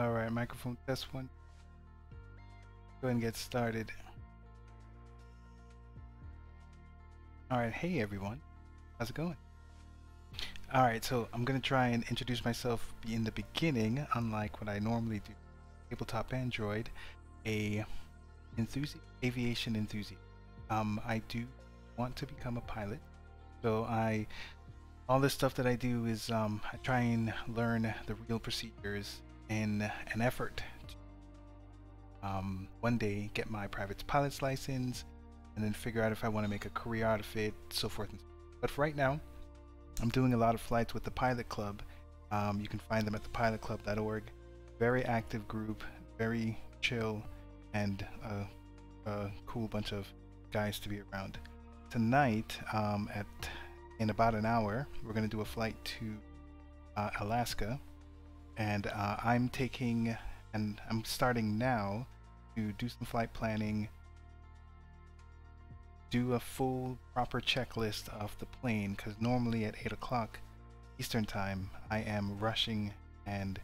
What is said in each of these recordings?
All right, microphone test one. Go ahead and get started. All right, hey everyone, how's it going? All right, so I'm gonna try and introduce myself in the beginning, unlike what I normally do. Tabletop Android, a aviation enthusiast. I do want to become a pilot, so all this stuff that I do is I try and learn the real procedures in an effort to one day get my private pilot's license and then figure out if I want to make a career out of it, so forth and so forth. But for right now, I'm doing a lot of flights with the Pilot Club. You can find them at thepilotclub.org. Very active group, very chill, and a cool bunch of guys to be around. Tonight, in about an hour, we're going to do a flight to Alaska, and I'm starting now to do some flight planning, do a full proper checklist of the plane, because normally at 8 o'clock Eastern time I am rushing and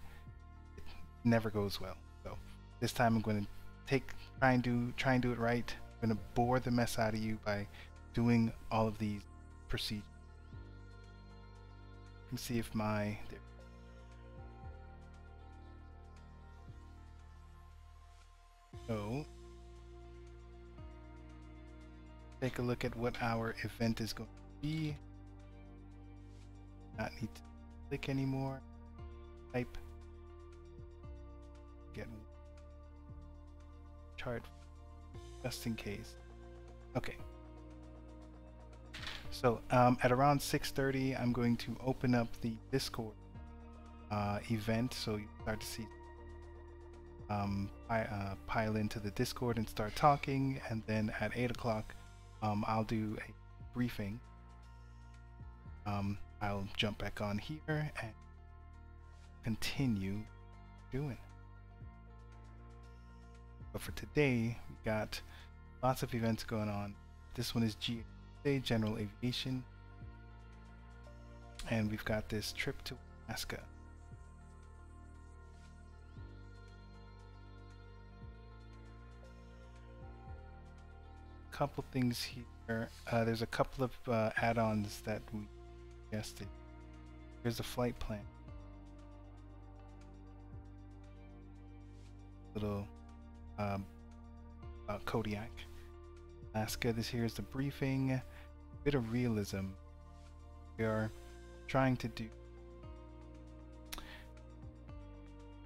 it never goes well. So this time I'm going to try and do it right. I'm going to bore the mess out of you by doing all of these procedures. Let me see if so take a look at what our event is going to be. Not need to click anymore. Type. Get chart just in case. Okay. So at around 6:30, I'm going to open up the Discord event, so you start to see pile into the Discord and start talking, and then at 8 o'clock I'll do a briefing. I'll jump back on here and continue doing. But for today, we got lots of events going on. This one is GA, General Aviation, and we've got this trip to Alaska. Couple things here. There's a couple of add-ons that we suggested. Here's a flight plan. Little about Kodiak Alaska. This here is the briefing. A bit of realism. We are trying to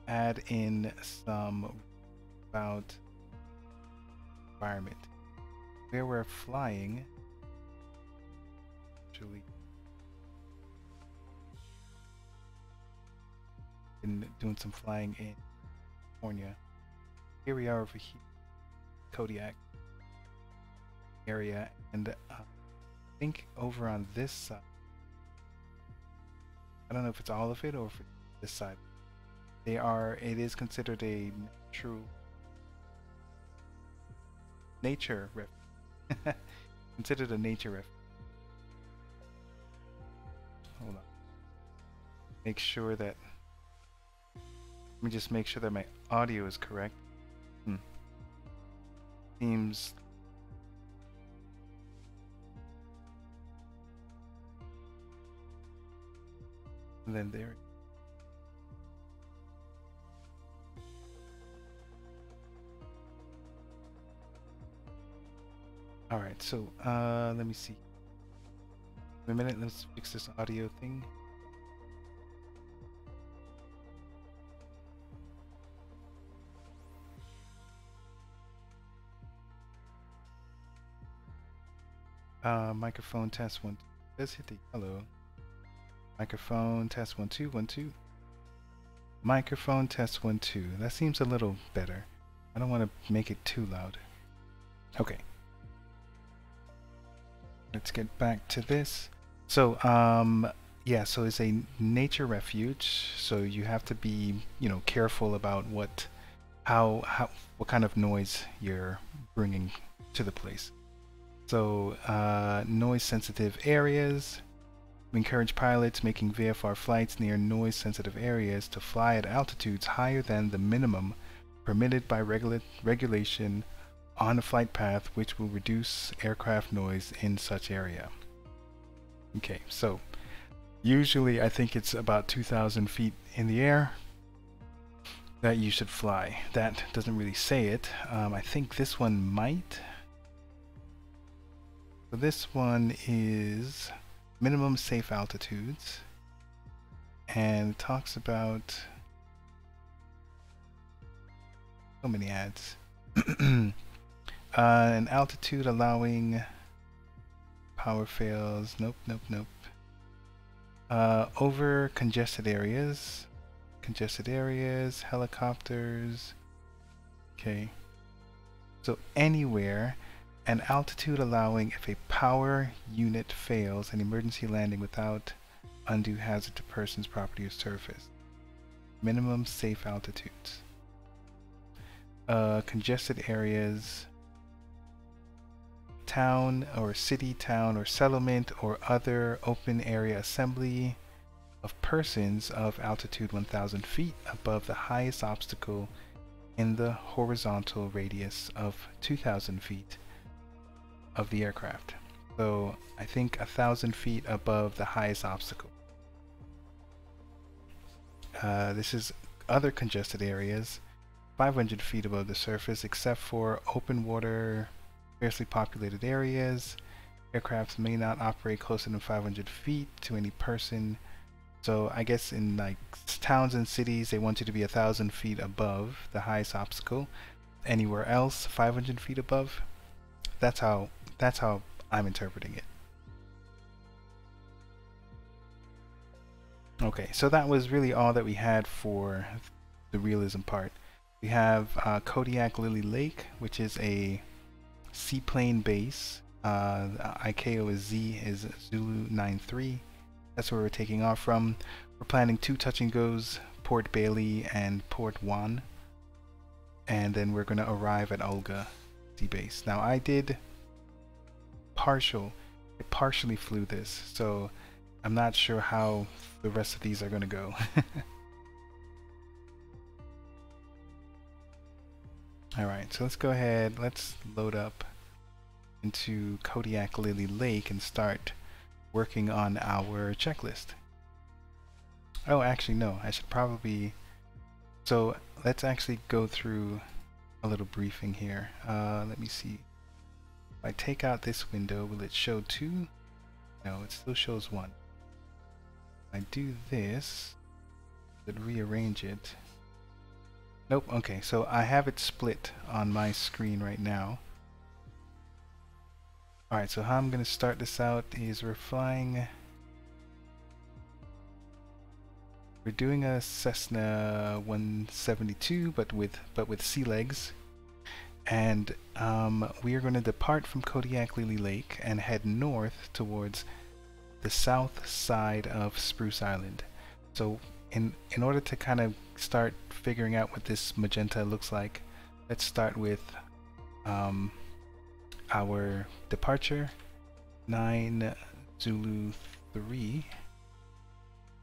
add in some about environment. Where we're flying, actually, been doing some flying in California. Here we are over here, Kodiak area, and I think over on this side, I don't know if it's all of it or if it's this side. It is considered a true nature refuge. Considered a nature refuge. Hold on. Make sure that. Let me just make sure that my audio is correct. Seems. And then there. Alright, so let me see. In a minute, let's fix this audio thing. Microphone test 1 2. Let's hit the yellow. Microphone test 1 2 1 2. Microphone test 1 2. That seems a little better. I don't want to make it too loud. Okay. Let's get back to this. So yeah, so it's a nature refuge, so you have to be, careful about what kind of noise you're bringing to the place. So noise sensitive areas, We encourage pilots making VFR flights near noise-sensitive areas to fly at altitudes higher than the minimum permitted by regulation on a flight path, which will reduce aircraft noise in such area. Okay, so usually I think it's about 2,000 feet in the air that you should fly. That doesn't really say it. I think this one might. So this one is minimum safe altitudes, and it talks about so many ads. An altitude allowing power fails. Nope. Over congested areas, helicopters. Okay. So anywhere, an altitude allowing if a power unit fails, an emergency landing without undue hazard to persons, property, or surface. Minimum safe altitudes. Congested areas, town or city, town or settlement or other open area assembly of persons of altitude 1,000 feet above the highest obstacle in the horizontal radius of 2,000 feet of the aircraft. So I think 1,000 feet above the highest obstacle. This is other congested areas, 500 feet above the surface, except for open water, sparsely populated areas. Aircraft may not operate closer than 500 feet to any person. So I guess in like towns and cities, they want you to be 1,000 feet above the highest obstacle. Anywhere else, 500 feet above. That's how I'm interpreting it. Okay, so that was really all that we had for the realism part. We have Kodiak Lake, which is a seaplane base. ICAO is Zulu 93. That's where we're taking off from. We're planning 2 touch and goes, Port Bailey and Port Juan, and then we're going to arrive at Olga Sea Base. Now I partially flew this, so I'm not sure how the rest of these are going to go. Alright, so let's go ahead, let's load up into Kodiak Lake and start working on our checklist. Oh, actually no, I should probably... So let's actually go through a little briefing here. Let me see. If I take out this window, will it show 2? No, it still shows 1. If I do this, it rearrange it. Nope, okay, so I have it split on my screen right now. Alright, so how I'm going to start this out is we're doing a Cessna 172 but with sea legs, and we are going to depart from Kodiak Lake and head north towards the south side of Spruce Island. So in order to kind of start figuring out what this magenta looks like, let's start with our departure, 9 Zulu 3,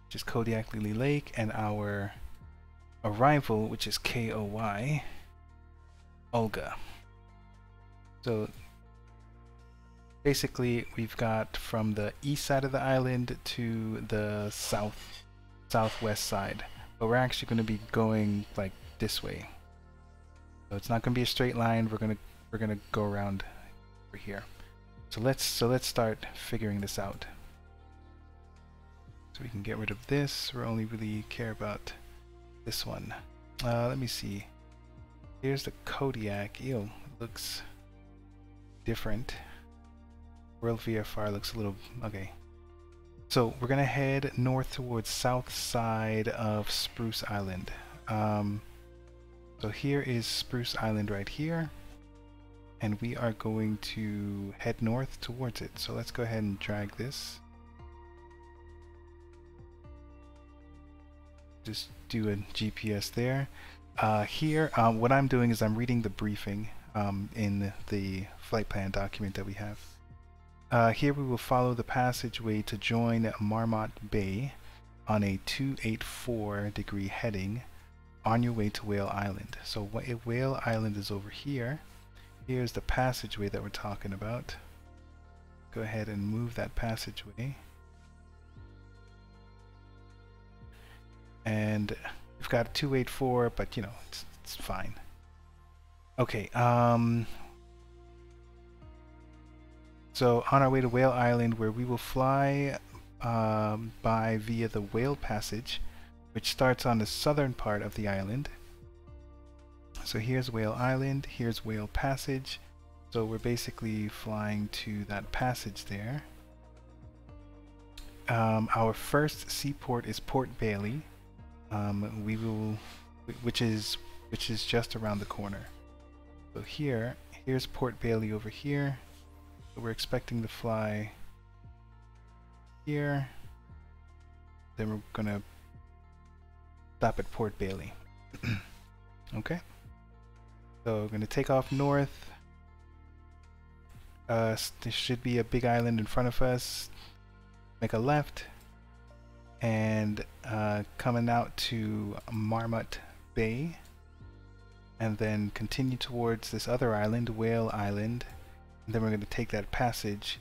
which is Kodiak Lake, and our arrival, which is KOY, Olga. So basically we've got from the east side of the island to the southwest side, but we're actually going to be going like this way. So it's not going to be a straight line. We're gonna go around over here. So let's start figuring this out. So we can get rid of this. We only really care about this one. Let me see. Here's the Kodiak. Ew, it looks different. World VFR looks a little okay. So we're gonna head north towards south side of Spruce Island. So here is Spruce Island right here, and we are going to head north towards it. So let's go ahead and drag this. Just do a GPS there. Here, what I'm doing is I'm reading the briefing in the flight plan document that we have. Here we will follow the passageway to join Marmot Bay on a 284-degree heading on your way to Whale Island. So Whale Island is over here. Here's the passageway that we're talking about. Go ahead and move that passageway. And we've got 284, but you know, it's fine. Okay, so on our way to Whale Island, where we will fly by via the Whale Passage, which starts on the southern part of the island. So here's Whale Island, here's Whale Passage. So we're basically flying to that passage there. Our first seaport is Port Bailey. Which is just around the corner. So here's Port Bailey over here. So we're expecting to fly here. Then we're gonna stop at Port Bailey. Okay. So we're gonna take off north. There should be a big island in front of us. Make a left. And coming out to Marmot Bay, and then continue towards this other island, Whale Island, and then we're going to take that passage,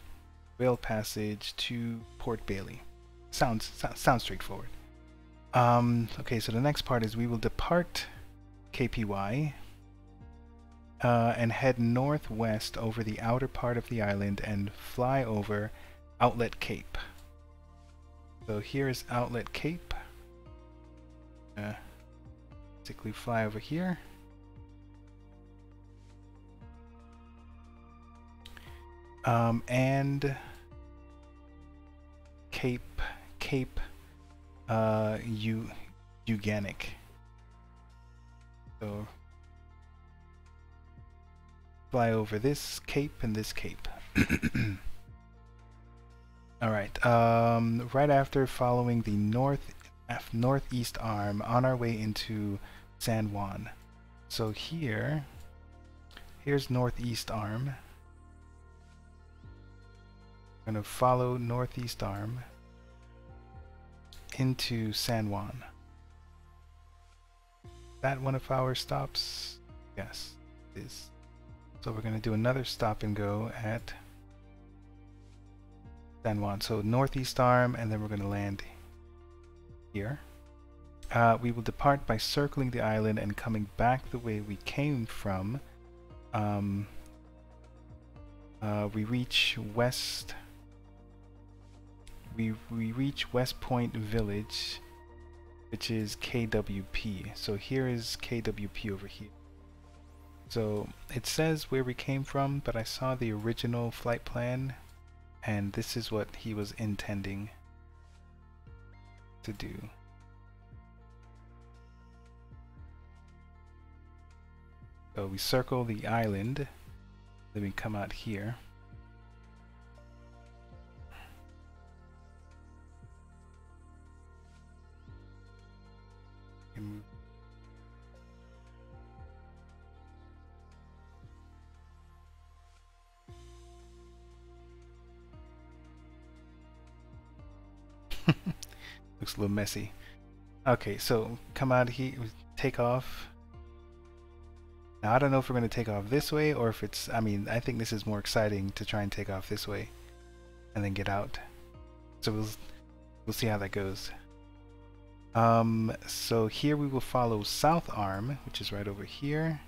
Whale Passage, to Port Bailey. Sounds straightforward. Okay, so the next part is we will depart KPY and head northwest over the outer part of the island and fly over Outlet Cape. So here is Outlet Cape. Basically fly over here. And Cape Euganic. So fly over this cape and this cape. Alright, right after following the northeast arm on our way into San Juan. So here's northeast arm. I'm going to follow northeast arm into San Juan. That one of our stops? Yes, it is. So we're going to do another stop and go at San Juan. So northeast arm, and then we're going to land here. We will depart by circling the island and coming back the way we came from. We reach West Point Village, which is KWP. So here is KWP over here. So it says where we came from, but I saw the original flight plan, and this is what he was intending to do. So we circle the island, then we come out here. And looks a little messy. Okay, so come out here, take off. Now I don't know if we're going to take off this way or if it's, I mean, I think this is more exciting to try and take off this way and then get out. So we'll see how that goes. So here we will follow South Arm, which is right over here,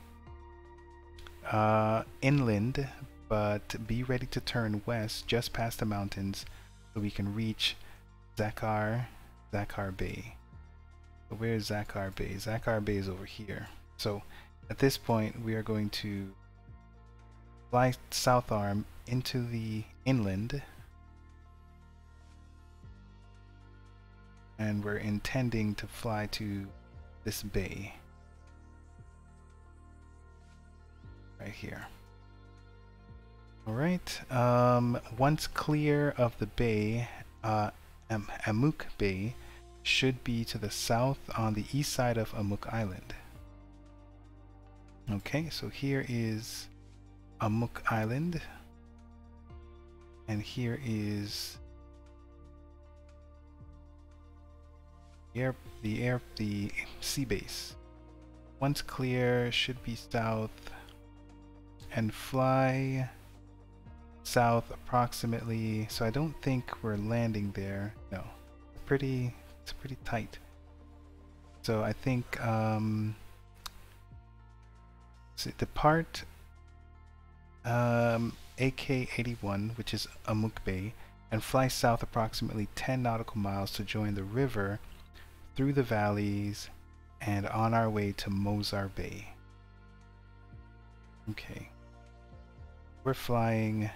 inland, but be ready to turn west just past the mountains so we can reach Zakar Bay. So where is Zakar Bay? Zakar Bay is over here. So at this point we are going to fly South Arm into the inland, and we're intending to fly to this bay right here. Alright, once clear of the bay, Amuk Bay should be to the south on the east side of Amuk Island. Okay, so here is Amuk Island. And here is the sea base. Once clear, should be south and fly south approximately. So I don't think we're landing there. No, it's pretty tight. So I think so depart AK-81, which is Amuk Bay, and fly south approximately 10 nautical miles to join the river through the valleys and on our way to Mozar Bay. Okay. We're flying.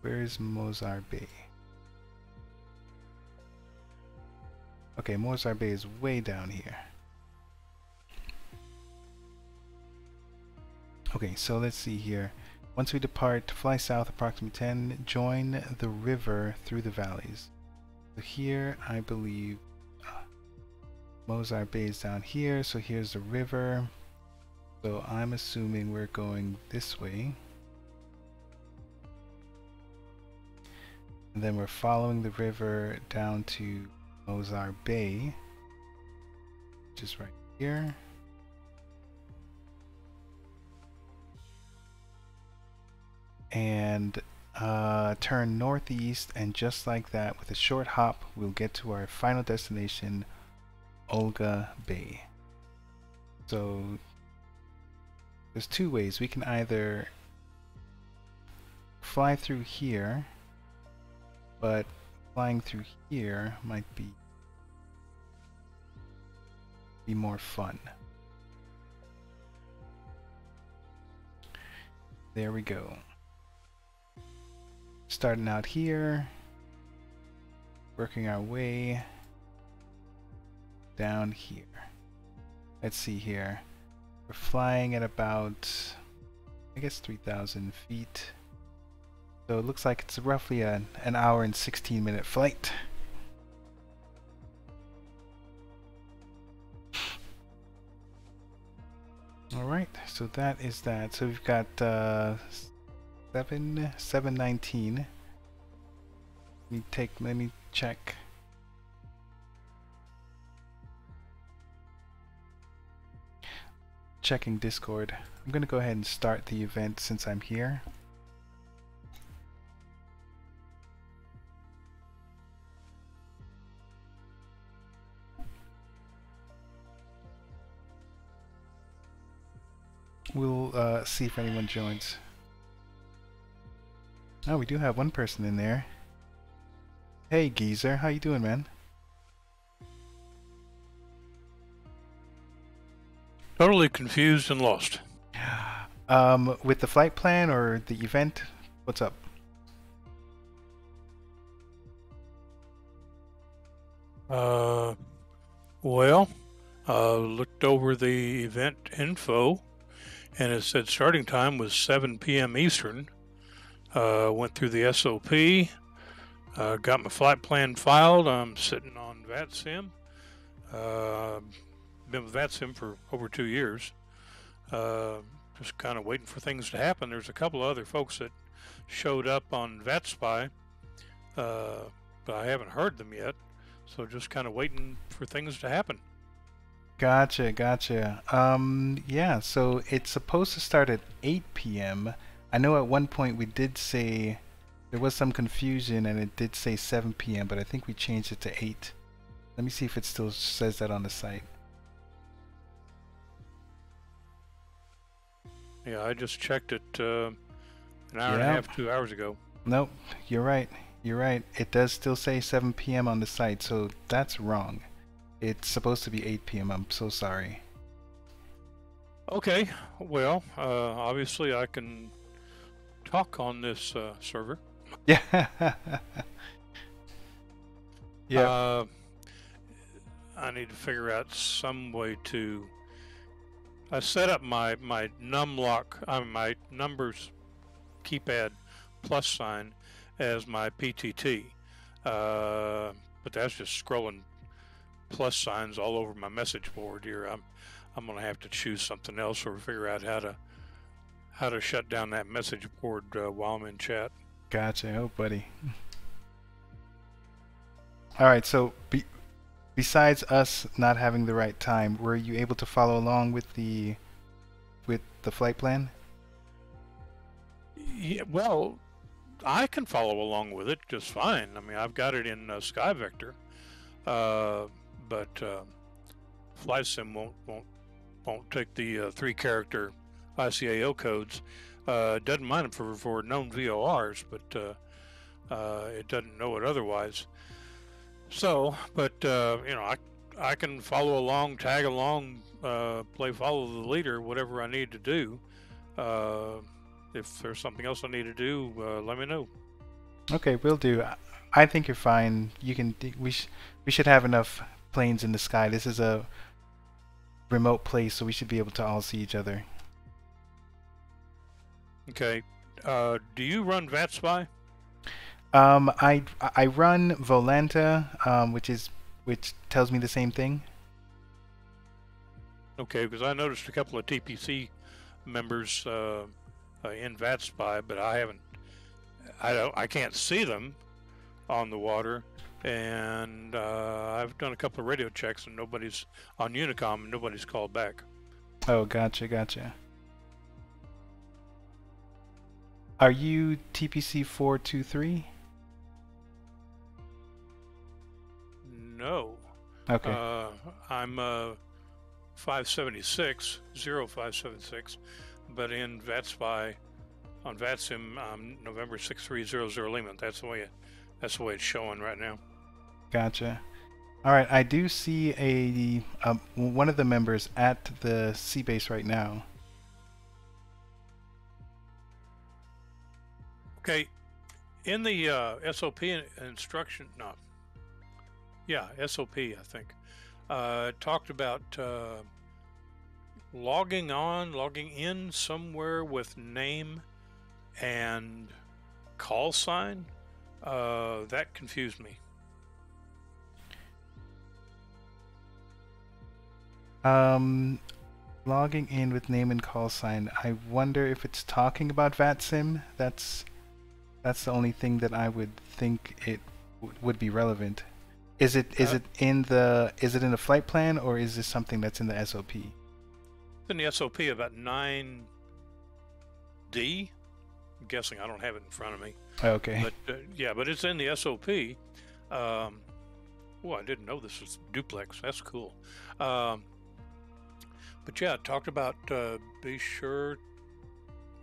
Where's Mozar Bay? Okay, Mozar Bay is way down here. Okay, so let's see here. Once we depart, fly south approximately 10, join the river through the valleys. So here, I believe, Mozar Bay is down here, so here's the river. So I'm assuming we're going this way. And then we're following the river down to Mozar Bay, which is right here. And turn northeast, and just like that, with a short hop, we'll get to our final destination, Olga Bay. So there's two ways. We can either fly through here, but flying through here might be more fun. There we go. Starting out here, working our way down here. Let's see here. We're flying at about, I guess, 3,000 feet. So it looks like it's roughly an hour and 16-minute flight. Alright, so that is that. So we've got 719. Let me check. Checking Discord. I'm gonna go ahead and start the event since I'm here. We'll see if anyone joins. Oh, we do have one person in there. Hey Geezer, how you doing, man? Totally confused and lost. With the flight plan or the event, what's up? Well, looked over the event info, and it said starting time was 7 p.m. Eastern. Went through the SOP, got my flight plan filed. I'm sitting on VATSIM. Been with VATSIM for over 2 years. Just kind of waiting for things to happen. There's a couple other folks that showed up on VATSPY, but I haven't heard them yet. So just kind of waiting for things to happen. Gotcha. Yeah, so it's supposed to start at 8 p.m. I know at one point we did say there was some confusion and it did say 7 p.m., but I think we changed it to 8. Let me see if it still says that on the site. Yeah, I just checked it an hour and a half, 2 hours ago. Nope, you're right. It does still say 7 p.m. on the site, so that's wrong. It's supposed to be 8 p.m. I'm so sorry. Okay, well, obviously I can talk on this server. Yeah. Yeah. I need to figure out some way to. I set up my numlock, my numbers keypad plus sign as my PTT, but that's just scrolling plus signs all over my message board here. I'm gonna have to choose something else or figure out how to shut down that message board while I'm in chat. Gotcha. Oh, buddy. All right. So besides us not having the right time, were you able to follow along with the flight plan? Yeah, well, I can follow along with it just fine. I mean, I've got it in Sky Vector, but Flight Sim won't take the 3-character ICAO codes. It doesn't mind them for known VORs, but it doesn't know it otherwise. So, but you know, I can follow along, tag along, play follow the leader, whatever I need to do. If there's something else I need to do, let me know. Okay, will do. I think you're fine. You can. We should have enough planes in the sky. This is a remote place, so we should be able to all see each other. Okay. Do you run VatSpy? I run Volanta, which tells me the same thing. Okay, because I noticed a couple of TPC members in VatSpy, but I can't see them on the water, and I've done a couple of radio checks, and nobody's on Unicom, and nobody's called back. Oh, gotcha. Are you TPC 423? No. Okay. I'm 576, 0576, but in VatSpy, on VatSim, November 6300 Lehman. That's the way it's showing right now. Gotcha. All right, I do see one of the members at the sea base right now. Okay, in the SOP instruction, no, yeah, SOP, I think, talked about logging in somewhere with name and call sign. That confused me. Logging in with name and call sign. I wonder if it's talking about VatSim. That's the only thing that I would think it would be relevant. Is it in the flight plan, or is this something that's in the SOP? It's in the SOP about 9D. I'm guessing, I don't have it in front of me. Okay. But yeah, but it's in the SOP. Oh, I didn't know this was duplex. That's cool. But yeah, it talked about be sure.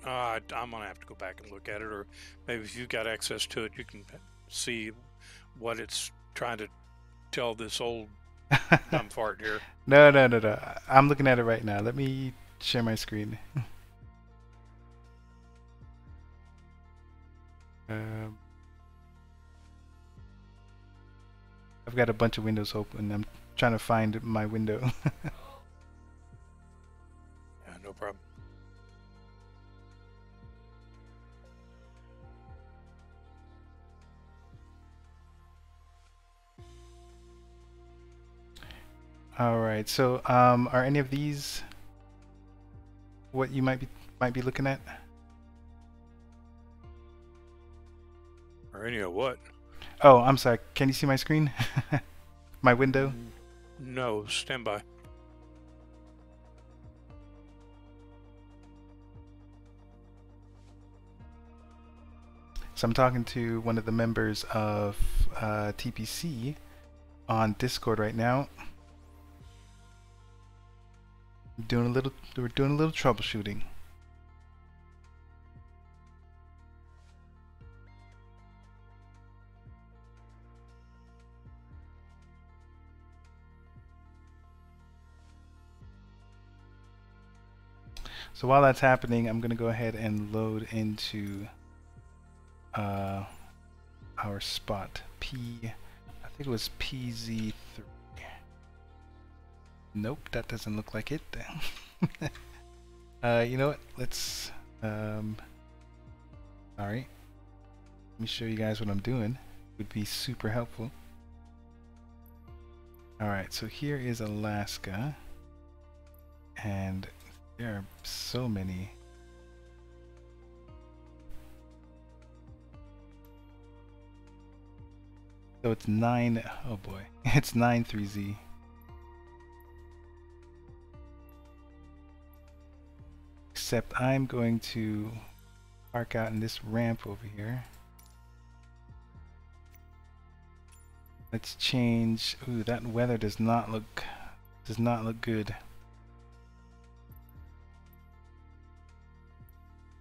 I'm gonna have to go back and look at it, or maybe if you've got access to it, you can see what it's trying to tell this old dumb fart here. No. I'm looking at it right now. Let me share my screen. I've got a bunch of windows open. I'm trying to find my window. Yeah, no problem. All right. So, are any of these what you might be looking at? Or any of what? Oh, I'm sorry. Can you see my screen? My window? No, stand by. So I'm talking to one of the members of TPC on Discord right now. We're doing a little troubleshooting. So while that's happening, I'm going to go ahead and load into our spot I think it was PZ3. Nope, that doesn't look like it. You know what? Let's sorry. Let me show you guys what I'm doing. Would be super helpful. Alright, so here is Alaska, and there are so many So it's 9, oh boy, it's 9-3Z. Except I'm going to park out in this ramp over here. Let's change. Ooh, that weather does not look good.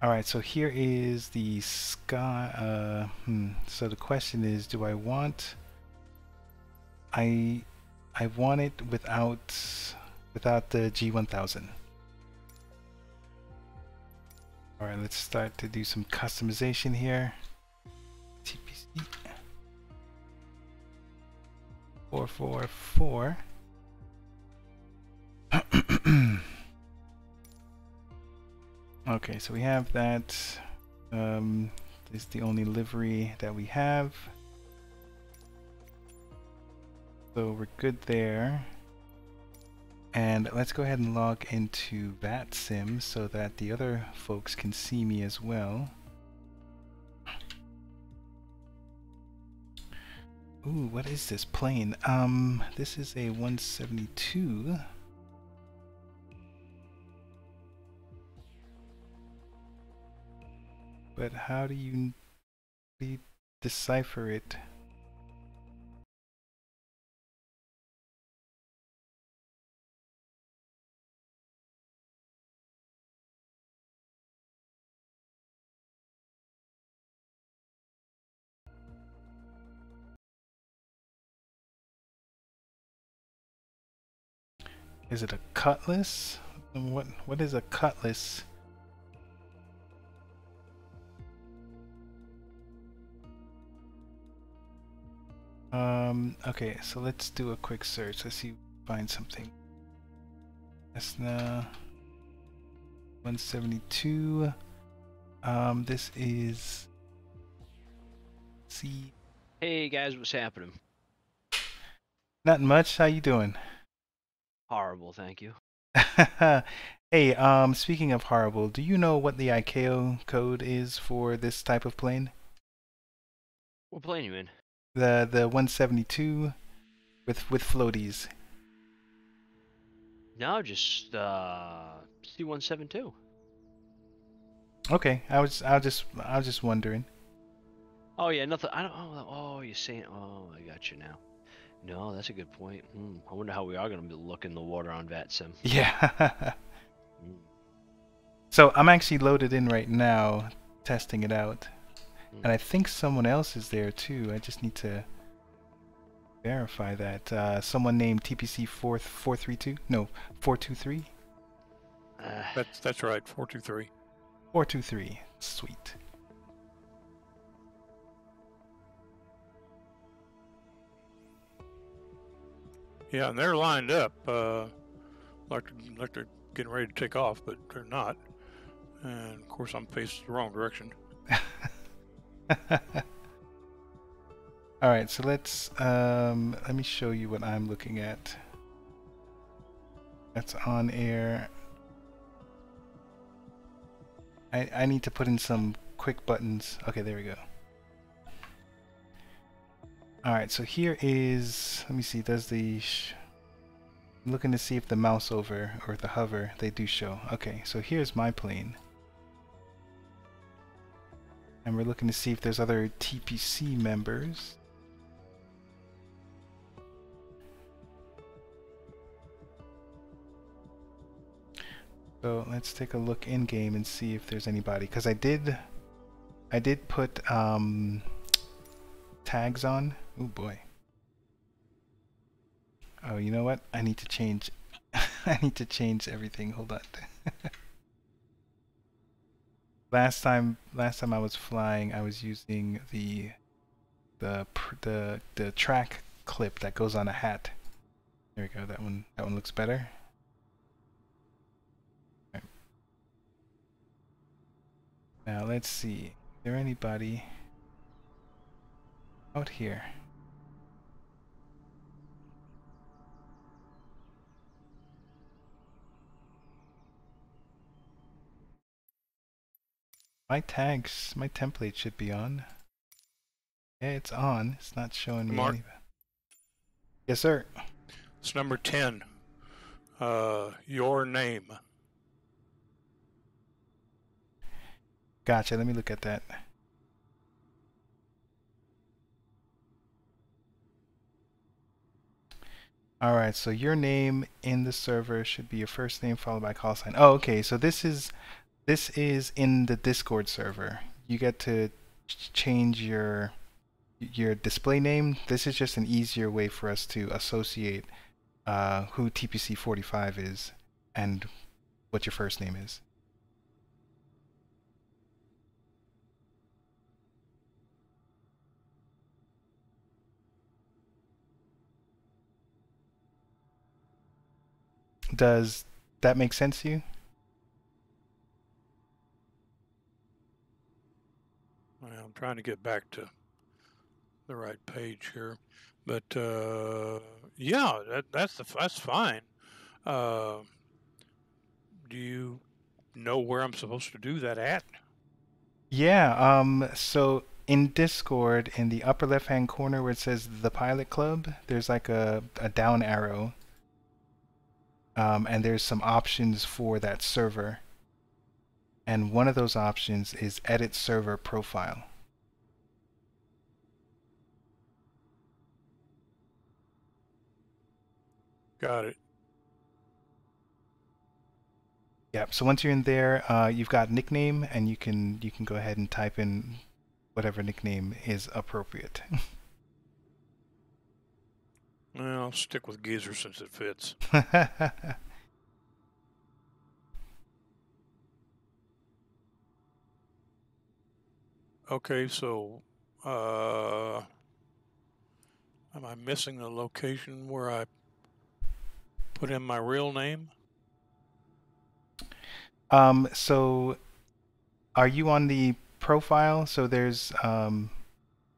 Alright, so here is the sky. So the question is, do I want... I want it without the G1000. Alright, let's start to do some customization here. TPC 444. Okay, so we have that. This is the only livery that we have. So we're good there. And let's go ahead and log into VATSIM so that the other folks can see me as well. Ooh, what is this plane? This is a 172. But how do you decipher it? Is it a cutlass? What is a cutlass? Okay, so let's do a quick search. Let's see if we can find something. Cessna 172. This is C. Hey guys, what's happening? Not much. How you doing? Horrible, thank you. Hey, speaking of horrible, do you know what the ICAO code is for this type of plane? What plane you in? The 172 with floaties. No, just C-172. Okay, I was just wondering. Oh yeah, nothing. I don't. Oh, you're saying. Oh, I got you now. No, that's a good point. I wonder how we are gonna be looking the water on VATSIM. Yeah. So I'm actually loaded in right now, testing it out. And I think someone else is there too. I just need to verify that. Someone named TPC 432? No, 423? That's right, 423. 423. Sweet. Yeah, and they're lined up, like they're getting ready to take off, but they're not. And of course, I'm facing the wrong direction. All right, so let me show you what I'm looking at. That's on air. I need to put in some quick buttons. Okay, there we go. All right, so here is, let me see, does the I'm looking to see if the mouse over or the hover, they do show. Okay, so here's my plane. And we're looking to see if there's other TPC members. So let's take a look in game and see if there's anybody, because I did put tags on. Oh boy. Oh, you know what? I need to change I need to change everything. Hold on. Last time I was flying, I was using the track clip that goes on a hat. There we go. That one looks better. Right. Now let's see. Is there anybody out here? My tags, my template should be on. Yeah, it's on. It's not showing me Mark, anything. Yes, sir. it's number 10. Your name. Gotcha. Let me look at that. Alright, so your name in the server should be your first name followed by call sign. Oh, okay. So this is in the Discord server. You get to change your display name. This is just an easier way for us to associate who TPC45 is and what your first name is. Does that make sense to you? Well, I'm trying to get back to the right page here, but yeah, that's fine. Do you know where I'm supposed to do that at? Yeah, so in Discord, in the upper left-hand corner where it says the Pilot Club, there's like a down arrow, and there's some options for that server. And one of those options is Edit Server Profile. Got it. Yep, so once you're in there, you've got nickname, and you can go ahead and type in whatever nickname is appropriate. Well, I'll stick with Geezer since it fits. Okay, so am I missing the location where I put in my real name? So are you on the profile? So there's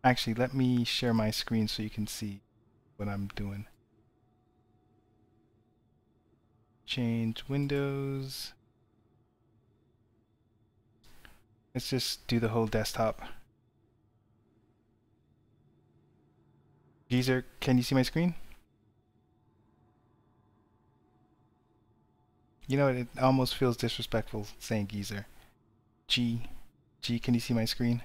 actually, let me share my screen so you can see what I'm doing. Change windows. Let's just do the whole desktop. Geezer, can you see my screen? You know, it almost feels disrespectful saying Geezer. G, can you see my screen?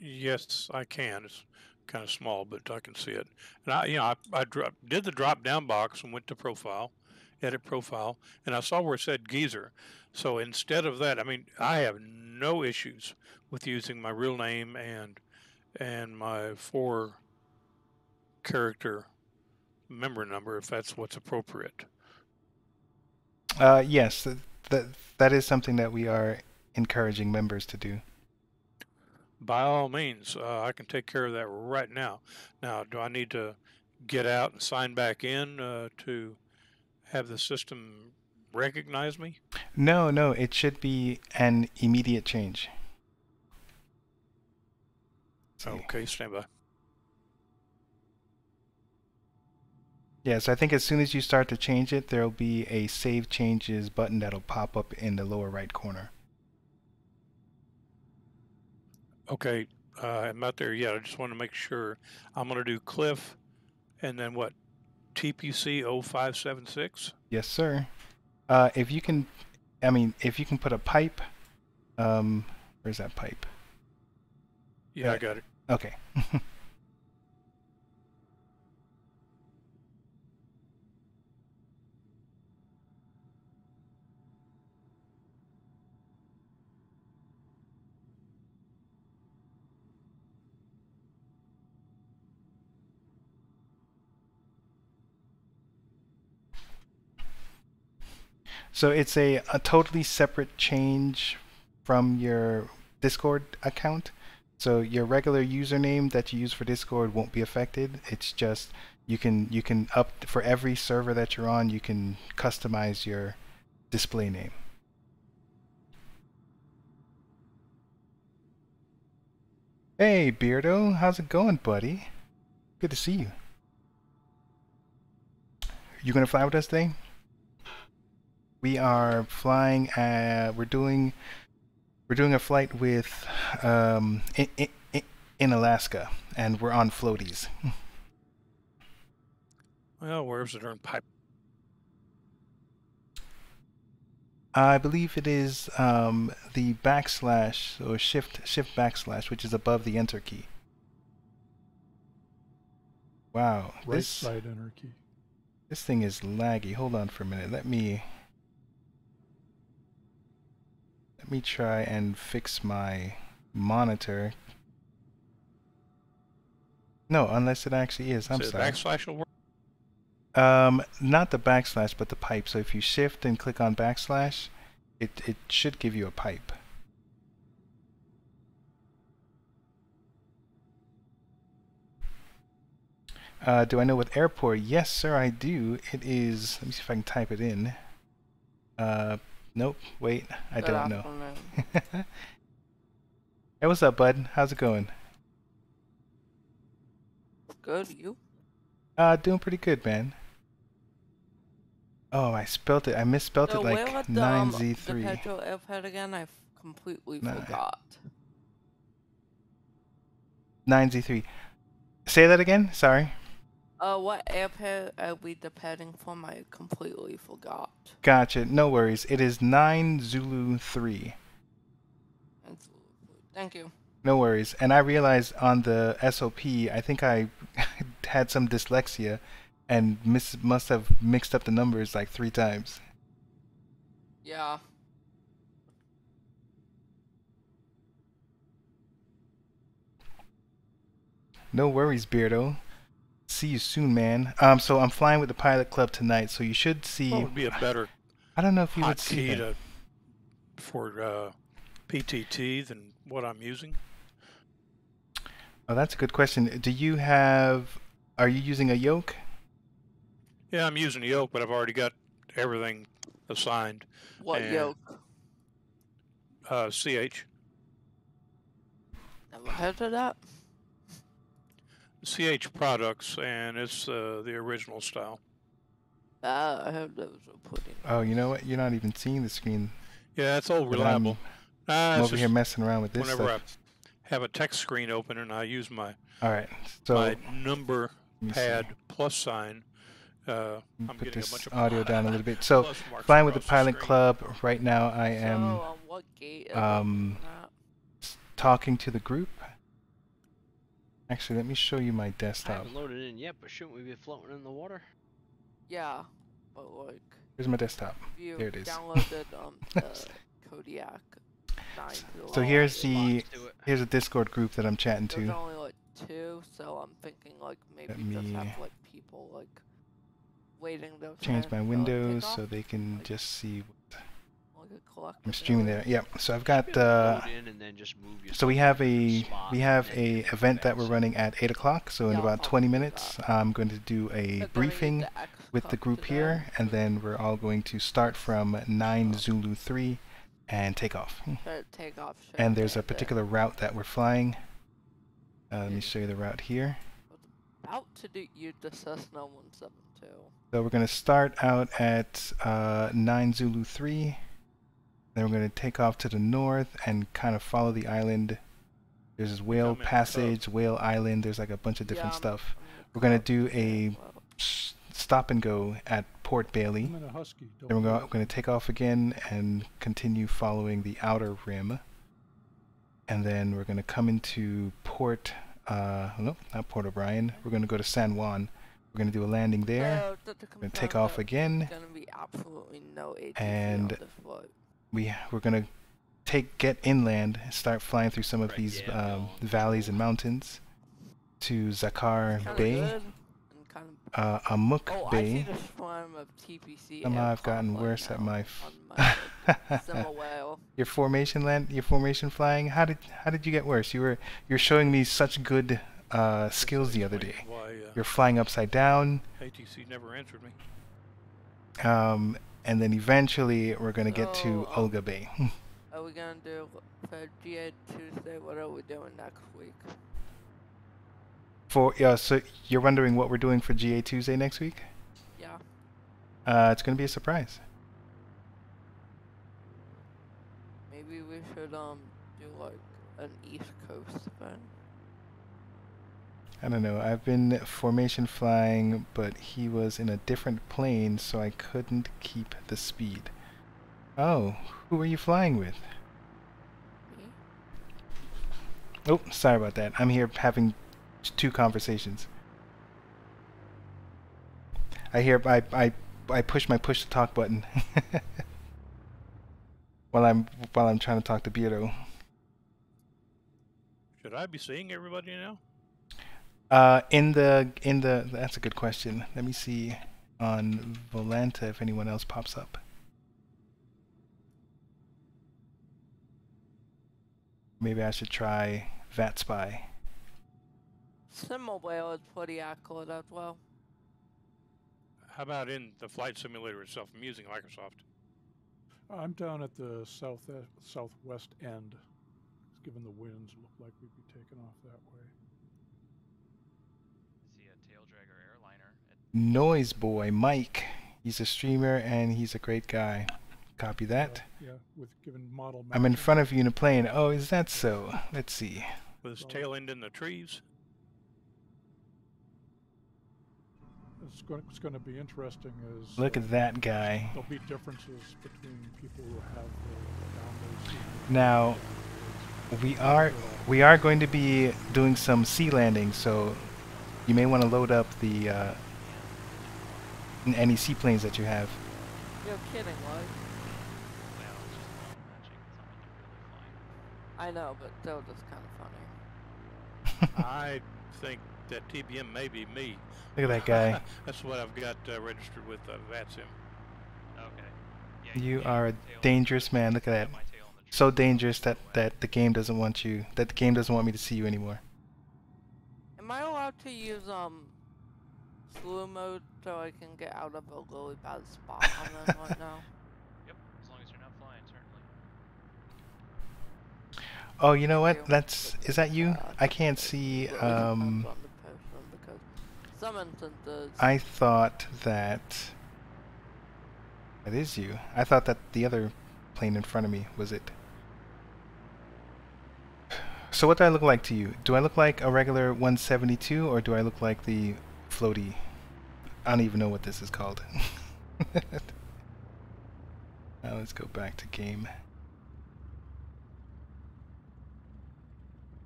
Yes, I can. It's kind of small, but I can see it. And I did the drop down box and went to profile, edit profile, and I saw where it said Geezer. So instead of that, I mean, I have no issues with using my real name and my 4-character member number if that's what's appropriate. Yes, that is something that we are encouraging members to do. By all means, I can take care of that right now. Now, do I need to get out and sign back in to have the system recognize me? No, it should be an immediate change. Okay, stand by. Yeah, so I think as soon as you start to change it, there'll be a Save Changes button that'll pop up in the lower right corner. Okay, I'm not there yet. I just want to make sure. I'm going to do Cliff and then what? TPC 0576? Yes, sir. If you can, if you can put a pipe, where's that pipe? Yeah, I got it. Okay. So it's a totally separate change from your Discord account. So your regular username that you use for Discord won't be affected. It's just you can up for every server that you're on, you can customize your display name. Hey Beardo, how's it going, buddy? Good to see you. You gonna fly with us today? We are flying. We're doing We're doing a flight with in Alaska, and we're on floaties. Well, where's the darn pipe? I believe it is the backslash or shift backslash, which is above the enter key. Wow, Right side enter key. this thing is laggy. Hold on for a minute. Let me try and fix my monitor. No, unless it actually is. I'm sorry. Backslash will work? Not the backslash, but the pipe. So if you shift and click on backslash, it should give you a pipe. Do I know what airport? Yes, sir, I do. It is, let me see if I can type it in. Nope, wait, I don't know. Hey, what's up, bud? How's it going? Good, you? Doing pretty good, man. Oh, I spelt it. I misspelled it like 9Z3. The Petro airpad again? I completely forgot. 9Z3. Say that again? Sorry. What airpad are we departing from? I completely forgot. Gotcha. No worries. It is 9 Zulu 3. Thank you. No worries. And I realized on the SOP, I think I had some dyslexia and must have mixed up the numbers like 3 times. Yeah. No worries, Beardo. See you soon, man. So I'm flying with the Pilot Club tonight, so you should see. What would be a better I don't know if you would see that. for PTT than what I'm using? Oh, that's a good question. Do you have? Are you using a yoke? Yeah, I'm using a yoke, but I've already got everything assigned. What yoke? CH. Never heard of that. CH products, and it's the original style. I heard those were put in. Oh, you know what? You're not even seeing the screen. Yeah, it's old reliable. I'm over here messing around with this whenever stuff. I have a text screen open and I use my so number pad plus sign. I'm put getting this a bunch of audio down a little bit. So, flying with the Pilot Club right now. I am what gate talking to the group. Actually, let me show you my desktop. I haven't loaded in yet, but shouldn't we be floating in the water? Yeah, but like. Here's my desktop. You There it is. downloaded the Kodiak 9. So here's a Discord group that I'm chatting to. There's only like 2, so I'm thinking like maybe just have like people like waiting to change my windows so they can just see what I'm streaming there. Yeah, so I've got so we have a event that we're running at 8 o'clock. So in about 20 minutes, I'm going to do a briefing with the group here, and then we're all going to start from 9 Zulu 3 and take off. And there's a particular route that we're flying. Let me show you the route here. About to do the Cessna 172. So we're going to start out at 9 Zulu 3. Then we're going to take off to the north and kind of follow the island. There's this whale passage, whale island. There's like a bunch of different stuff. We're going to do a stop and go at Port Bailey. Then we're going to take off again and continue following the outer rim. And then we're going to come into Port, no, not Port O'Brien. We're going to go to San Juan. We're going to do a landing there. We're going to take off again. And we're going to get inland, start flying through some of these valleys and mountains to Zakar Bay, Amuk Bay. Somehow I've gotten worse at my your formation flying. How did you get worse? You're showing me such good skills the other day. You're flying upside down. ATC never answered me. And then eventually we're gonna get to Olga Bay. Are we gonna do for GA Tuesday? What are we doing next week? So you're wondering what we're doing for GA Tuesday next week? Yeah. It's gonna be a surprise. Maybe we should should do like an East Coast thing. I don't know. I've been formation flying, but he was in a different plane, so I couldn't keep the speed. Oh, who are you flying with? Me? Oh, sorry about that. I'm here having two conversations. I push my push to talk button while I'm trying to talk to Beardo. Should I be seeing everybody now? In the that's a good question. Let me see on Volanta if anyone else pops up. Maybe I should try VatSpy. SimWhale is pretty accurate as well. How about in the flight simulator itself? I'm using Microsoft. I'm down at the southwest end. Given the winds, look like we'd be taking off that way. See a tail dragger airliner. Noise Boy Mike. He's a streamer and he's a great guy. Copy that. Yeah, with given model. I'm in front of you in a plane. Oh, is that so? Let's see. With his tail end in the trees. What's going to be interesting is... Look at that guy. There'll be differences between people who have the download. Now, we are going to be doing some sea landing, so you may want to load up the any seaplanes that you have. You're kidding, right? Well, it's just model matching. It's not what they're really flying. I know, but they were just kind of funny. I think that TBM may be me. Look at that guy. That's what I've got registered with VatSim. Okay. Yeah, You get are a your tail on the dangerous tree. man. Look at Got that. my tail on the tree. So dangerous that the game doesn't want you. That the game doesn't want me to see you anymore. Am I allowed to use slew mode so I can get out of a really bad spot on them right now? Yep. As long as you're not flying, certainly. Oh, you know what? Yeah. That's is that you? I can't see. Depends on the person, because some instances. I thought that is you. I thought that the other plane in front of me was it. So what do I look like to you? Do I look like a regular 172 or do I look like the floaty? I don't even know what this is called. Now let's go back to game.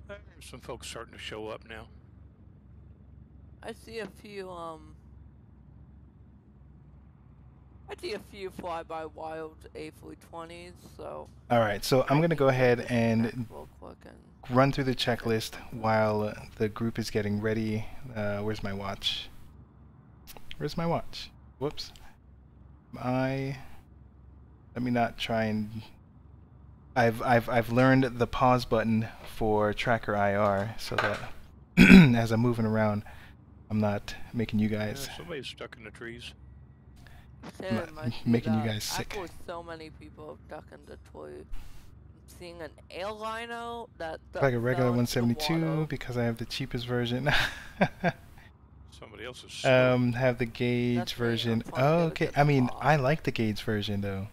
There's some folks starting to show up now. I see a few fly-by-wild A320s, so... Alright, so I'm going to go ahead and real quick and run through the checklist while the group is getting ready. Where's my watch? Where's my watch? Whoops. Let me not try and... I've learned the pause button for tracker IR so that as I'm moving around, I'm not making you guys... Somebody's stuck in the trees. making you guys sick. Actually, so many people have duck in Detroit. I'm seeing an airliner that Like a regular fell into the 172 water. because I have the cheapest version. Somebody else is slow. Have the gauge That's me, version. I'm trying to Oh, get a okay. good I mean, spot. I like the gauge version though.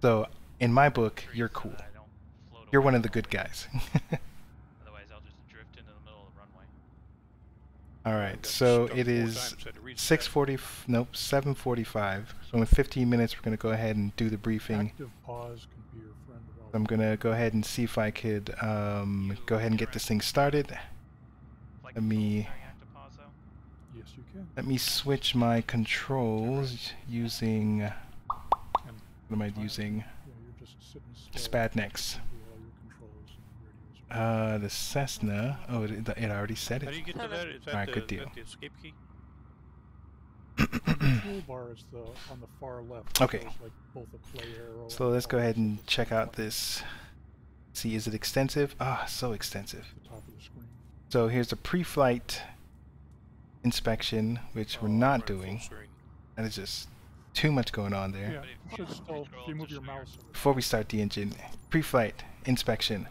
So in my book, you're cool. I don't float You're away one of the from good guys. Otherwise, I'll just drift into the middle of the runway. All I've right. got So stuck it 4 is times, had to reset. 6:40. Nope, 7:45. So in 15 minutes, we're gonna go ahead and do the briefing. Active pause can be your friend. While I'm gonna go ahead and see if I could go ahead and get this thing started. Flight Let me- controls during active pause, though. Yes, you can. Let me switch my controls using. And What am I using? yeah, you're just sitting still. Spadnex. Do all your controls and radios. The Cessna. Oh, it already said How do it. you get to that? Is that Alright, the, good deal. that the escape key? The toolbar is on the far left. Okay. There's like both a play arrow So and let's go pause ahead at and the check top out this. See, is it extensive? Ah, so extensive. at the top of the screen. So here's the pre-flight inspection, which we're Oh, not right, full doing. screen. That is just too much going on there. Yeah, But you if should you still, scroll if you move to your share. mouse over. Before we start the engine, pre-flight inspection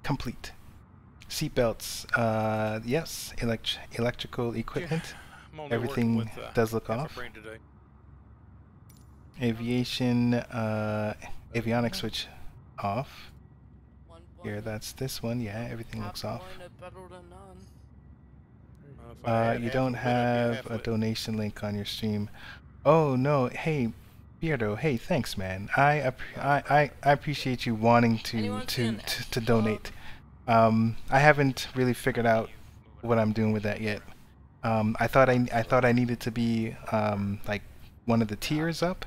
complete. Seatbelts, yes. Electrical equipment. I'm only Everything working with, does look half a off. brain today. Aviation, avionics switch off. Here, that's this one. Yeah, everything Half looks off. point is better than none. If I had You half don't a win, I'd be have a halfway. donation link on your stream. Oh no, hey, Beardo, hey, thanks, man. I appreciate you wanting Anyone see an to donate. I haven't really figured out what I'm doing with that yet. I thought I needed to be like one of the tiers up,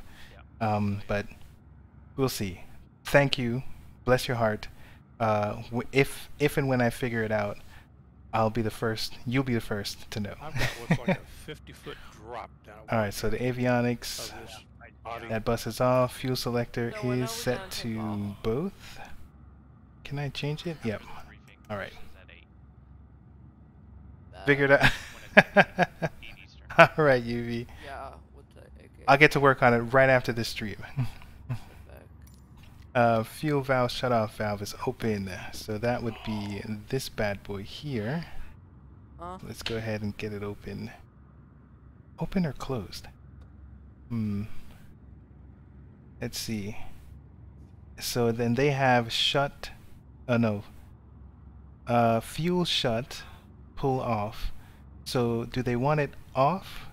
but we'll see. Thank you, bless your heart. If and when I figure it out, I'll be the first. You'll be the first to know. I've got what's like a 50-foot drop down. All right, so the avionics, Of this body. that bus is off. Fuel selector No, when are is we set gonna take to off? both. Can I change it? Yep. All right. Figured out. All right, UV. Yeah, with the AK. I'll get to work on it right after this stream. back. Fuel valve shutoff valve is open, so that would be this bad boy here. Let's go ahead and get it open. Open or closed? Let's see. So then they have shut. Oh no. Fuel shut, pull off. So do they want it off?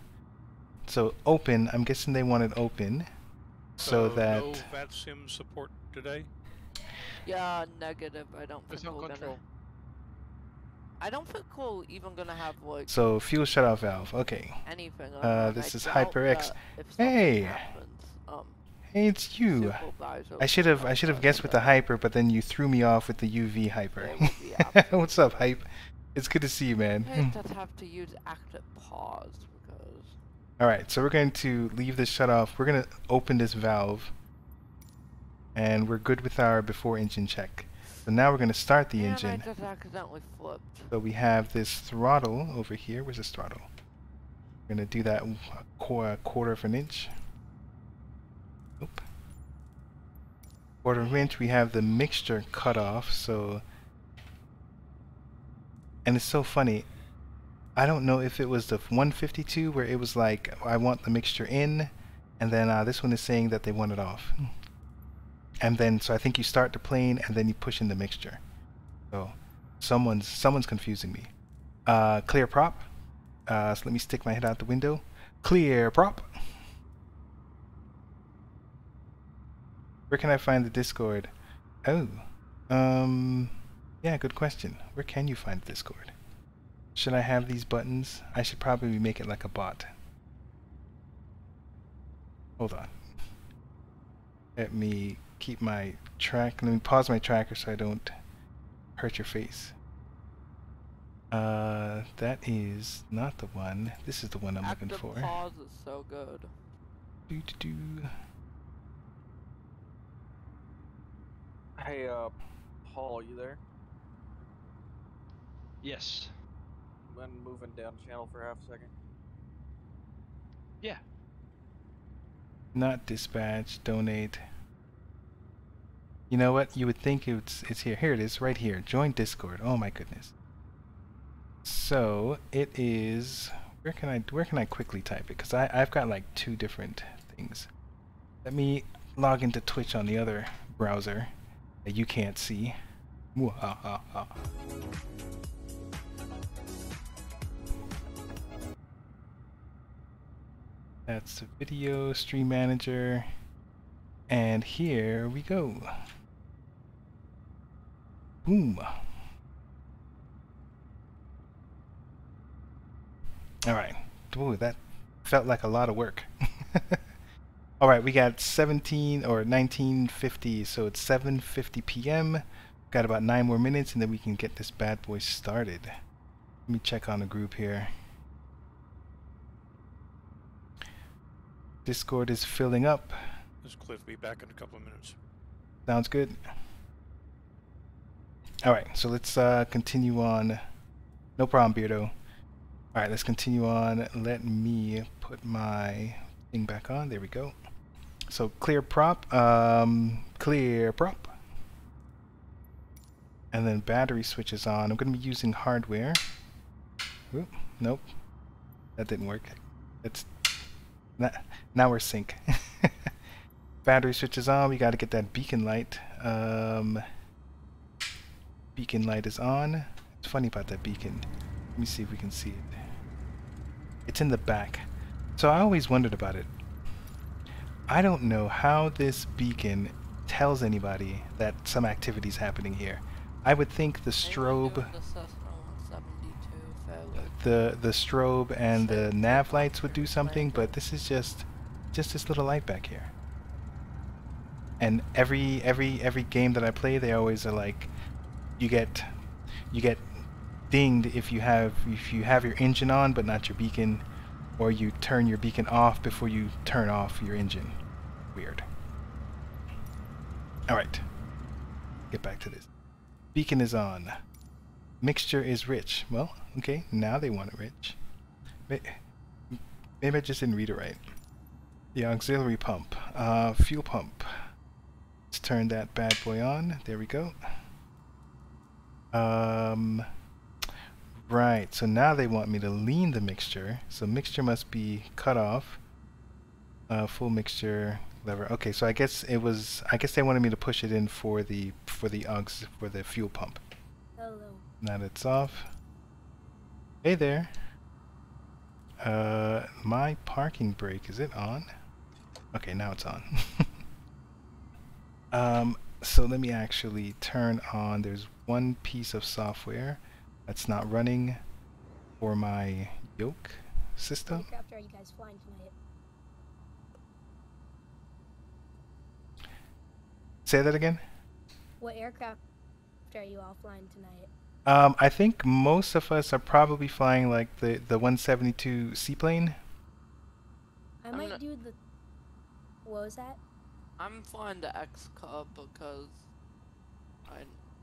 So open. I'm guessing they want it open, so that. No VATSIM support today. Yeah, negative. I don't There's think no we're control. gonna. I don't think we're even gonna have like So fuel shutoff valve. Okay. anything. On This I is doubt HyperX. that if something Hey. happens, Hey, it's you. supervisor I should have guessed with the hyper, but then you threw me off with the UV hyper. There would be absolutely What's up, hype? It's good to see you, man. I just have to use active pause because. All right, so we're going to leave this shut off. We're going to open this valve, and we're good with our before engine check. So now we're going to start the Man, engine. I just accidentally flipped. So we have this throttle over here. Where's this throttle? We're going to do that a quarter of an inch. Nope. Quarter of an inch. We have the mixture cut off. So, and it's so funny. I don't know if it was the 152 where it was like, I want the mixture in, and then this one is saying that they want it off. And then, so I think you start the plane and then you push in the mixture. So someone's confusing me. Clear prop. So let me stick my head out the window. Clear prop. Where can I find the Discord? Oh, yeah, good question. Where can you find the Discord? Should I have these buttons? I should probably make it like a bot. Hold on. Let me keep my track. Let me pause my tracker so I don't hurt your face. That is not the one. This is the one I'm looking Active for. pause is so good. Do. Hey, Paul, you there? Yes. Been moving down channel for half a second. Yeah. Not dispatch. Donate. You know what? You would think it's here. Here it is, right here. Join Discord. Oh my goodness. So it is. Where can I quickly type it? Because I've got like two different things. Let me log into Twitch on the other browser that you can't see. Mwahaha. That's the video stream manager, and here we go. Boom. All right. Ooh, that felt like a lot of work. All right, we got 17 or 1950, so it's 7:50 p.m. Got about 9 more minutes, and then we can get this bad boy started. Let me check on the group here. Discord is filling up. This Cliff will be back in a couple of minutes. Sounds good. All right, so let's continue on. No problem, Beardo. All right, let's continue on. Let me put my thing back on. There we go. So clear prop, clear prop. And then battery switches on. I'm going to be using hardware. Oop, nope, that didn't work. It's now we're sync. Battery switches on. We got to get that beacon light. Beacon light is on. It's funny about that beacon. Let me see if we can see it. It's in the back. So I always wondered about it. I don't know how this beacon tells anybody that some activity is happening here. I would think the strobe, the strobe and the nav lights would do something, but this is just this little light back here. And every game that I play, they always are like, you get dinged if you have your engine on but not your beacon, or you turn your beacon off before you turn off your engine. Weird. Alright. Get back to this. Beacon is on. Mixture is rich. Well, okay, now they want it rich. Maybe I just didn't read it right. The auxiliary pump. Fuel pump. Let's turn that bad boy on. There we go. Right, so now they want me to lean the mixture. So mixture must be cut off. Full mixture lever. Okay, so I guess they wanted me to push it in for the fuel pump. Hello. Now that it's off. Hey there. My parking brake, is it on? Okay, now it's on. So let me actually turn on, there's one piece of software that's not running for my yoke system. What aircraft are you guys flying tonight? Say that again? What aircraft are you all flying tonight? I think most of us are probably flying like the 172 seaplane. I might do the... What was that? I'm flying the X Cub because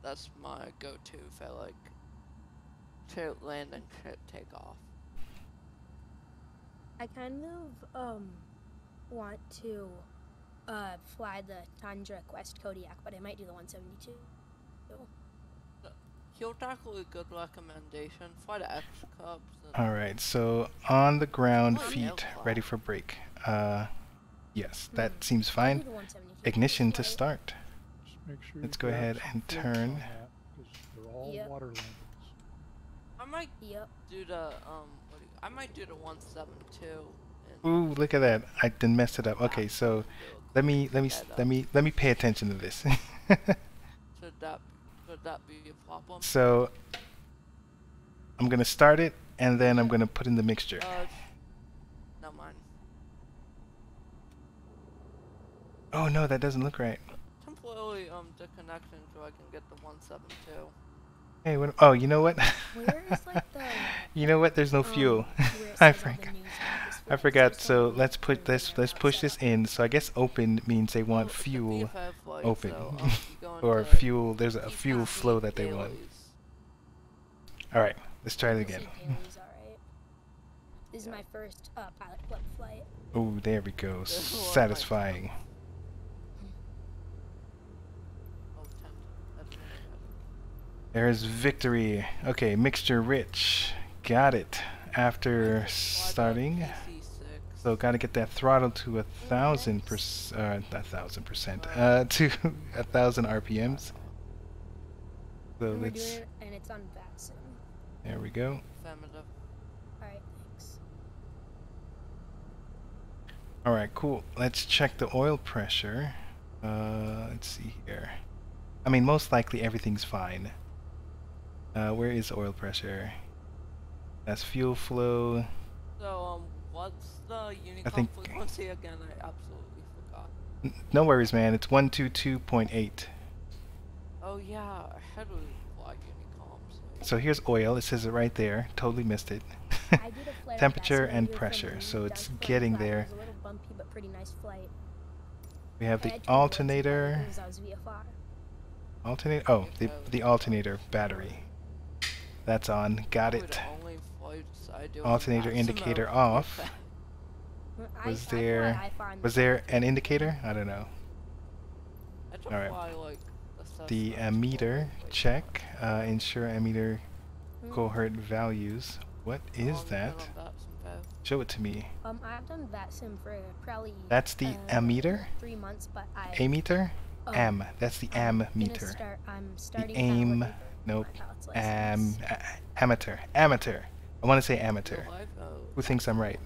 that's my go-to for like to land and take off. I kind of want to fly the Tundra Quest Kodiak, but I might do the 172. He'll tackle a good recommendation. Fly the X Cubs. Alright, so on the ground, Oh, feet, yeah. ready for brake. Yes, that seems fine. Ignition to start. Just make sure Let's you go grab ahead some and flips turn. on that, 'cause they're all Yep. water landings. I might Yep. do the I might do the 172. Ooh, look at that. I done messed it up. Okay, so let me pay attention to this. Should that be a problem? So I'm gonna start it and then I'm gonna put in the mixture. Never mind. Oh no, that doesn't look right. Temporarily disconnection so I can get the 172. Hey, what? Oh, you know what? Where is like the... You know what? There's no fuel. where it I says all the forgot. news about this I flight? forgot. Is there So something let's or push this in. So I guess open means they want Well, it's a fuel VFR flight, open, so, you go or into fuel. There's a fuel ECC flow that they want. dailies. All right, let's try it We'll again. see Bailey's alright. This is my first pilot club flight. Oh, there we go. There's a lot of Satisfying. Oh, 10. That's really good. There's victory. Okay, mixture rich. Got it. After Fly the starting. PC-6. So gotta get that throttle to 1,000%, 1,000%, to 1,000 RPMs. So And we're doing let's, it, and it's on VATSIM. there we go. Affirmative. Alright, thanks. Alright, cool. Let's check the oil pressure. Let's see here. I mean, most likely everything's fine. Where is oil pressure? That's fuel flow. So, what's the Unicom think- frequency again? I absolutely forgot. No worries, man. It's 122.8. Oh yeah, I had to fly Unicom. So here's oil. It says it right there. Totally missed it. I did a flight on Temperature VATSIM and earlier from pressure. the So it's Dutch getting flight. there. It was a little bumpy, but pretty nice flight. We have I the had to avoid some alternator. because I was VFR. Alternator. Oh, the alternator battery. That's on. Got Probably it. the only flights I do Alternator is indicator maximum off. Was Was there an indicator? I don't know. I don't Alright. fly, like, The Cessna ammeter like, check. Ensure ammeter cohort values. What how is long you been that? on VATSIM, Show it to me. I've done VATSIM for probably That's the ammeter? 3 months, but I Ammeter? um, Am. That's the I'm am gonna meter. I'm The starting aim kinda Nope. My pilot's license. Amateur. Amateur. I want to say amateur. Real life? Oh. Who thinks I'm right?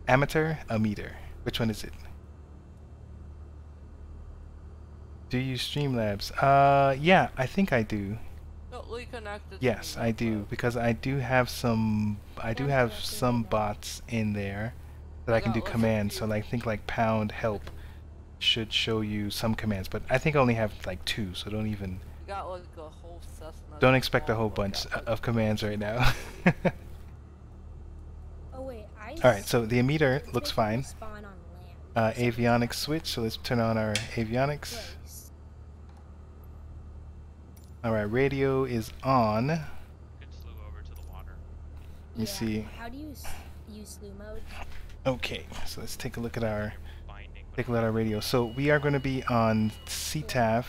Amateur, a meter. Which one is it? Do you Streamlabs? Yeah, I think I do. Totally connected. Yes, I do, because I do have some bots in there that I can do commands. So like think like pound help should show you some commands, but I think I only have like 2, so don't even Got like a whole Cessna. don't expect a whole bunch of commands right now. Oh wait, All right, so the emitter looks fine. Spawn on land. Avionics switch, so let's turn on our avionics. Place. All right, radio is on. You can slew over to the water. Let me see. How do you use slew mode? Okay, so let's take a look at our Binding. radio. So we are going to be on CTAF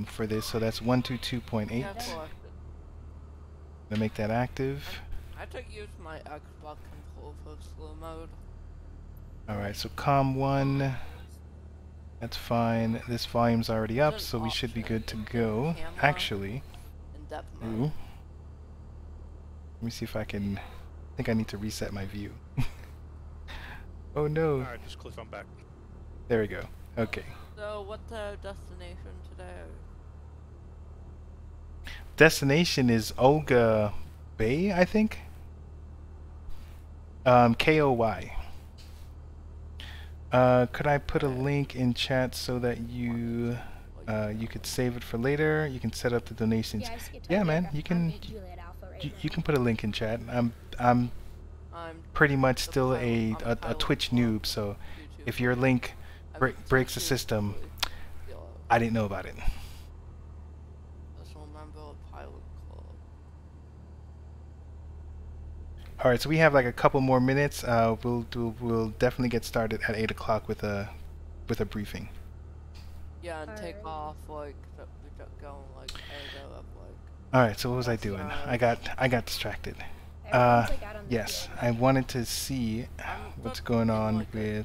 for this, so that's 122.8. Yeah, Gonna selected. make that active. I took use my Xbox control for slow mode. All right, so COM 1, that's fine. This volume's already up, so we should be good to go. Actually, In depth ooh, mode. let me see if I can. I think I need to reset my view. Oh no! Alright, just click on back. There we go. Okay. So, what's the destination today? Destination is Olga Bay, I think. KOY. Could I put a link in chat so that you could save it for later? You can set up the donations. Yeah, I just get Yeah, told man, that you I'm can in Juliet Alpha right you, now. you can put a link in chat. I'm I'm pretty much the still pilot- a I'm pilot Twitch for noob, so YouTube. if your link I'm breaks the essentially system, yellow. I didn't know about it. Just remember a pilot club. All right, so we have like a couple more minutes. We'll definitely get started at 8 o'clock with a briefing. Yeah, and take Alright. off like we don't go like go up like. All right, so what was I doing? I got distracted. Everyone's, like, out on the Yes, field. I wanted to see what's going on with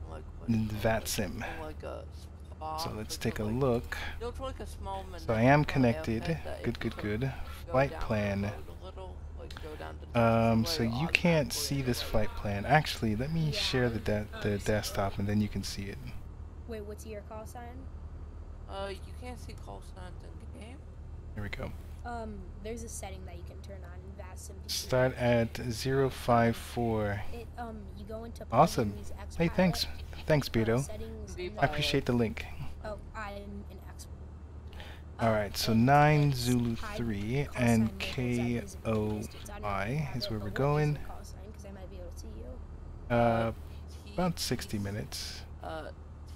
Like VATSIM. in like a spot, So let's like, take a like- look. it looks like a small So I am municipal connected. airport that Good, if you good, could good. go Flight down the plan. road a little, like, go down to the So taxiway, you can't automatically see it'll, this like, flight plan. Actually, let me Yeah, share the so- desktop and then you can see it. Wait, what's your call sign? You can't see call signs in game. Here we go. There's a setting that you can turn on in VATSIM. Start at 054. It, you go into Awesome. Use X Hey, thanks. Thanks, Beardo. settings Be in I the- appreciate the link. Oh, I'm in X. Alright, so and 9 it's Zulu hide 3 call and sign labels at these KOY distance. I don't know if you have is it, where but we're what is going. your call sign? 'Cause I might be able to see you. About 60 minutes.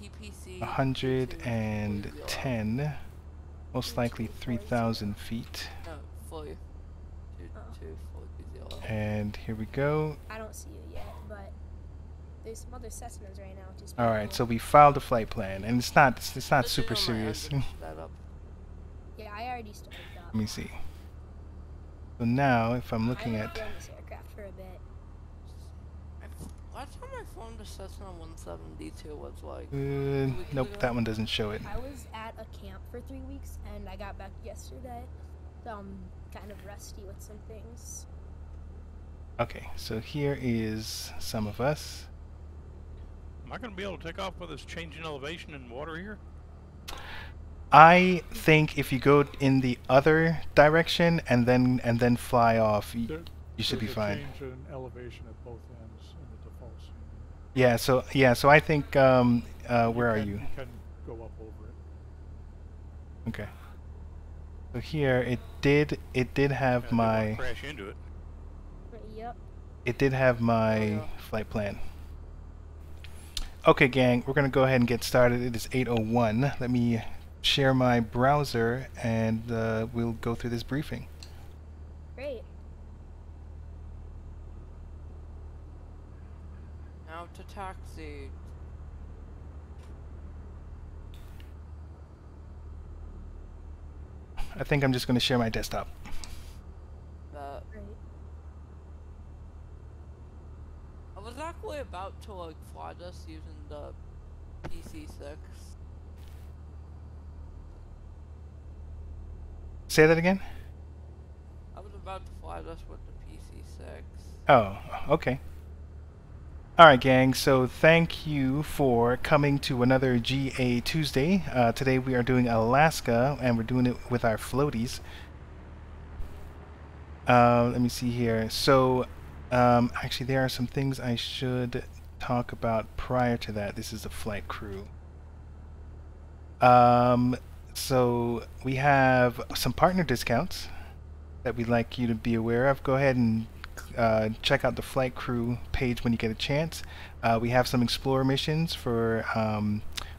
TPC 110. Most likely 3,000 feet. No, fully. Oh. Fully zero. And here we go. I don't see you yet, but there's some other Cessnas right now, which is All pretty right, cool. so we filed a flight plan, and it's not Just super on my end, serious. just set up. Yeah, I already started up. Let me see. So now, if I'm looking I at, flown this aircraft for a bit. Last time I flown the Cessna 172 was like. weeks nope, ago. that one doesn't show it. I was at a camp for 3 weeks, and I got back yesterday, so I'm kind of rusty with some things. Okay, so here is some of us. Am I going to be able to take off with this change in elevation and water here? I think if you go in the other direction and then fly off, There- you should be there's a fine. change in elevation at both ends in the default scene. So I think where are you? You can go up over it. Okay. So here it did have I didn't wanna my crash into it. Yep. Yeah. flight plan. Okay, gang, we're gonna go ahead and get started. It is 8:01. Let me share my browser and we'll go through this briefing. Great. Now to taxi. I think I'm just gonna share my desktop. Great. I was actually about to like fly this using the PC6. Say that again? I was about to fly this with the PC-6. Oh, okay. Alright, gang, so thank you for coming to another GA Tuesday. Today we are doing Alaska, and we're doing it with our floaties. Let me see here. So, actually, there are some things I should talk about prior to that. This is the flight crew. So we have some partner discounts that we'd like you to be aware of. Go ahead and check out the flight crew page when you get a chance. We have some Explorer missions for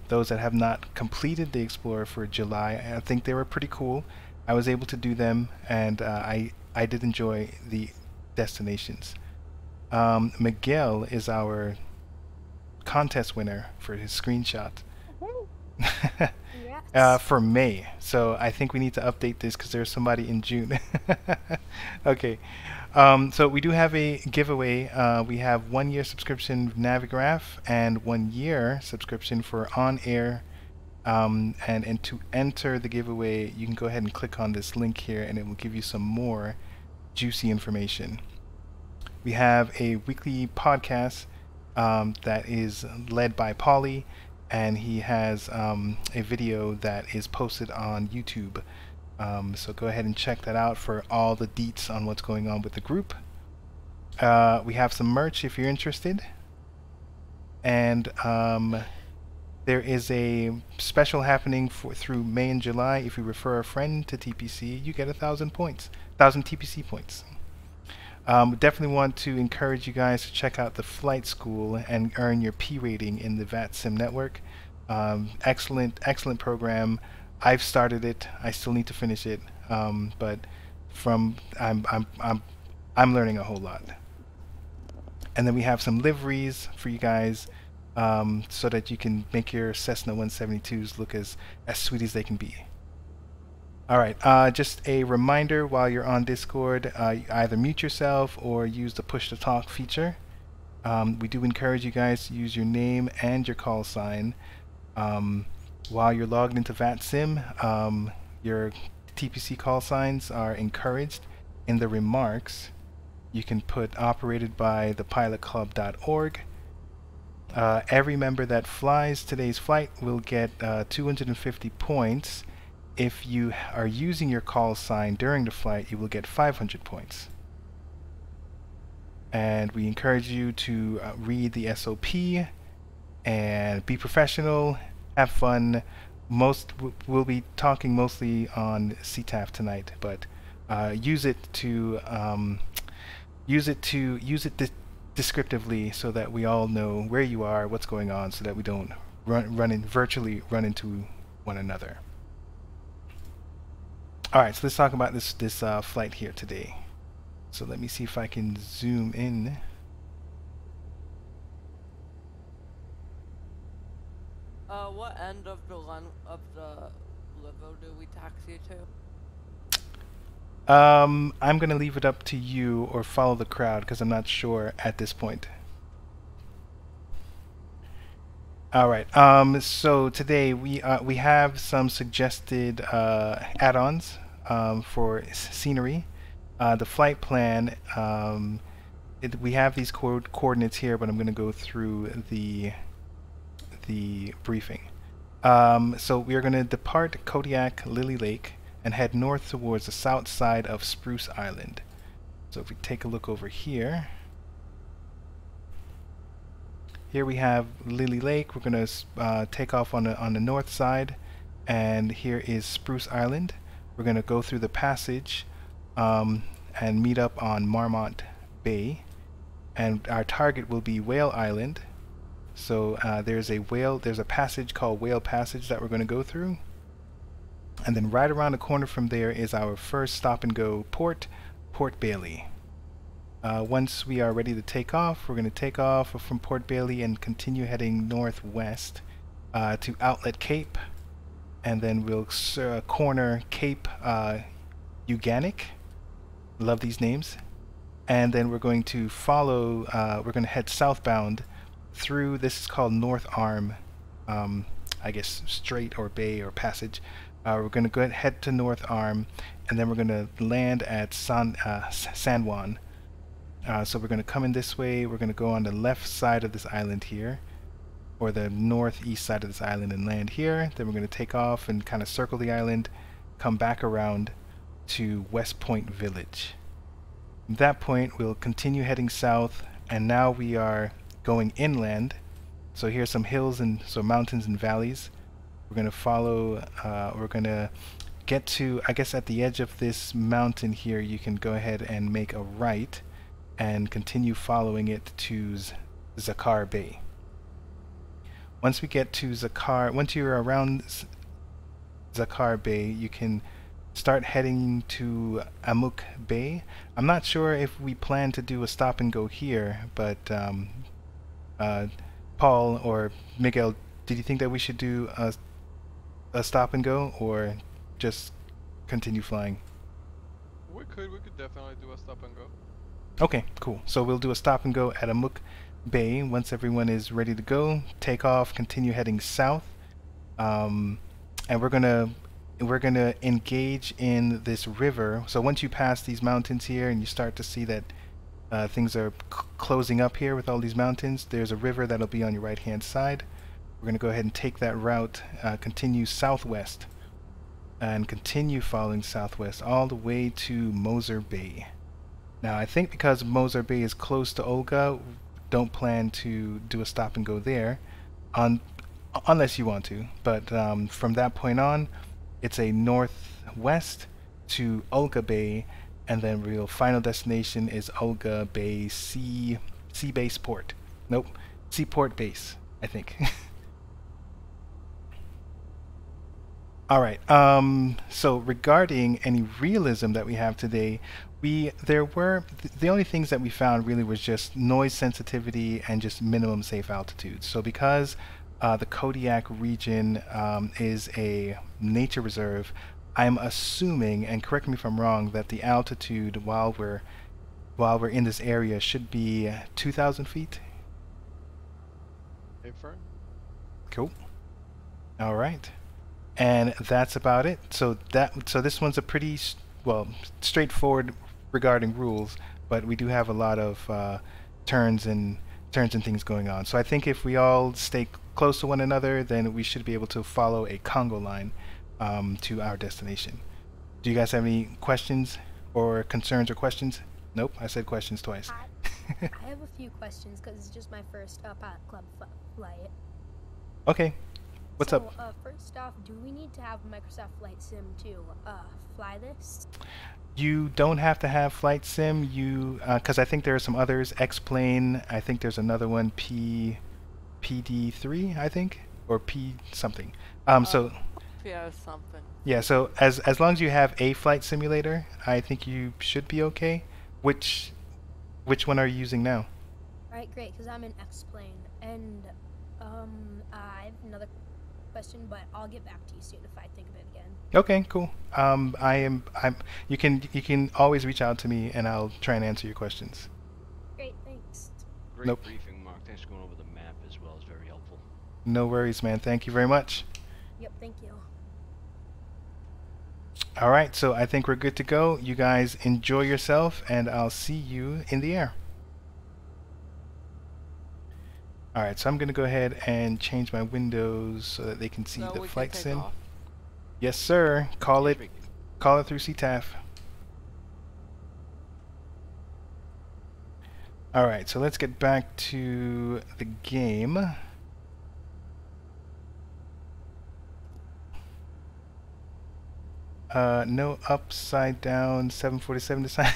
those that have not completed the Explorer for July. I think they were pretty cool. I was able to do them, and I did enjoy the destinations. Miguel is our contest winner for his screenshot. Yes. For May, so I think we need to update this because there's somebody in June. Okay, so we do have a giveaway. We have 1 year subscription Navigraph and 1 year subscription for On Air. And to enter the giveaway, you can go ahead and click on this link here, and it will give you some more juicy information. We have a weekly podcast that is led by Polly, and he has a video that is posted on YouTube. So go ahead and check that out for all the deets on what's going on with the group. We have some merch if you're interested. And there is a special happening through May and July. If you refer a friend to TPC, you get 1,000 points, 1,000 TPC points. Definitely want to encourage you guys to check out the flight school and earn your P rating in the VATSIM network. Excellent program. I've started it. I still need to finish it, but I'm learning a whole lot. And then we have some liveries for you guys, so that you can make your Cessna 172s look as sweet as they can be. Alright, just a reminder while you're on Discord, either mute yourself or use the push to talk feature. We do encourage you guys to use your name and your call sign. While you're logged into VATSIM, your TPC call signs are encouraged. In the remarks, you can put operated by thepilotclub.org. Every member that flies today's flight will get 250 points. If you are using your call sign during the flight, you will get 500 points. And we encourage you to read the SOP and be professional, have fun. We'll be talking mostly on CTAF tonight, but use it descriptively so that we all know where you are, what's going on, so that we don't virtually run into one another. Alright, so let's talk about this flight here today. So let me see if I can zoom in. What end of the Livo do we taxi to? I'm gonna leave it up to you or follow the crowd because I'm not sure at this point. Alright, so today we have some suggested add-ons for scenery. The flight plan, we have these coordinates here, but I'm going to go through the briefing. So we are going to depart Kodiak Lily Lake and head north towards the south side of Spruce Island. So if we take a look over here, here we have Lily Lake. We're going to take off on the north side, and here is Spruce Island. We're going to go through the passage and meet up on Marmont Bay, and our target will be Whale Island. So there's a passage called Whale Passage that we're going to go through, and then right around the corner from there is our first stop and go port, Port Bailey. Once we are ready to take off, we're going to take off from Port Bailey and continue heading northwest to Outlet Cape, and then we'll corner Cape Uganic. Love these names. And then we're going to follow, we're going to head southbound through, this is called North Arm, I guess strait or bay or passage, We're going to go ahead head to North Arm, and then we're going to land at San Juan. So we're going to come in this way. We're going to go on the left side of this island here, or the northeast side of this island, and land here. Then we're going to take off and kind of circle the island, come back around to West Point Village. At that point, we'll continue heading south, and now we are going inland. So here's some hills and some mountains and valleys. We're going to follow, we're going to get to, I guess at the edge of this mountain here, you can go ahead and make a right and continue following it to Zakar Bay. Once we get to Zakar, once you're around Zakar Bay, you can start heading to Amuk Bay. I'm not sure if we plan to do a stop and go here, but Paul or Miguel, did you think that we should do a stop and go, or just continue flying? We could definitely do a stop and go. Okay, cool. So we'll do a stop and go at Amuk Bay. Once everyone is ready to go, take off, continue heading south, and we're gonna engage in this river. So once you pass these mountains here and you start to see that things are closing up here with all these mountains, there's a river that'll be on your right hand side. We're going to go ahead and take that route, continue southwest, and continue following southwest all the way to Moser Bay. Now I think because Moser Bay is close to Olga, don't plan to do a stop and go there, unless you want to. But from that point on, it's a northwest to Olga Bay, and then real final destination is Olga Bay Sea Base Port. Nope, Seaport Base, I think. All right. So regarding any realism that we have today, the only things that we found really was just noise sensitivity and just minimum safe altitude. So because the Kodiak region is a nature reserve, I'm assuming, and correct me if I'm wrong, that the altitude while we're in this area should be 2,000 feet. Affirm. Cool. All right. And that's about it. So this one's a pretty straightforward regarding rules, but we do have a lot of turns and things going on. So I think if we all stay close to one another, then we should be able to follow a Congo line to our destination. Do you guys have any questions or concerns or questions? Nope, I said questions twice. I have a few questions because it's just my first Pilot Club flight. Okay. What's up? First off, do we need to have Microsoft Flight Sim to fly this? You don't have to have Flight Sim. Because I think there are some others. X-Plane. I think there's another one. PD3, I think, or P something. So. Yeah, something. Yeah. So as long as you have a flight simulator, I think you should be okay. Which one are you using now? Alright, great. Because I'm in X-Plane, and I have another question, but I'll get back to you soon if I think of it again. Okay, cool. You can always reach out to me and I'll try and answer your questions. Great, thanks. Great Nope. briefing, Mark. Thanks for going over the map as well. It's very helpful. No worries, man. Thank you very much. Yep, thank you. All right, so I think we're good to go. You guys enjoy yourself, and I'll see you in the air. All right, so I'm going to go ahead and change my windows so that they can see So the we flight can take sim. off. Yes, sir. Call it through CTAF. All right, so let's get back to the game. No upside down 747 design.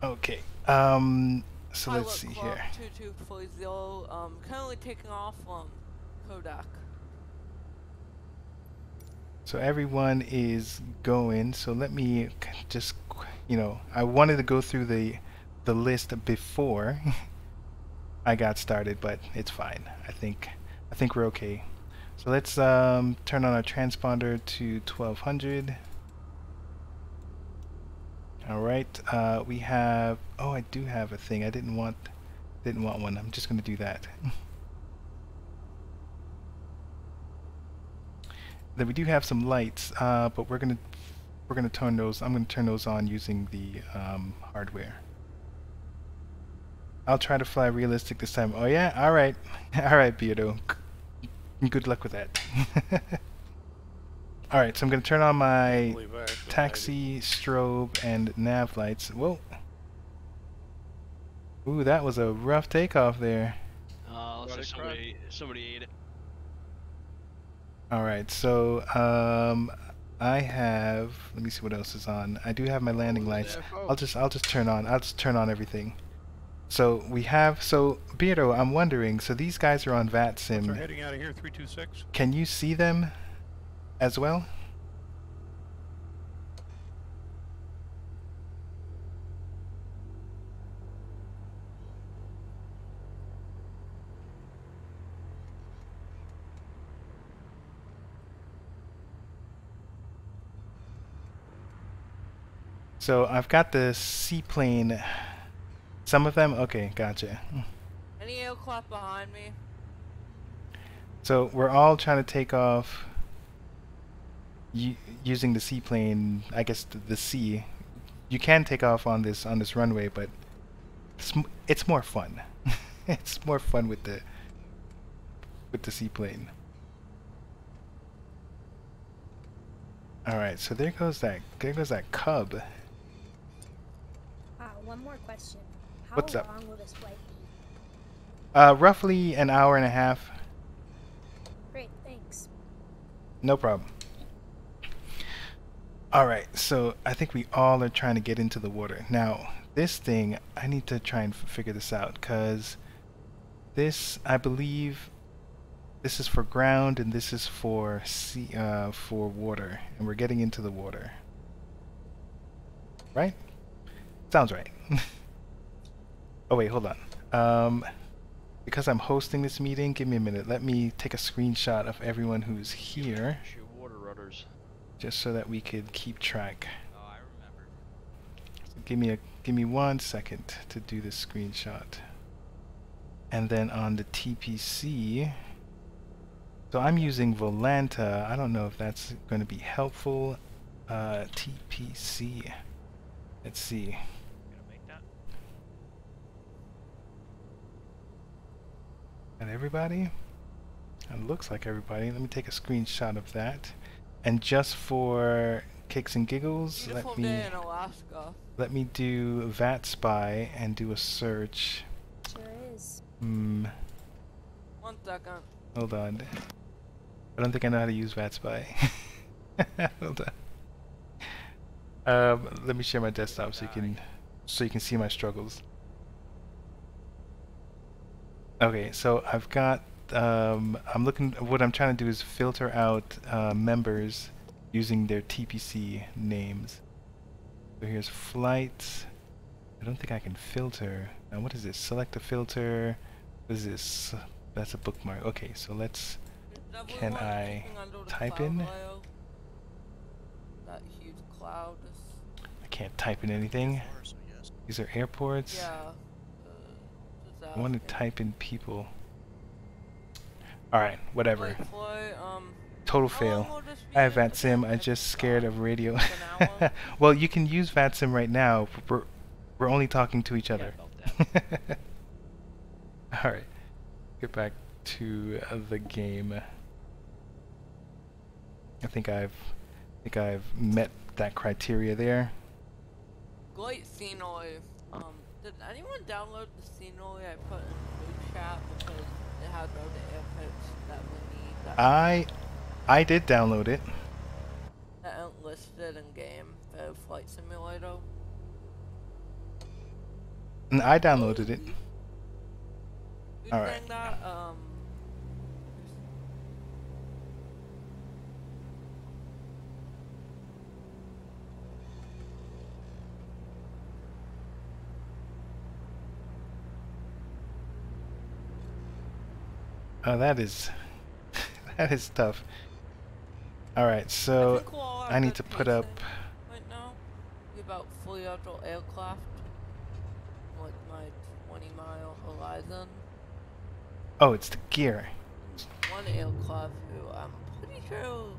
Okay. So Pilot let's see Club here. 2240, currently taking off from Kodiak. So everyone is going. So let me just, I wanted to go through the list before I got started, but it's fine. I think we're okay. So let's turn on our transponder to 1200. All right. We have. Oh, I do have a thing. I didn't want one. I'm just going to do that. Then we do have some lights, but we're gonna turn those. I'm gonna turn those on using the hardware. I'll try to fly realistic this time. Oh yeah, all right, all right, Beardo. Good luck with that. All right, so I'm gonna turn on my believe I actually taxi, strobe, and nav lights. Whoa. Ooh, that was a rough takeoff there. Looks like Somebody somebody ate it. All right, so I have. Let me see what else is on. I do have my landing lights. I'll just turn on everything. So we have. So Beardo, I'm wondering. So these guys are on We're VATSIM. heading out of here, 326. Can you see them as well? So I've got the seaplane. Some of them? Okay, gotcha. Any aircraft behind me? So we're all trying to take off using the seaplane. I guess the sea. You can take off on this runway, but it's more fun. It's more fun with the seaplane. All right, so there goes that cub. One more question. How What's up? long will this flight be? Roughly an hour and a half. Great, thanks. No problem. Alright, so I think we all are trying to get into the water. Now, this thing, I need to try and figure this out, because this, I believe, this is for ground and this is for sea, for water, and we're getting into the water. Right? Sounds right. Oh wait, hold on. Because I'm hosting this meeting, give me a minute. Let me take a screenshot of everyone who's here, Your water rudders. just so that we could keep track. Oh, I remember. So give me 1 second to do this screenshot. And then on the TPC, so I'm using Volanta. I don't know if that's going to be helpful. TPC. Let's see. Gonna make that? And everybody? It looks like everybody. Let me take a screenshot of that. And just for kicks and giggles, Beautiful day in Alaska. let me do VAT Spy and do a search. Sure is. 1 second. Hold on. I don't think I know how to use VAT Spy. Hold on. Let me share my desktop so you can see my struggles. Okay, so I've got I'm looking. What I'm trying to do is filter out members using their TPC names. So here's flights. I don't think I can filter. Now what is this? Select a filter. What is this? That's a bookmark. Okay, so let's. Can I type in? That huge cloud is. I can't type in anything. These are airports. Yeah. I want to type in people. Alright, whatever. Total fail. I have VATSIM. I just scared of radio. Well, you can use VATSIM right now. We're only talking to each other. Alright. Get back to the game. I think I've met that criteria there. Great scenery. Did anyone download the scenery I put in the group chat because it had all the airports that we need? That I did download it. that aren't listed in game for Flight Simulator. And I downloaded it. You Alright. think that Oh, that is that is tough. Alright, so I need to put up. right now. We about 3 other aircraft. Like my 20-mile horizon. Oh, it's the gear. One aircraft who I'm pretty sure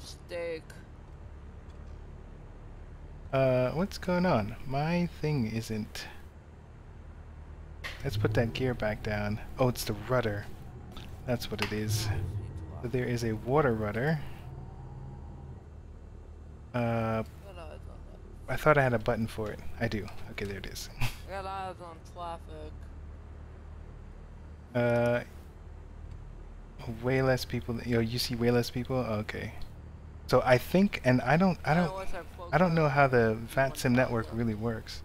steak. What's going on? My thing isn't... Let's put that gear back down. Oh, it's the rudder. That's what it is. So there is a water rudder. I thought I had a button for it. I do. Okay, there it is. I got eyes on traffic. Way less people. You see way less people. Okay. So I think, and I don't know how the VATSIM network really works.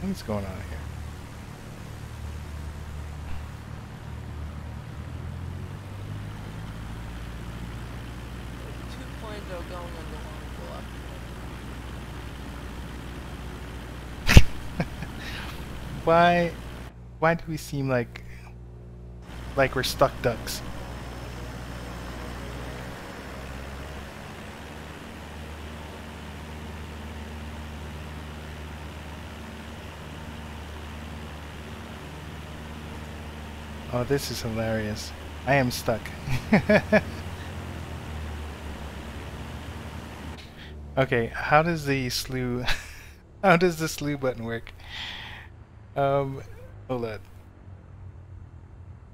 What's going on here? Going into Why do we seem like we're stuck ducks? Oh, this is hilarious. I am stuck. Okay, how does the slew how does the slew button work? Hold on.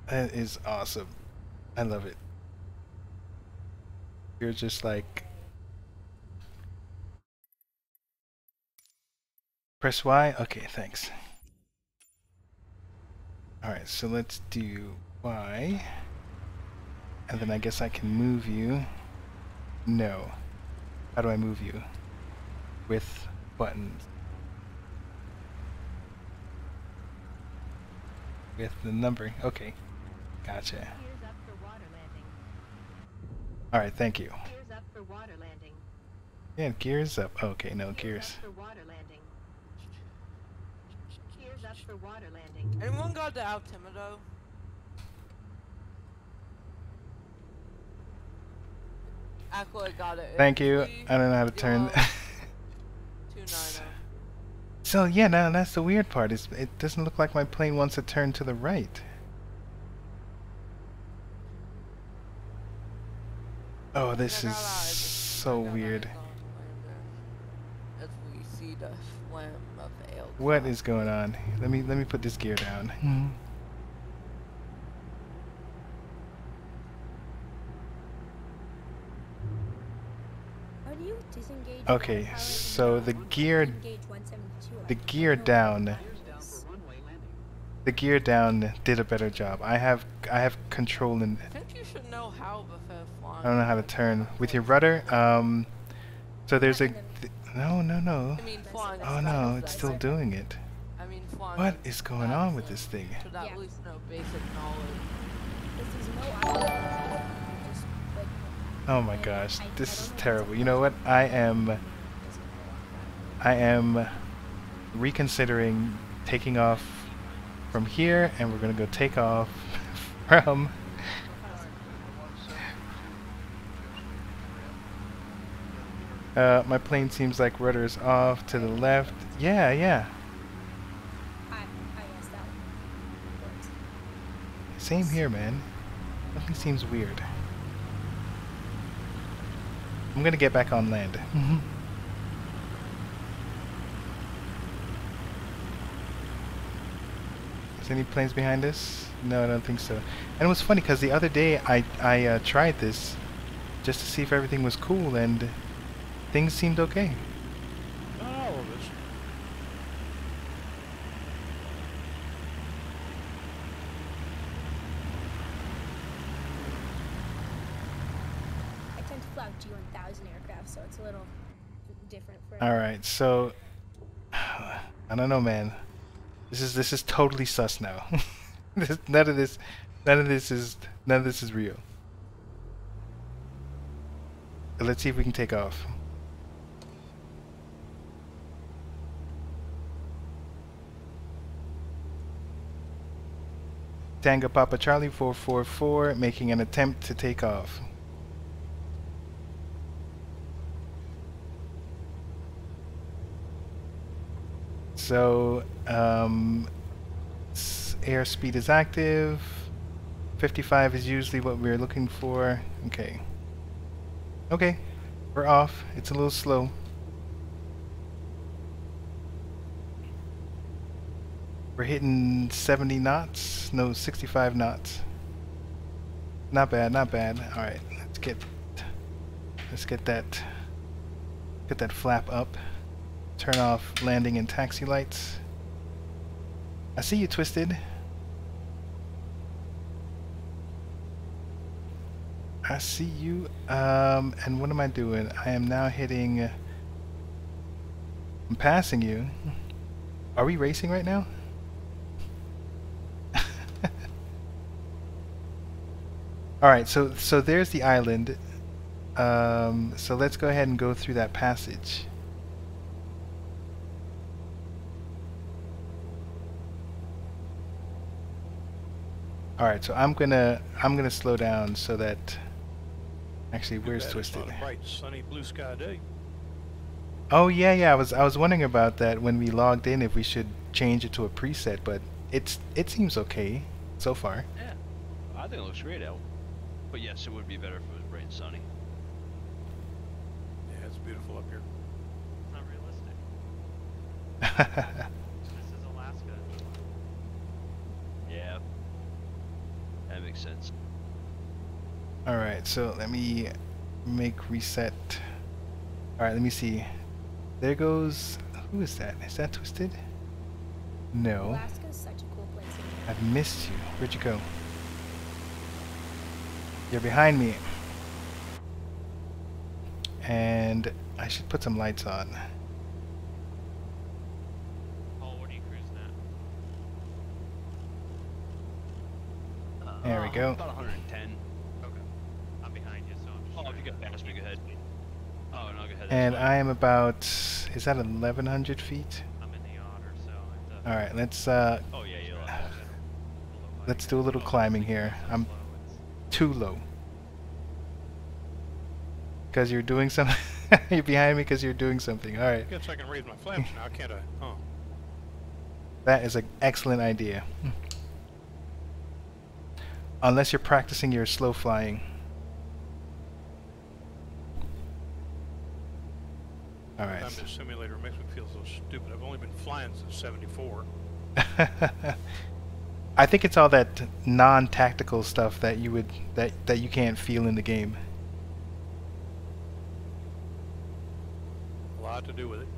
That is awesome. I love it. You're just like press Y? Okay, thanks. Alright, so let's do Y. And then I guess I can move you. No. How do I move you? With buttons. With the number. Okay. Gotcha. Alright, thank you. Gears up for water landing. Yeah, gears up. Okay, no, gears. Up for water landing. Gears up for water landing. Anyone got the altimeter? Actually, I got it. Thank you. I don't know how to turn. 290. So yeah, now that's the weird part. Is it doesn't look like my plane wants to turn to the right. Oh, this is so weird. As we see the slam of the ale. What is going on? Let me put this gear down. How do you disengage? Okay, so the gear down. The gear down did a better job. I have control and I think you should know how before flying. I don't know how to turn with your rudder. So there's a no. I mean, flying. Oh no, it's still doing it. I mean, flying. What is going on with this thing? Should at least know basic knowledge. This is no Oh my gosh, this is terrible. You know what? I am reconsidering taking off from here, and we're gonna go take off from my plane seems like rudder is off to the left. Yeah. I guess that works. Same here, man. Nothing seems weird. I'm gonna get back on land. Is any planes behind us? No, I don't think so. And it was funny because the other day I tried this just to see if everything was cool, and things seemed okay. Not all of us. I tend to fly G1000 aircraft, so it's a little different for. All right, so I don't know, man. This is totally sus now. None of this is real. But let's see if we can take off. Tango Papa Charlie 444 making an attempt to take off. So, airspeed is active. 55 is usually what we're looking for. Okay. Okay. We're off. It's a little slow. We're hitting 70 knots. No, 65 knots. Not bad, not bad. Alright, let's get that flap up. Turn off landing and taxi lights. I see you, Twisted. I see you. And what am I doing? I am now hitting... I'm passing you. Are we racing right now? Alright, so there's the island. So let's go ahead and go through that passage. Alright, so I'm gonna slow down so that actually where's Twisted? It's not a bright, sunny, blue sky day. Oh yeah, I was wondering about that when we logged in if we should change it to a preset, but it seems okay so far. Yeah, I think it looks great out. But yes, it would be better if it was bright and sunny. Yeah, it's beautiful up here. It's not realistic. This is Alaska. Yeah, that makes sense. Alright, so let me make reset. Alright, let me see. There goes... Who is that? Is that Twisted? No. Alaska's such a cool place. I've missed you. Where'd you go? You're behind me. And I should put some lights on. Paul, what are you cruising at? There we go. About 110. Okay. I'm behind you, so I'm just Oh, trying if you to get past me, go ahead. Oh, no, go ahead. And that's fine. I am about... Is that 1,100 feet? I'm in the otter, so I have to... Alright, let's Oh, yeah, you're like let's do a little climbing here. I'm too low. Because you're doing something. You're behind me because you're doing something. Alright. I guess I can raise my flaps now, can't I? Oh. That is an excellent idea. Unless you're practicing your slow flying. Alright. Time this simulator makes me feel so stupid. I've only been flying since '74. I think it's all that non-tactical stuff that you would that you can't feel in the game. A lot to do with it.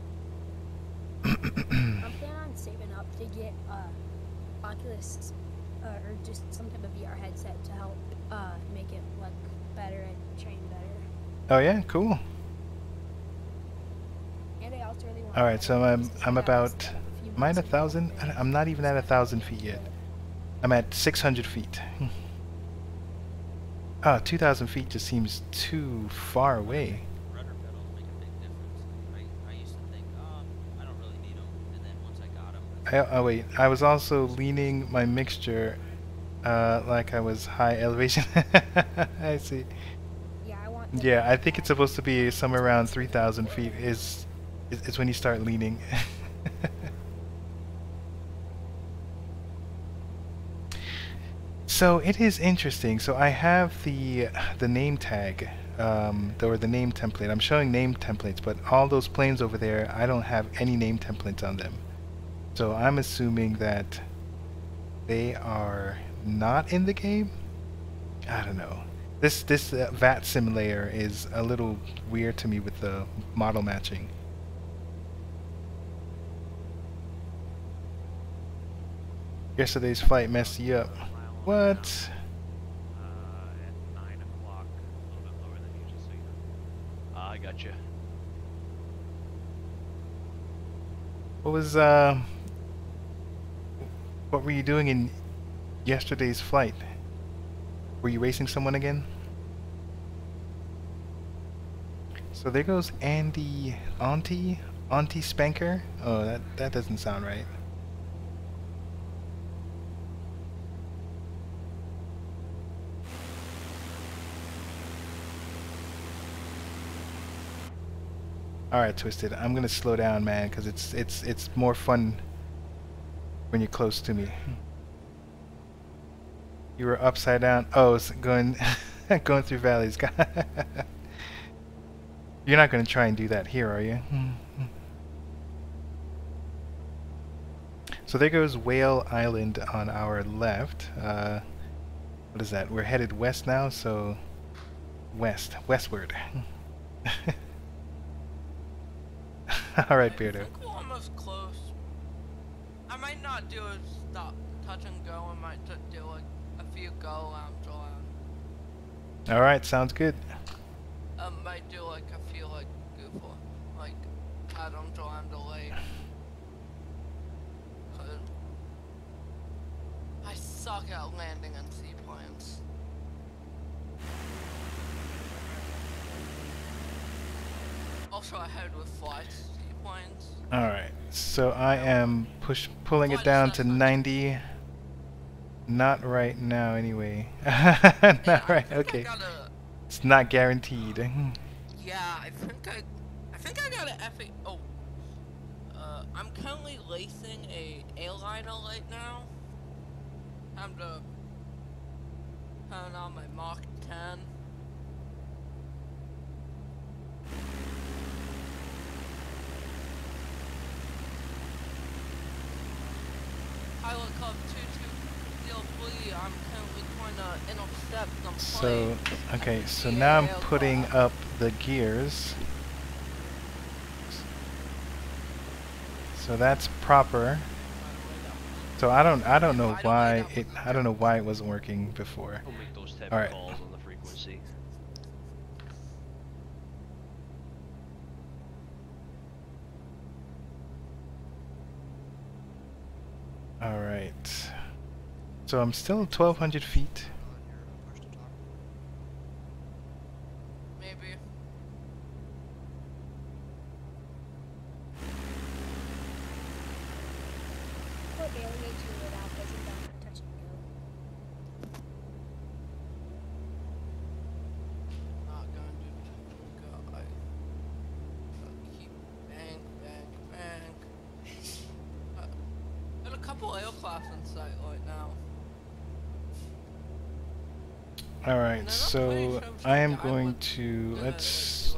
I'm planning on saving up to get Oculus or just some type of VR headset to help make it look better and train better. Oh yeah, cool. And I also really want. All right, so I'm about. a few Am I at months 1,000? I'm not even at 1,000 feet yet. I'm at 600 feet. Ah, 2,000 feet just seems too far away. Rudder pedals make a big difference. I used to think, I don't really need them, and then once I got them. Oh wait, I was also leaning my mixture like I was high elevation. I see. Yeah, I want. Yeah, I think it's supposed to be somewhere around 3,000 feet is when you start leaning. So it is interesting. So I have the name tag, or the name template. I'm showing name templates, but all those planes over there, I don't have any name templates on them. So I'm assuming that they are not in the game. I don't know. This VAT simulator is a little weird to me with the model matching. Yesterday's flight messed you up. What? At 9 o'clock, a little bit lower than usual, so you know. I got you. What was what were you doing in yesterday's flight? Were you racing someone again? So there goes Auntie Spanker. Oh, that doesn't sound right. Alright, Twisted. I'm gonna slow down, man, because it's more fun when you're close to me. You were upside down. Oh, it's going going through valleys. You're not going to try and do that here, are you? So there goes Whale Island on our left. What is that? We're headed west now, so westward. Alright, Beardo. I think we're almost close. I might not do a stop, touch and go. I might just do like a few go around. Alright, sounds good. Might do like a few like goofy, like items around the lake. Cause I suck at landing on seaplanes. Also, I head with flight seaplanes. Alright, so I am pulling it down to 90. Not right now, anyway. Not right, okay. It's not guaranteed. Yeah, I think I got an FA. Oh, I'm currently lacing a airliner right now. Time to turn on my Mach 10. Pilot Club 2203, I'm currently trying to intercept some planes. So, okay, so now I'm putting up the gears. So that's proper. So I don't know why it wasn't working before. We'll make those type All of right. calls on the frequency. All right. So I'm still 1,200 feet. Maybe. Port Bailey made you lit out, isn't that not touch and go? Not gonna do touch and go. I keep bank. Got a couple aircraft in sight right now. Alright, so I am going to, let's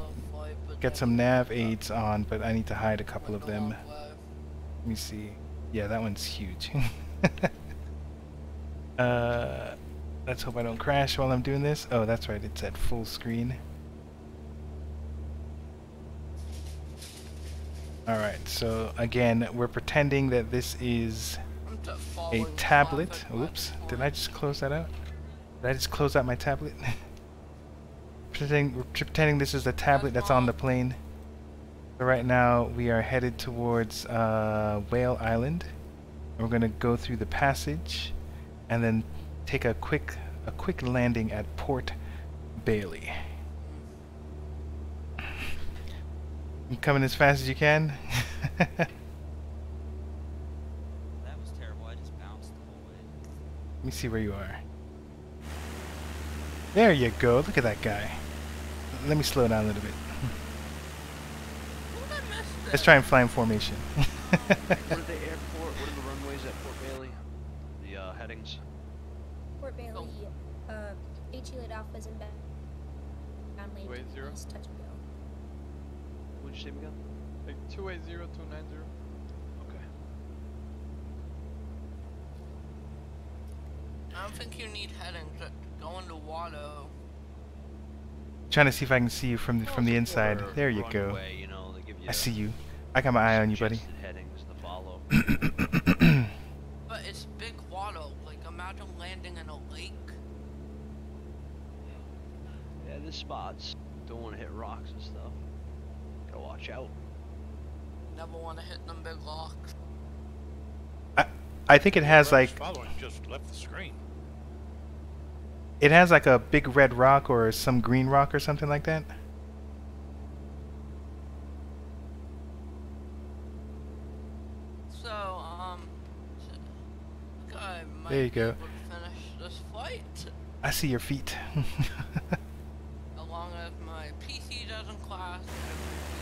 get some nav aids on, but I need to hide a couple of them. Let me see. Yeah, that one's huge. Let's hope I don't crash while I'm doing this. Oh, that's right, it's at full screen. Alright, so again, we're pretending that this is a tablet. Oops, did I just close that out? Did I just close out my tablet? Pretending this is the tablet that's on the plane. So right now we are headed towards Whale Island. And we're going to go through the passage and then take a quick landing at Port Bailey. You coming as fast as you can? That was terrible. I just bounced the whole way. Let me see where you are. There you go. Look at that guy. Let me slow down a little bit. Let's try and fly in formation. What are the airport? What are the runways at Port Bailey? The headings. Port Bailey, HE lit alphas and bound lane. 280. East, touch and go. What'd you say, Miguel? Like 280, 290. Okay. I don't think you need headings. Just go into water. Trying to see if I can see you from the inside. There you go. Runway, you know, they give you I see you. I got my eye on you, buddy. suggested headings to follow. But it's big water. Like, imagine landing in a lake. Yeah, there's spots. Don't want to hit rocks and stuff. Gotta watch out. Never want to hit them big rocks. I think it has like Following just left the screen. it has like a big red rock or some green rock or something like that. So, I might There you be go. able to finish this flight. I see your feet. Along as my PC doesn't class.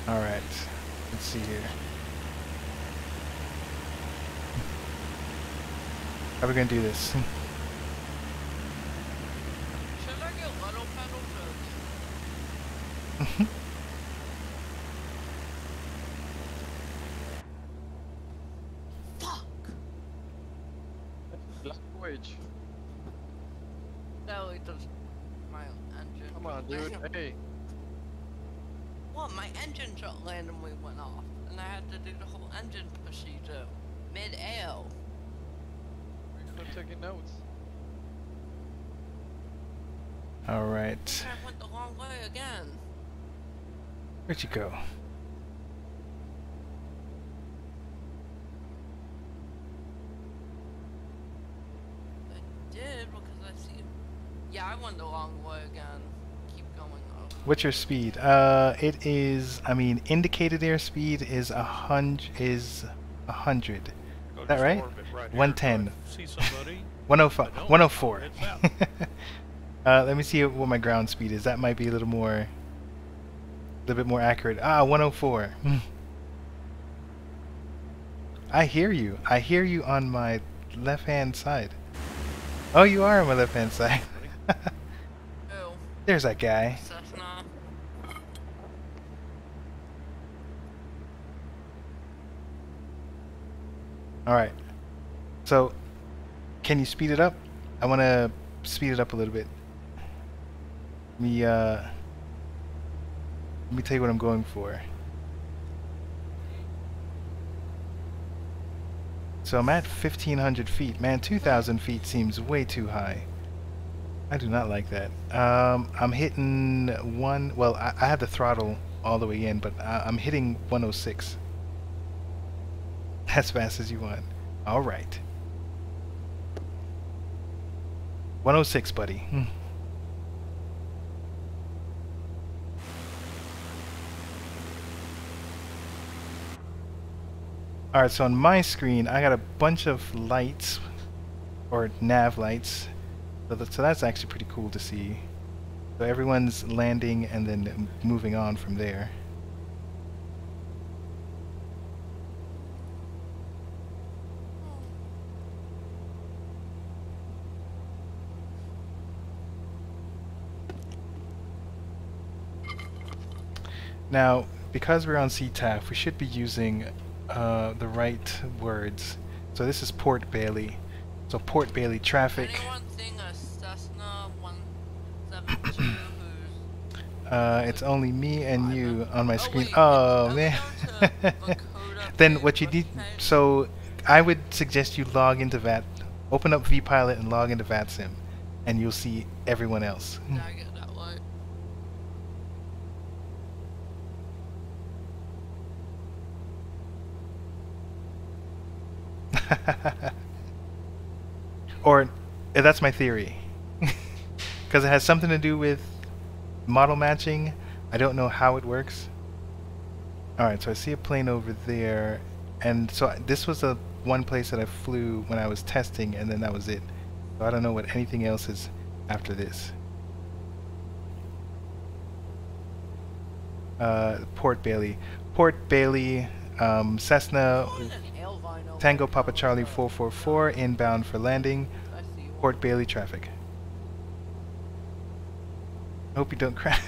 Alright. Let's see here. How are we gonna do this? Language. Sally does my engine. Come on, dude. Hey. Well, my engine just randomly went off, and I had to do the whole engine procedure mid-air. We're taking notes. Alright. I went the wrong way again. Where'd you go? I did because I see. Yeah, I went the wrong way again. Keep going up. What's your speed? It is. I mean, indicated airspeed is 100. Is 100. Go Is that just right? orbit right here. 110. If I see somebody. 105. Don't. 104. Head south. Let me see what my ground speed is. That might be a little bit more accurate. 104. I hear you. I hear you on my left-hand side. Oh, you are on my left-hand side. Ew. There's that guy. Cessna. Alright. So, can you speed it up? I want to speed it up a little bit. Let me tell you what I'm going for. So I'm at 1,500 feet. Man, 2,000 feet seems way too high. I do not like that. I'm hitting well, I have the throttle all the way in, but I'm hitting 106. As fast as you want. Alright. 106, buddy. Alright, so on my screen, I got a bunch of lights, or nav lights. So that's actually pretty cool to see. So everyone's landing and then moving on from there. Now, because we're on CTAF, we should be using the right words. So this is Port Bailey. So Port Bailey traffic. Anyone seeing a Cessna 172 who's... It's only me and you on my screen. wait, Oh are we man. going to Lakota Then Bay what you need, first page? so I would suggest you log into VAT, open up vPilot and log into VATSIM, and you'll see everyone else. Did I get that right? Or that's my theory, because it has something to do with model matching. I don't know how it works. Alright, so I see a plane over there, and so this was the one place that I flew when I was testing, and then that was it. So I don't know what anything else is after this. Port Bailey. Port Bailey, Cessna Tango Papa Charlie 444 inbound for landing. Port Bailey traffic. I hope you don't crash.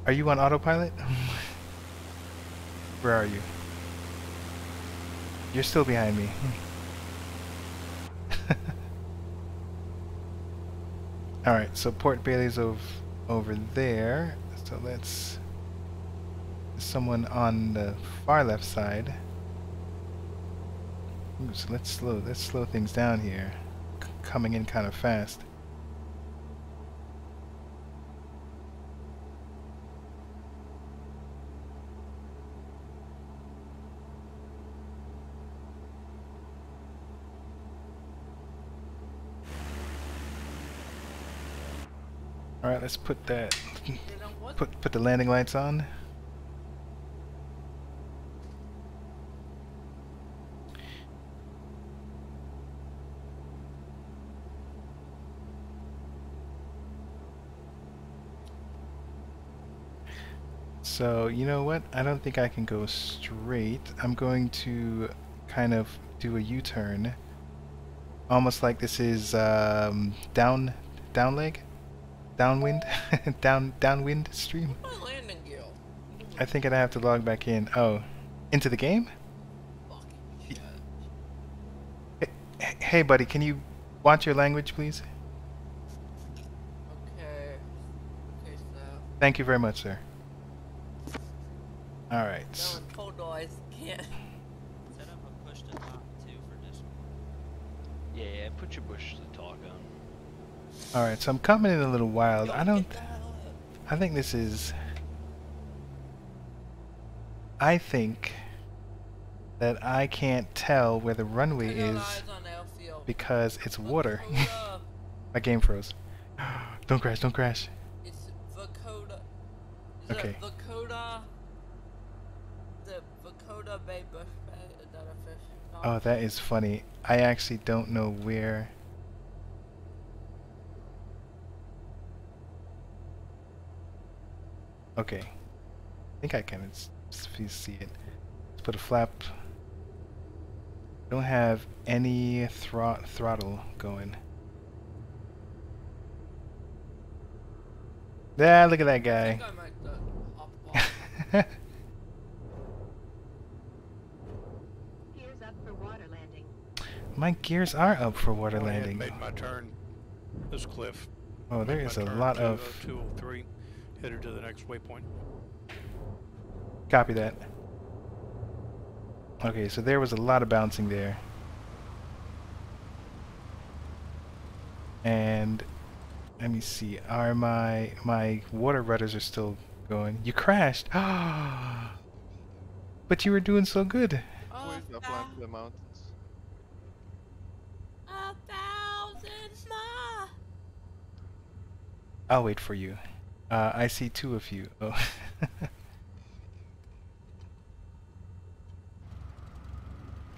Are you on autopilot? Where are you? You're still behind me. Alright, so Port Bailey's over there. So let's... someone on the far left side. Ooh, so let's slow things down here. Coming in kind of fast. All right, let's put that. Put the landing lights on. So, you know what? I don't think I can go straight. I'm going to kind of do a U-turn. Almost like this is downwind? Downwind stream? Landing gear. I think I'd have to log back in. Oh, into the game? hey buddy, can you watch your language, please? Okay. Okay, so. Thank you very much, sir. All right. No, in cold noise can't. Set up a push to talk too for Discord. Yeah, put your bush to talk on. All right, so I'm coming in a little wild. Yo, I don't. get the hell out. I think this is. I think that I can't tell where the runway I got is eyes on airfield. because it's water. Vakota. My game froze. Don't crash, don't crash. It's Vakota. Is Okay. it Vakota? The Vakota Bay Bush Bay? Is that a fish? No. Oh, that is funny. I actually don't know where. Okay. I think I can see it. Let's put a flap. Don't have any throttle going. Yeah, look at that I guy. think I might hop off. Gears up for water landing. My gears are up for water I had landing. made my turn. This cliff. Oh, there Made is my a turn lot to, of. 203. Headed to the next waypoint. Copy that. Okay, so there was a lot of bouncing there. And let me see. Are my water rudders are still going? You crashed. But you were doing so good. We've applied to the mountains. 1,000 miles. I'll wait for you. I see two of you. Oh.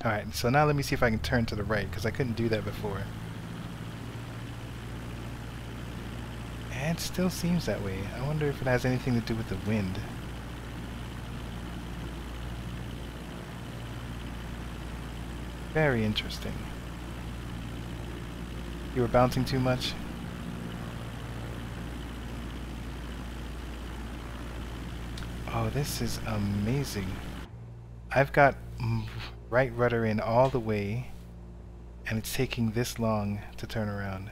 Alright, so now let me see if I can turn to the right, because I couldn't do that before. And it still seems that way. I wonder if it has anything to do with the wind. Very interesting. You were bouncing too much? Oh, this is amazing. I've got right rudder in all the way, and it's taking this long to turn around.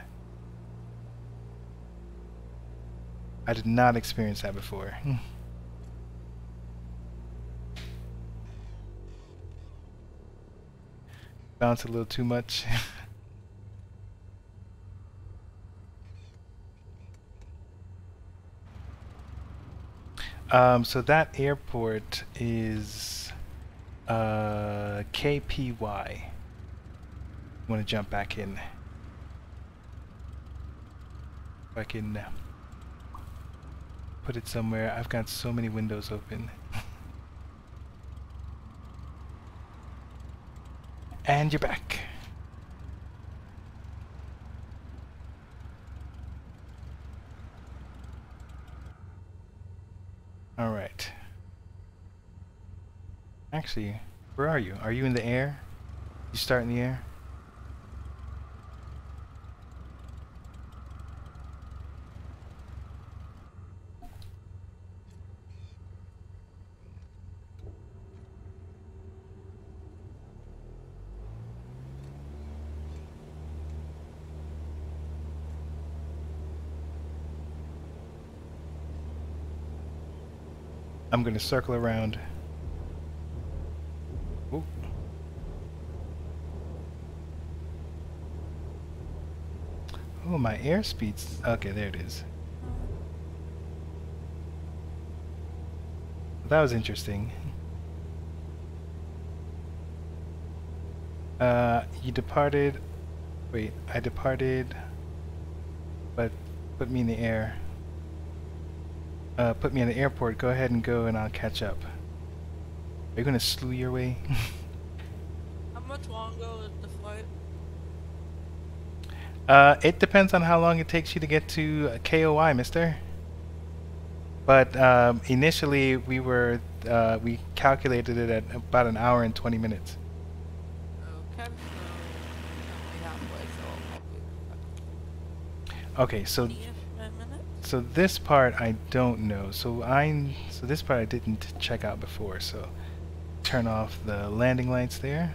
I did not experience that before. Bounce a little too much. So that airport is KPY. Want to jump back in? If I can put it somewhere. I've got so many windows open. And you're back. All right. Actually, where are you? Are you in the air? You start in the air? I'm going to circle around. Ooh. Oh, my airspeed's... Okay, there it is. That was interesting. You departed... Wait, I departed... But put me in the air. Put me in the airport. Go ahead and go and I'll catch up. Are you gonna slew your way? How much longer is the flight? It depends on how long it takes you to get to KOI, mister. But initially we calculated it at about an hour and 20 minutes. Okay, so we halfway, so I'll be Okay, so 20-ish minutes. so this part I don't know. So this part I didn't check out before. So turn off the landing lights there.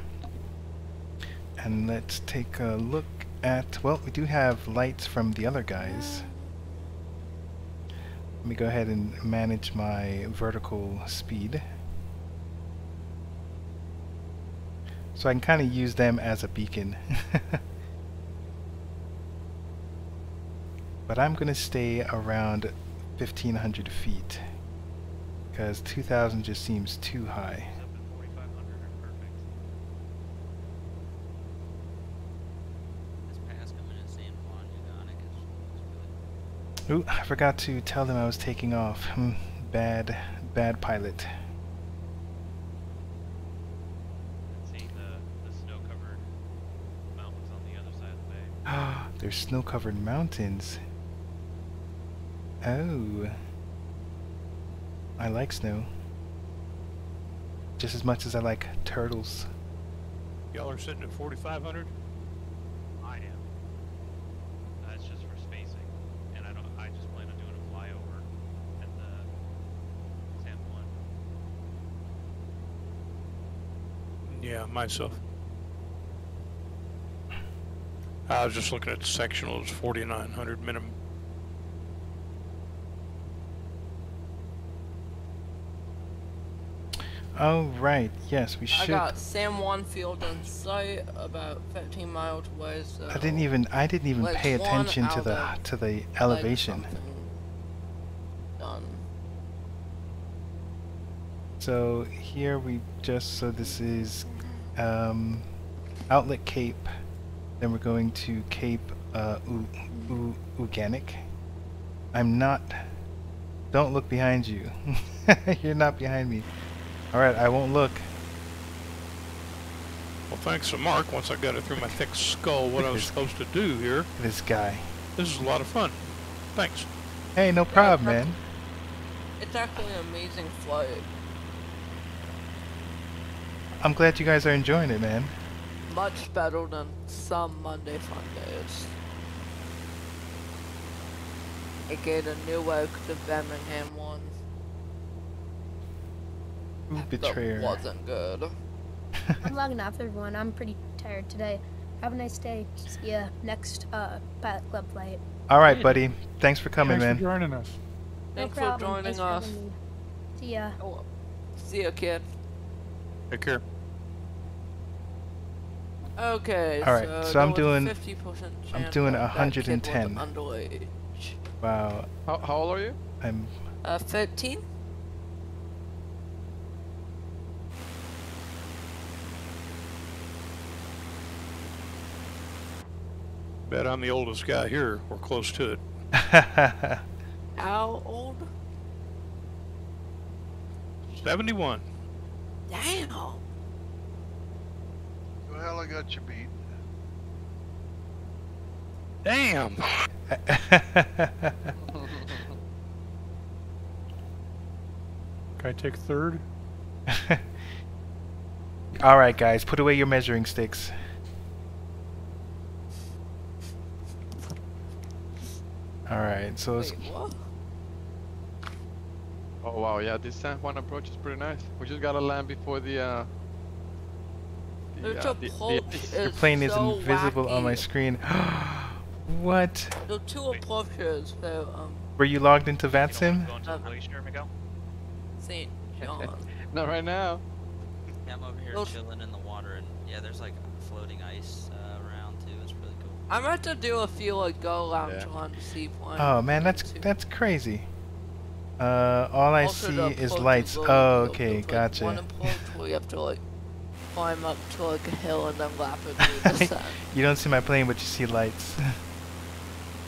And let's take a look at, well, we do have lights from the other guys. Let me go ahead and manage my vertical speed. So I can kind of use them as a beacon. But I'm going to stay around 1,500 feet. Because 2,000 just seems too high. Ooh, I forgot to tell them I was taking off. Bad pilot. See the snow-covered mountains on the other side of the bay. There's snow-covered mountains. Oh. I like snow. Just as much as I like turtles. Y'all are sitting at 4,500? I am. That's just for spacing, and I just plan on doing a flyover at the San Juan. Yeah, myself. I was just looking at the sectionals, 4,900 minimum. Oh right, yes, we should. I got San Juan Field in sight, about 15 miles away. So I didn't even pay attention to the elevation. Done. So here we so this is Outlet Cape. Then we're going to Cape Uganic. I'm not. Don't look behind you. You're not behind me. Alright, I won't look. Well, thanks to Mark, once I got it through my thick skull what I was supposed to do here. This guy. This is a lot of fun. Thanks. Hey, no problem, man. It's actually an amazing flight. I'm glad you guys are enjoying it, man. Much better than some Monday fun days. It gave a new oak to Birmingham one. Ooh, betrayer. That wasn't good. I'm logging off, everyone. I'm pretty tired today. Have a nice day. See ya next Pilot Club flight. Alright, buddy. Thanks for coming, Thanks man. for joining us. Thanks No for problem. joining Thanks for us. having me. See ya. Oh, see ya, kid. Take care. Okay, Alright, so I'm doing 110. Underage. Wow. How old are you? I'm 13? Bet I'm the oldest guy here, or close to it. How old? 71. Damn. Well, hell, I got you beat. Damn! Can I take third? Alright, guys, put away your measuring sticks. Alright, so it's... Wait, what? Oh wow, yeah, this San Juan approach is pretty nice. We just gotta land before the There's a approach Your plane is so invisible on my wacky. screen. What? The two approaches, so, Were you logged into You don't VATSIM? wanna go into the glacier, Miguel? St. John. Not right now. Yeah, I'm over here Those- chilling in the water, and yeah, there's like floating ice around too. It's really cool. I'm about to do a few like go lounge Yeah. on the seaplane. Oh man, that's crazy. All I Also, see the is approach lights. really Oh, good. okay, There's, like, gotcha. One approach where you have to like climb up to like a hill and then lap it through the sun. You don't see my plane, but you see lights.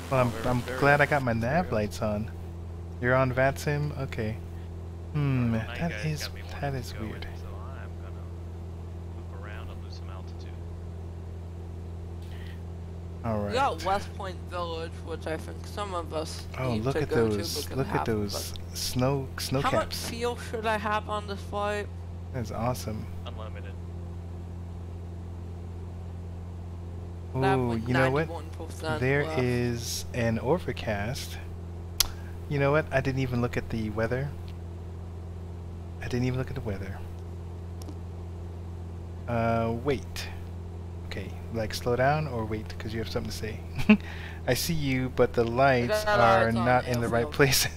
Well, I'm Very glad I got my very nav good. lights on. You're on VATSIM? Okay. Well, now you That guys is got me that wanting is to go weird. in, so I'm gonna loop around and lose some altitude. All We right. got West Point Village, which I think some of us Oh, need look to at go those! to because Look at half of those us- snow How much caps. fuel should I have on this flight? That's awesome. Unlimited. I have, Ooh, like, you know what? 91% There left. is an overcast. You know what? I didn't even look at the weather. Wait. Okay, like slow down or wait because you have something to say. I see you, but the lights got are eyes on not in the right airfield. place.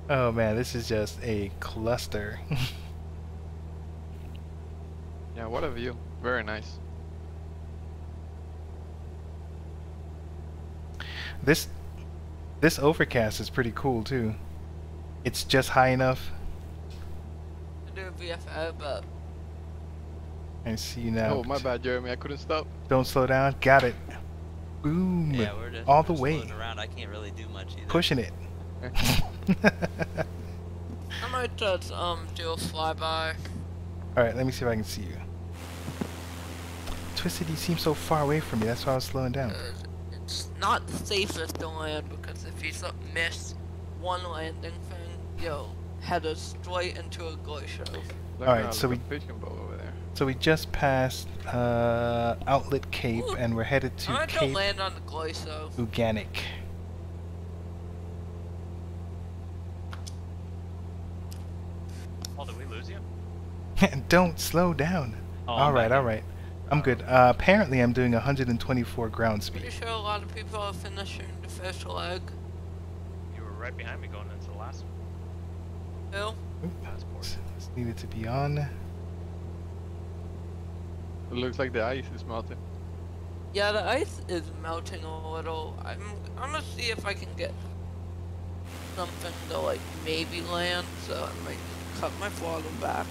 Oh man, this is just a cluster. Yeah, what a view. Very nice. This overcast is pretty cool too. It's just high enough. To do VFO, but I see you now. Oh, my bad, Jeremy. I couldn't stop. Don't slow down. Got it. Boom. Yeah, we're just all we're the way. floating around. I can't really do much either. Pushing it. I might just do a flyby. Alright, let me see if I can see you. Twisted, you seem so far away from me. That's why I was slowing down. It's not the safest to land because if you miss one landing thing, you'll head us straight into a glacier. Alright, so we fishing boat over there. So we just passed Outlet Cape, Ooh, and we're headed to I'm gonna go Cape land on the glacier. Organic. Oh, did we lose you? Don't slow down. Oh, all I'm right, back all in. right. I'm good. Apparently, I'm doing 124 ground speed. Pretty sure a lot of people are finishing the first leg. You were right behind me going into the last one. Who? Oop, That's poor. this needed to be on. It looks like the ice is melting. Yeah, the ice is melting a little. I'm gonna see if I can get something to like maybe land, so I might cut my throttle back.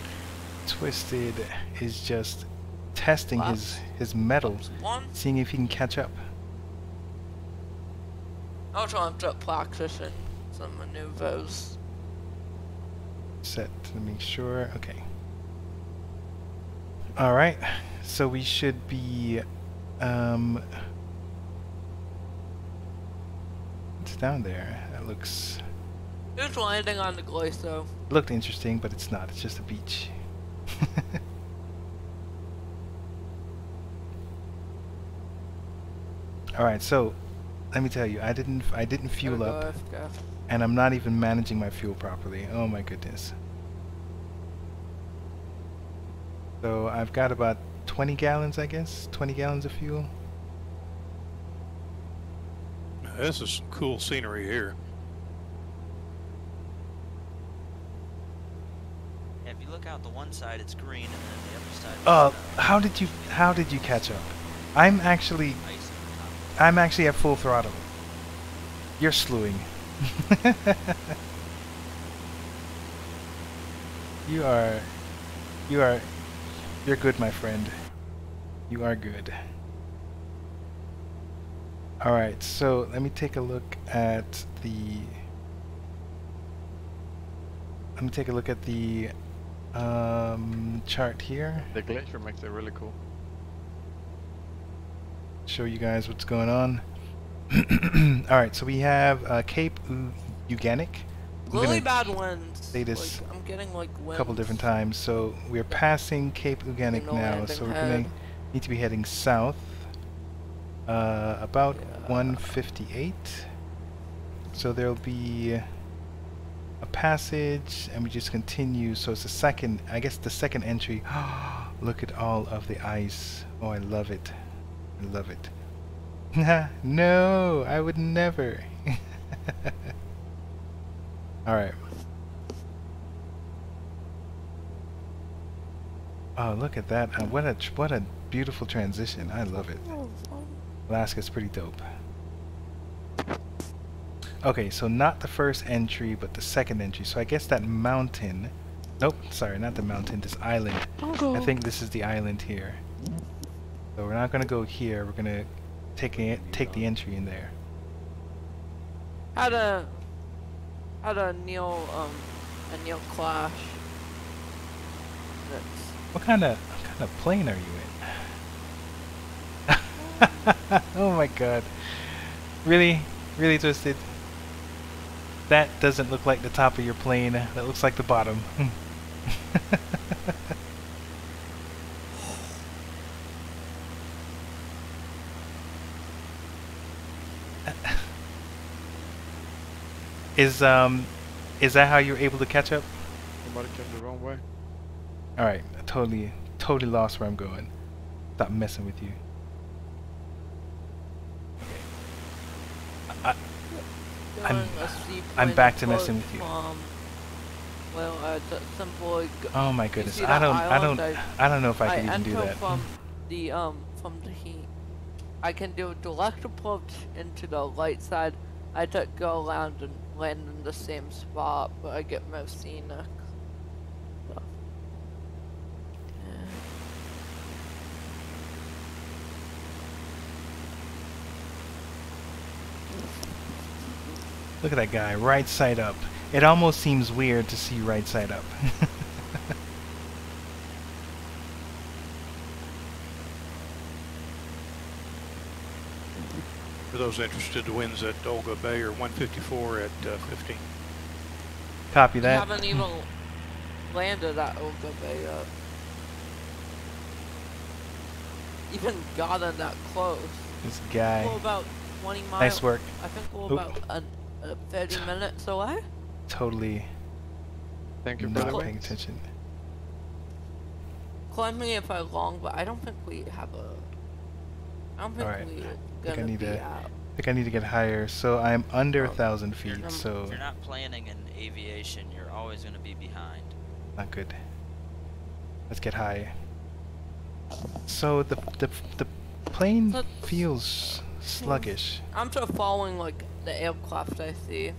Twisted is just testing his metal, One. seeing if he can catch up. Also, I'm just practicing some maneuvers. Set to make sure. Okay. All right. So we should be. What's down there? That looks. Who's landing on the glacier? Looked interesting, but it's not. It's just a beach. All right. So, let me tell you, I didn't fuel up, and I'm not even managing my fuel properly. Oh my goodness. So I've got about 20 gallons, I guess. 20 gallons of fuel. This is some cool scenery here. Yeah, if you look out the one side, it's green, and then the other side. How did you catch up? I'm actually Ice on top. at full throttle. You're slewing. You're good, my friend. You are good. Alright, so let me take a look at the chart here. The glacier makes it really cool. Show you guys what's going on. Alright, so we have Cape Uganic. Really bad winds. Say this I'm getting like winds. a couple different times. So we're passing Cape Uganic No now, landing so we're head. gonna need to be heading south. About 158. So there'll be a passage, and we just continue. So it's the second, I guess, the second entry. Look at all of the ice. Oh, I love it. I love it. No, I would never. All right. Oh, look at that! What a beautiful transition. I love it. Alaska's pretty dope. Okay, so not the first entry, but the second entry. So I guess that mountain. Nope, sorry, not the mountain. This island. I think this is the island here. So we're not gonna go here. We're gonna take the entry in there. Had a Neil clash. What kind of plane are you in? Oh my god. Really? Really, Twisted? That doesn't look like the top of your plane. That looks like the bottom. Is that how you're able to catch up? Somebody came the wrong way. Alright, totally lost where I'm going. Stop messing with you. Okay. I'm back to messing with you. Well, simply. Oh my goodness! I don't know if I can even do that. From the heat. I can do a direct approach into the light side. I go around and land in the same spot, but I get more scenic stuff. Look at that guy, right side up. It almost seems weird to see right side up. For those interested, the winds at Olga Bay are 154 at 15. Copy that. I haven't even landed at Olga Bay yet. Even gotten that close. This guy. We're about 20 miles. Nice work. I think we're about 30 minutes away. Totally. Thank you for not the paying attention. Correct me if I'm wrong, but I don't think we have a. I don't think we're gonna be out. I think I need to get higher. So I'm under 1,000 feet. So If you're not planning in aviation, you're always going to be behind. not good. Let's get high. So the plane feels sluggish. I'm just following like the aircraft I see.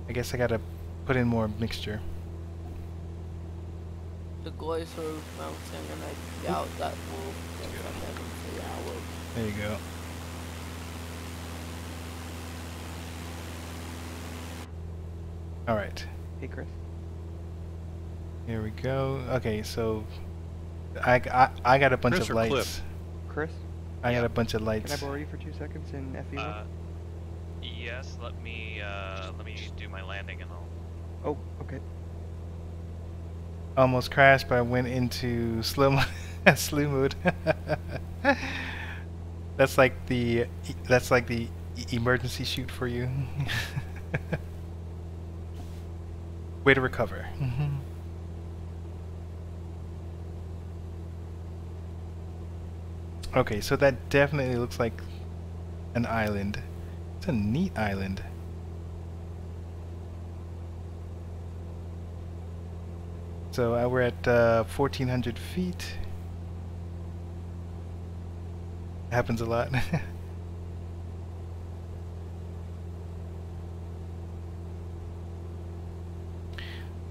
I guess I gotta put in more mixture. The glacier is melting, and I doubt that will get from the hour. There you go. All right. Hey, Chris. Here we go. Okay, so I got a bunch Chris of or Cliff? lights. Chris, I got a bunch of can lights. I borrow you for 2 seconds in FE1? Yes, let me do my landing and I'll. Oh, okay. Almost crashed, but I went into slew mode. That's like the emergency shoot for you. Way to recover. Okay, so that definitely looks like an island. It's a neat island. So we're at 1,400 feet. Happens a lot.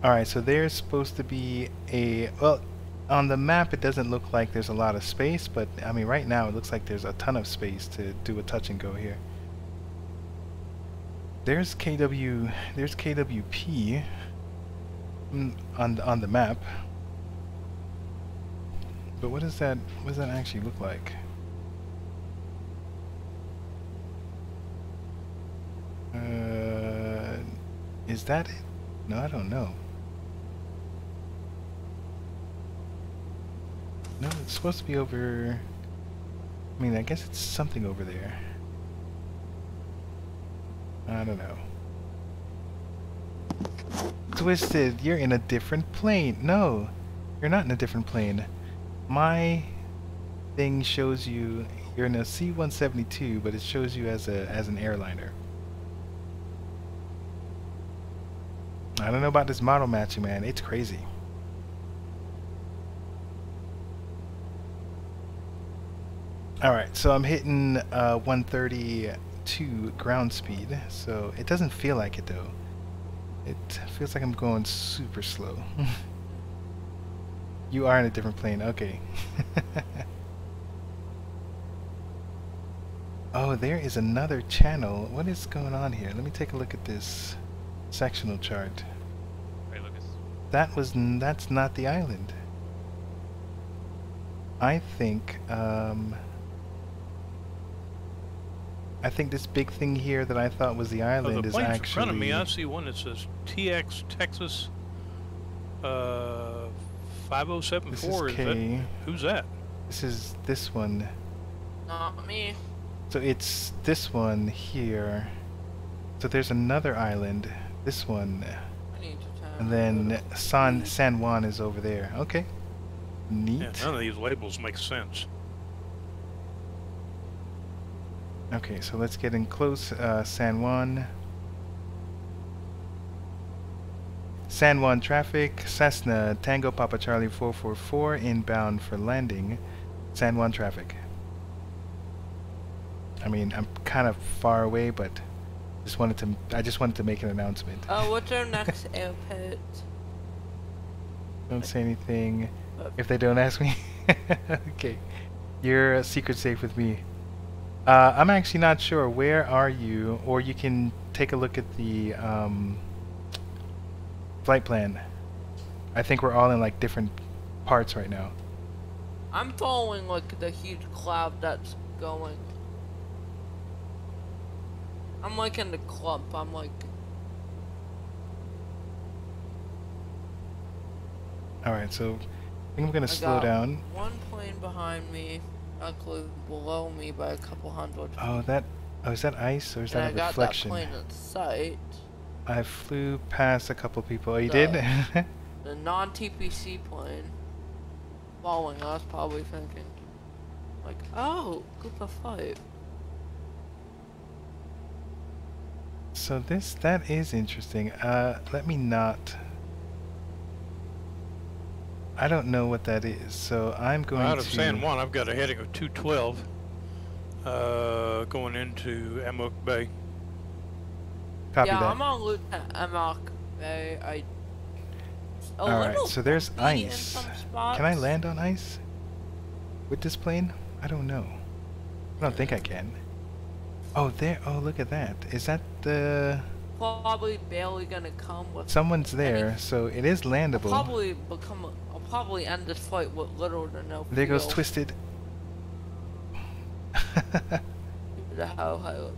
Alright, so there's supposed to be a... Well, on the map it doesn't look like there's a lot of space, but I mean right now it looks like there's a ton of space to do a touch and go here. There's KWP on the map. But what does that actually look like? Is that it? No, I don't know. No, it's supposed to be over... I mean, I guess it's something over there. I don't know. Twisted, you're in a different plane. No, you're not in a different plane. My thing shows you you're in a C-172, but it shows you as an airliner. I don't know about this model matching, man. It's crazy. Alright, so I'm hitting 132 ground speed, so it doesn't feel like it though. It feels like I'm going super slow. You are in a different plane, okay. Oh, there is another channel. What is going on here? Let me take a look at this sectional chart. Hey, Lucas. That's not the island. I think this big thing here that I thought was the island the is plane's actually... in front of me. I see one that says TX Texas 5074. This is K. Who's that? This is this one. Not me. So it's this one here. So there's another island. This one. I need to And then San Juan is over there. Okay. Neat. Yeah, none of these labels make sense. Okay, so let's get in close. San Juan. San Juan traffic. Cessna Tango Papa Charlie 444 inbound for landing. San Juan traffic. I mean, I'm kind of far away, but I just wanted to make an announcement. What's our next airport? Don't say anything if they don't ask me. Okay, you're a secret safe with me. I'm actually not sure. Where are you? Or you can take a look at the flight plan. I think we're all in like different parts right now. I'm following like the huge cloud that's going. I'm like in the clump. I'm like. Alright, so I think I'm gonna slow down. One plane behind me, actually below me by a couple hundred. Oh, is that ice or is that a reflection? I got that plane in sight. I flew past a couple people. Oh, you did? The non-TPC plane following us, probably thinking, like, oh, group of 5. So that is interesting. Let me not. I don't know what that is, so I'm going to... Out of San Juan, I've got a heading of 212 going into Amok Bay. Copy that. Yeah, I'm on Lieutenant Amok Bay. Alright, so there's ice. Can I land on ice? With this plane? I don't know. I don't think I can. Oh, there. Oh, look at that. Is that the... Probably barely gonna come with... Someone's there, so it is landable. I'll probably end this fight with little to no There fuel. goes Twisted. The hell,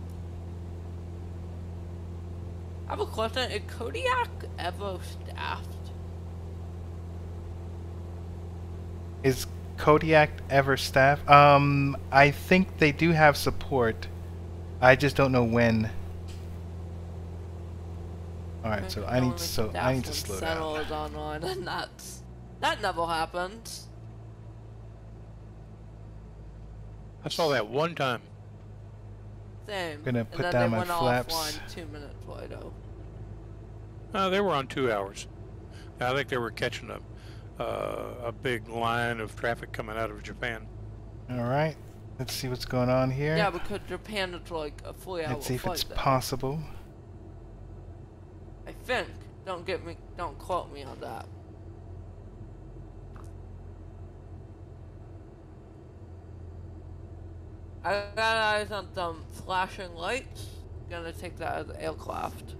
I have a question. Is Kodiak ever staffed? Is Kodiak ever staffed? I think they do have support. I just don't know when. All right, so I need to slow down. Is online, and that never happened. I saw that one time. Same. I'm gonna put and down then my went flaps. Offline 2 minutes later. They were on 2 hours. I think they were catching a big line of traffic coming out of Japan. All right, let's see what's going on here. Yeah, because Japan is like a 4-hour Let's see if it's there. possible. I think. Don't quote me on that. I got eyes on some flashing lights. Gonna take that as aircraft.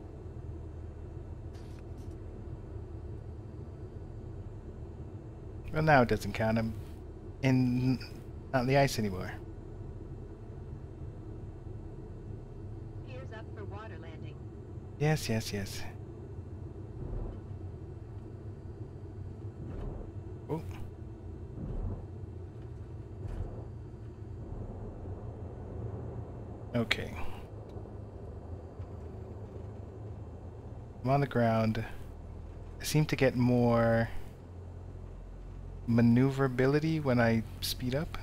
Well, now it doesn't count. I'm not on the ice anymore. Gears up for water landing. Yes, yes, yes. Oh. Okay. I'm on the ground. I seem to get more maneuverability when I speed up.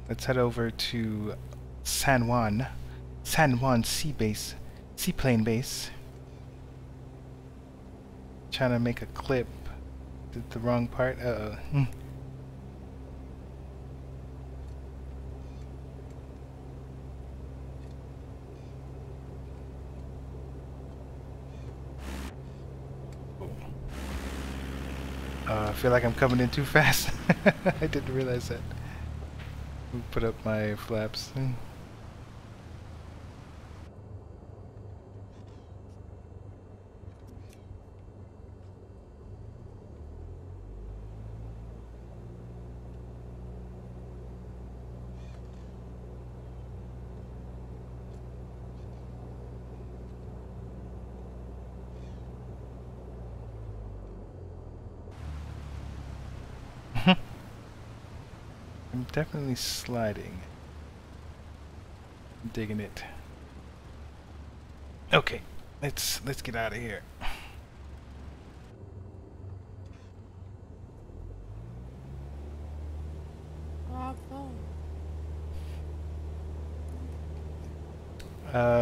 Let's head over to San Juan. San Juan seaplane base. Trying to make a clip. Did the wrong part. Uh-oh. I feel like I'm coming in too fast. I didn't realize that. Put up my flaps. I'm definitely sliding. I'm digging it. Okay, let's get out of here.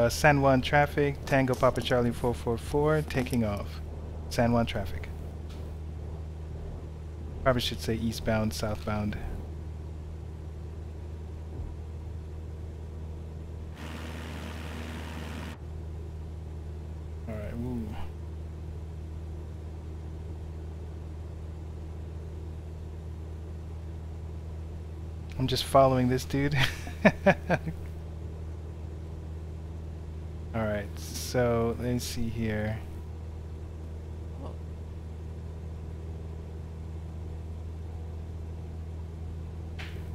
San Juan traffic, Tango Papa Charlie 444, taking off. San Juan traffic. Probably should say eastbound, southbound. Alright, woo. I'm just following this dude. Alright, so let's see here.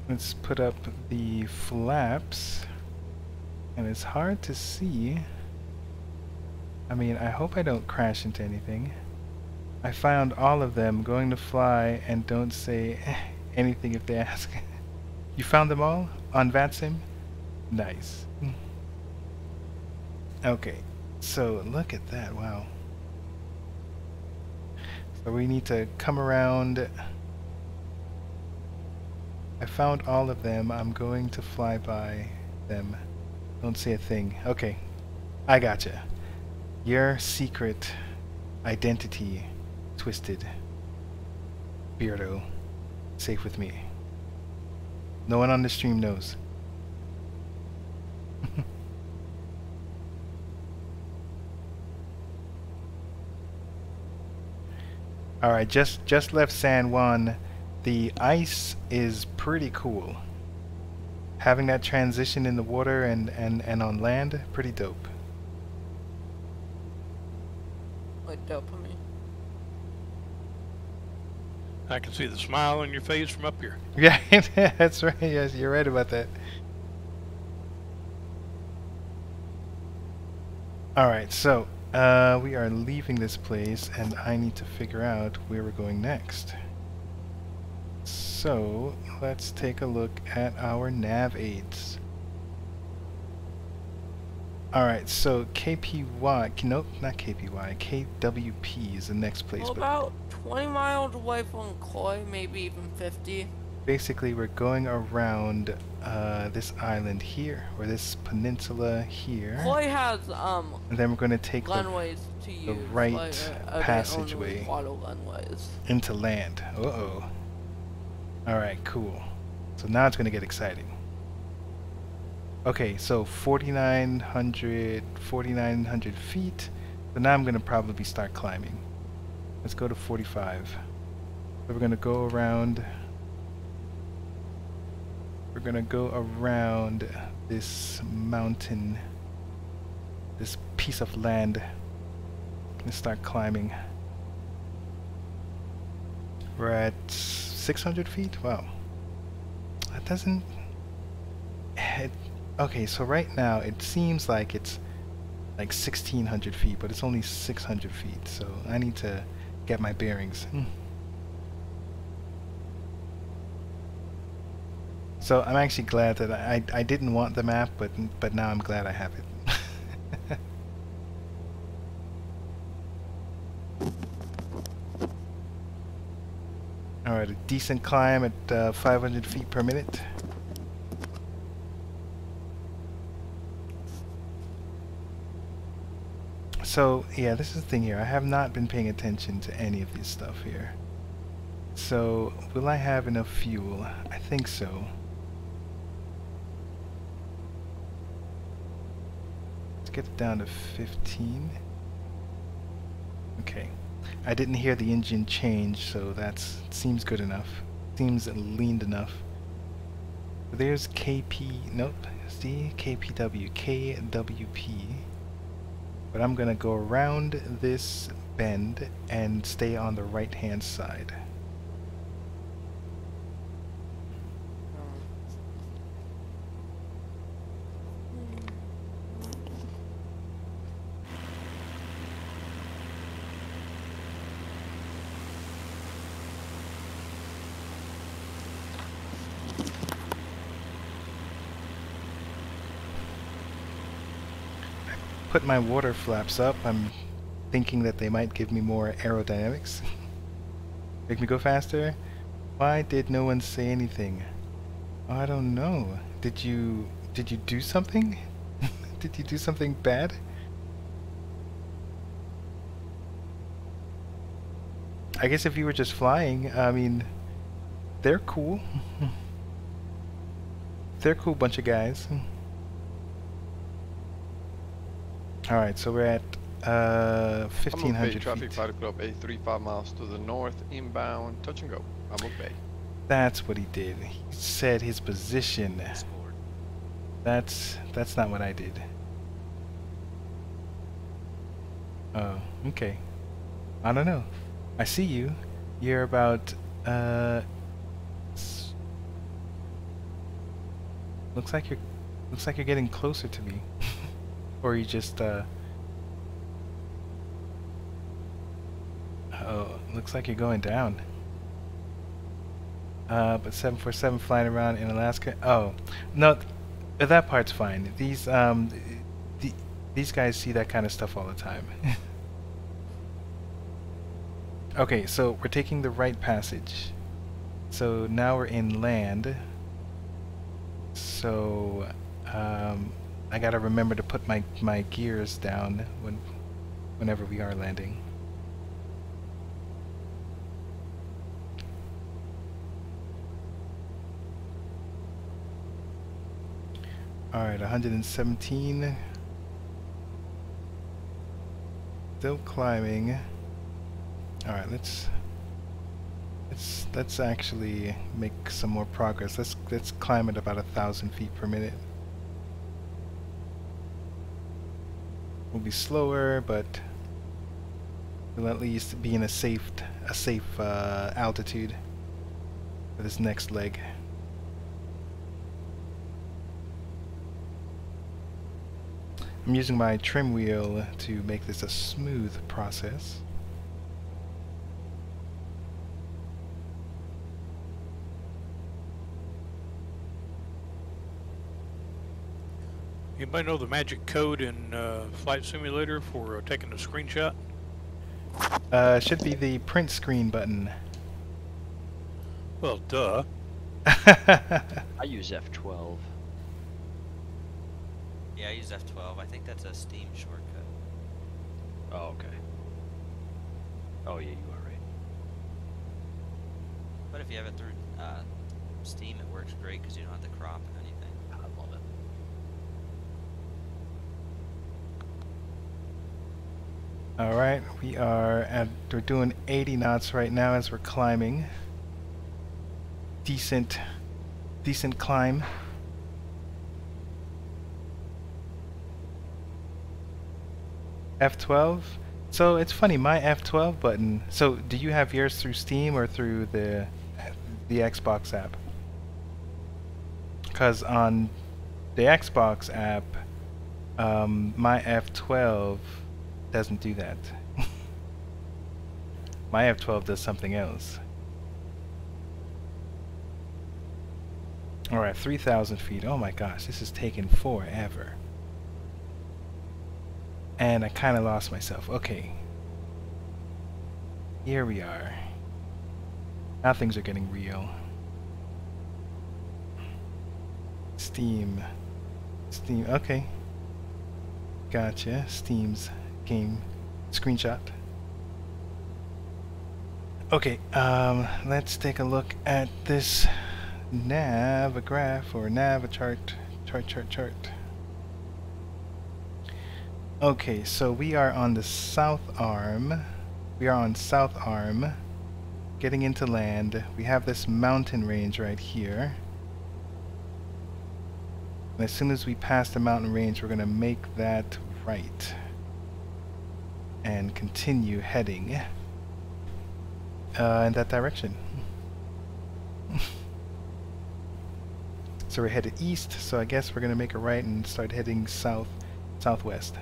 Let's put up the flaps. And it's hard to see. I mean, I hope I don't crash into anything. I found all of them, going to fly, and don't say anything if they ask. You found them all on VATSIM? Nice. Okay, so look at that, wow. So we need to come around. I found all of them. I'm going to fly by them. Don't say a thing. Okay, I gotcha. Your secret identity twisted. Beardo, safe with me. No one on the stream knows. Alright, just left San Juan. The ice is pretty cool. Having that transition in the water and on land, pretty dope. Like dopamine. I can see the smile on your face from up here. Yeah, that's right. Yes, you're right about that. Alright, so we are leaving this place and I need to figure out where we're going next. So let's take a look at our nav aids. Alright, so KPY, nope, not KPY, KWP is the next place. Well, but about 20 miles away from Koi, maybe even 50. basically we're going around this island here, or this peninsula here. Koi has And then we're going to take runways to the use, right like, passageway water runways. into land. Uh-oh. Alright, cool. So now it's going to get exciting. Okay, so 4,900 feet. So now I'm going to probably start climbing. Let's go to 45. So we're going to go around. We're going to go around this mountain, this piece of land. Let's start climbing. We're at 600 feet? Wow. That doesn't... okay, so right now it seems like it's like 1,600 feet, but it's only 600 feet, so I need to get my bearings. So I'm actually glad that I didn't want the map, but now I'm glad I have it. Alright, a decent climb at 500 feet per minute. So, yeah, this is the thing here. I have not been paying attention to any of this stuff here. So, will I have enough fuel? I think so. Let's get it down to 15. Okay. I didn't hear the engine change, so that seems good enough. Seems leaned enough. There's KP, nope, see, KPW, KWP. But I'm gonna go around this bend and stay on the right hand side. Put my water flaps up. I'm thinking that they might give me more aerodynamics. Make me go faster? Why did no one say anything? I don't know. Did you do something? Did you do something bad? I guess if you were just flying, I mean, they're cool. They're a cool bunch of guys. Alright, so we're at 1,500 traffic feet. 5 Club 835 miles to the north, inbound, touch and go. Hammock Bay. That's what he did. He said his position. Scored. That's not what I did. Oh, okay. I don't know. I see you. You're about looks like you're getting closer to me. Or you just oh, looks like you're going down. But 747 flying around in Alaska. Oh, no, that part's fine. These guys see that kind of stuff all the time. Okay, so we're taking the right passage. So now we're in land. So I gotta remember to put my gears down whenever we are landing. Alright, 117. Still climbing. Alright, let's actually make some more progress. Let's climb at about 1,000 feet per minute. We'll be slower, but we'll at least be in a safe altitude for this next leg. I'm using my trim wheel to make this a smooth process. Anybody know the magic code in Flight Simulator for taking a screenshot? Should be the print screen button. Well, duh. I use F12. Yeah, I use F12. I think that's a Steam shortcut. Oh, okay. Oh, yeah, you are right. But if you have it through Steam, it works great because you don't have to crop anything. I love it. Alright, we're doing 80 knots right now as we're climbing. Decent climb. F12? So it's funny, my F12 button, so do you have yours through Steam or through the Xbox app? Because on the Xbox app, my F12 doesn't do that. My F12 does something else. Alright, 3,000 feet. Oh my gosh, this is taking forever. And I kind of lost myself. Okay. Here we are. Now things are getting real. Steam. Okay. Gotcha. Steam's game screenshot. Okay, let's take a look at this graph or chart. Okay, so we are on the south arm. We are on south arm, getting into land. We have this mountain range right here. And as soon as we pass the mountain range, we're going to make that right and continue heading in that direction. So we're headed east, so I guess we're going to make a right and start heading southwest.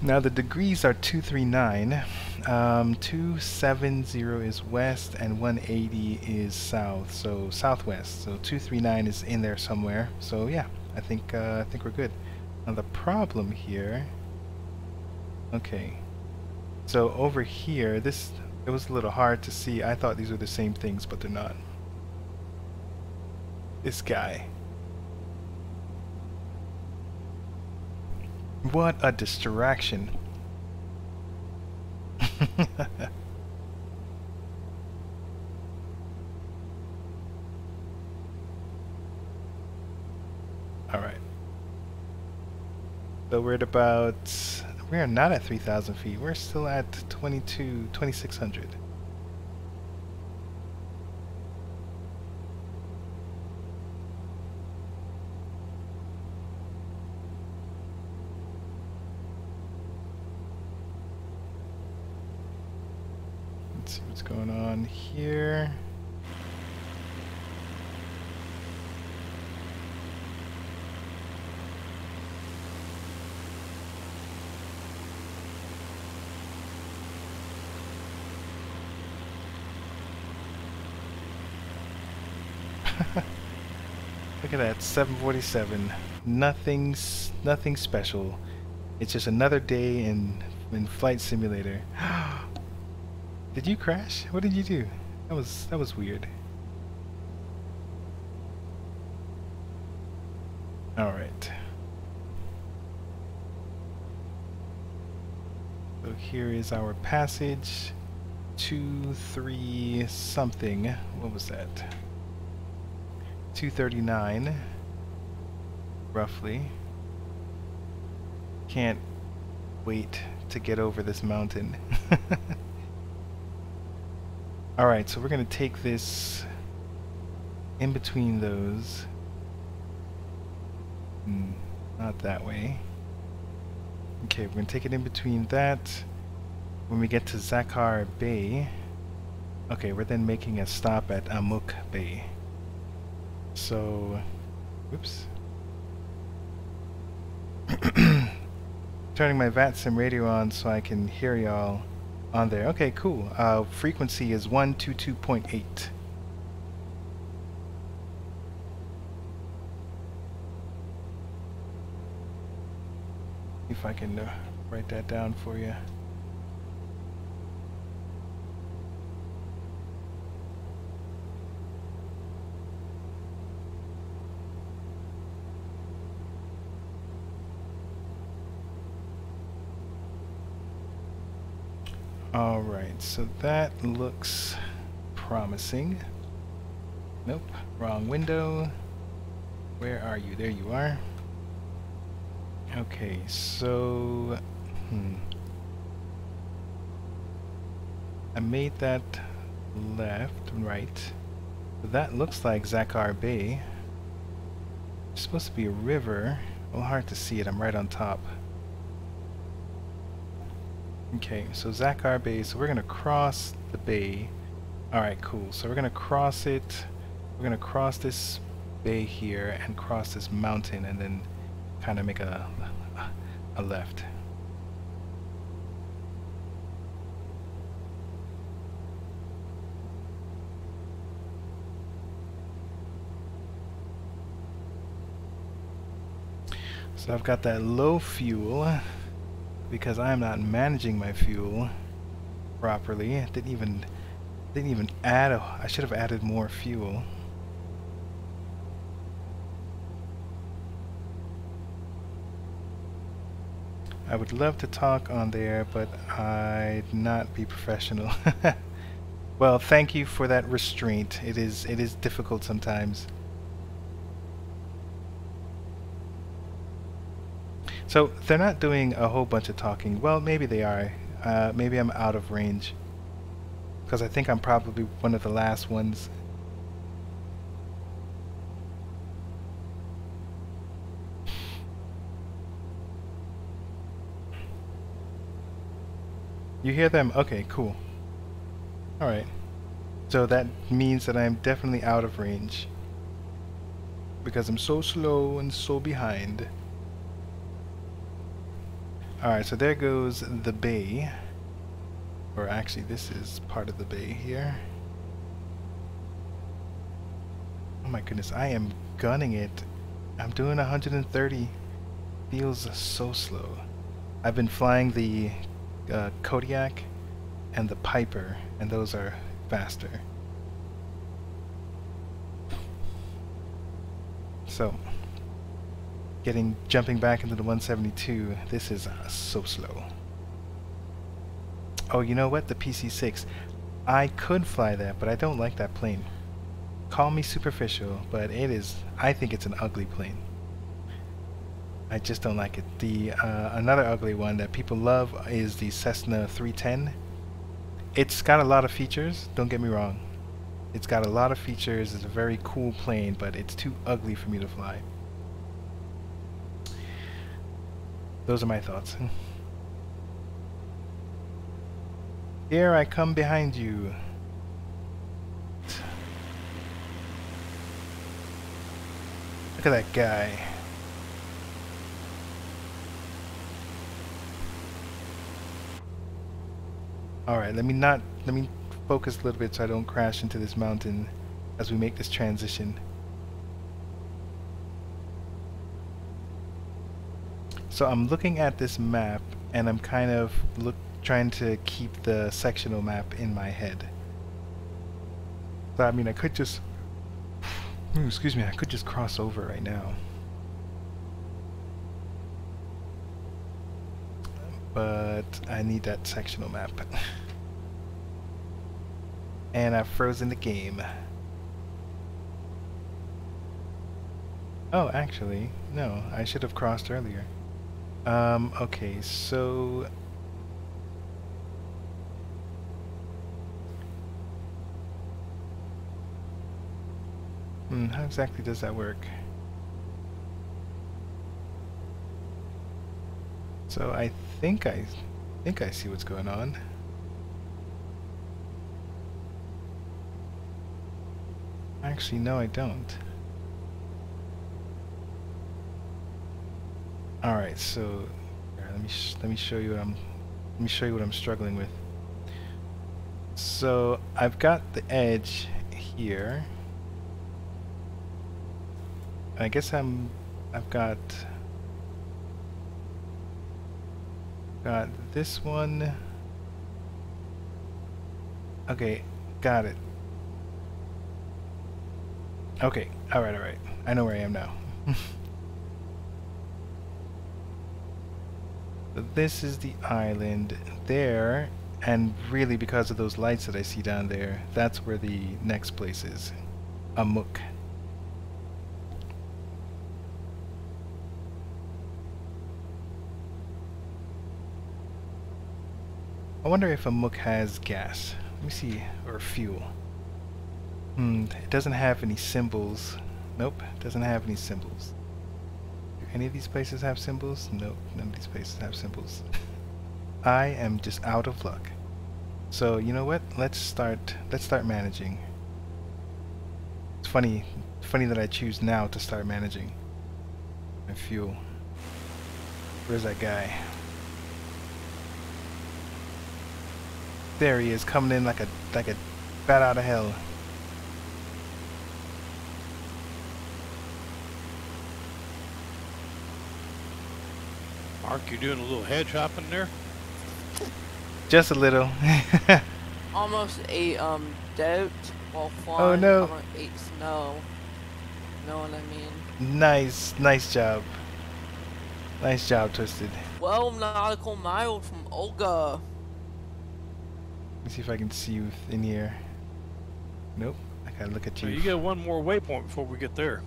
Now the degrees are 239, 270 is west and 180 is south, so southwest. So 239 is in there somewhere. So yeah, I think we're good. Now the problem here. Okay, so over here, this It was a little hard to see. I thought these were the same things, but they're not. This guy. What a distraction. Alright. So we're at about... We're not at 3,000 feet. We're still at 2,600. Let's see what's going on here. Look at that, 747. Nothing special. It's just another day in Flight Simulator. Did you crash? What did you do? That was weird. All right. So here is our passage. 2, 3 something. What was that? 239 roughly. Can't wait to get over this mountain. Alright, so we're gonna take this in between those. Not that way. Okay, we're gonna take it in between that. When we get to Zakar Bay, okay, we're then making a stop at Amuk Bay. So, whoops. Turning my VATSIM radio on so I can hear y'all on there. Okay, cool. Frequency is 122.8. If I can write that down for you. Alright, so that looks promising. Nope, wrong window. Where are you? There you are. Okay, so... I made that left, right. So that looks like Zakar Bay. It's supposed to be a river. A little hard to see it, I'm right on top. Okay, so Zakar Bay, so we're gonna cross the bay. Alright, cool. So we're gonna cross it. We're gonna cross this bay here and cross this mountain and then kind of make a left. So I've got that low fuel because I'm not managing my fuel properly. I didn't even add I should have added more fuel. I would love to talk on there, but I'd not be professional. Well, thank you for that restraint. It is difficult sometimes. So they're not doing a whole bunch of talking. Well, maybe they are. Maybe I'm out of range, because I think I'm probably one of the last ones. You hear them? Okay, cool. Alright. So that means that I'm definitely out of range, because I'm so slow and so behind. Alright, so there goes the bay. Or actually, this is part of the bay here. Oh my goodness, I am gunning it. I'm doing 130. Feels so slow. I've been flying the Kodiak and the Piper, and those are faster. So, jumping back into the 172, this is so slow. Oh, you know what? The PC-6. I could fly that, but I don't like that plane. Call me superficial, but it is, I think it's an ugly plane. I just don't like it. The another ugly one that people love is the Cessna 310. It's got a lot of features, don't get me wrong. It's got a lot of features, it's a very cool plane, but it's too ugly for me to fly. Those are my thoughts. Here I come behind you. Look at that guy. Alright, let me focus a little bit so I don't crash into this mountain as we make this transition. So I'm looking at this map and I'm kind of trying to keep the sectional map in my head. So I mean I could just excuse me, I could just cross over right now. But I need that sectional map. And I've frozen the game. Oh, actually, no, I should have crossed earlier. Okay, so how exactly does that work? So I think I see what's going on. Actually, no, I don't. All right, so let me show you what I'm struggling with. So I've got the edge here. I guess I've got this one. Okay, got it. Okay, alright. I know where I am now. So this is the island there, and really because of those lights that I see down there, that's where the next place is. Amuk. I wonder if Amuk has gas. Let me see, or fuel. It doesn't have any symbols. Nope, it doesn't have any symbols. Do any of these places have symbols? Nope, none of these places have symbols. I am just out of luck. So you know what? Let's start managing. It's funny that I choose now to start managing my fuel. Where's that guy? There he is, coming in like a bat out of hell. Mark, you doing a little hedge hopping there? Just a little. Almost ate dirt while flying. Oh no. Almost ate snow. Know what I mean? Nice job. Nice job, Twisted. 12 nautical miles from Olga. Let me see if I can see you in here. Nope. I gotta look at you. Well, you got one more waypoint before we get there.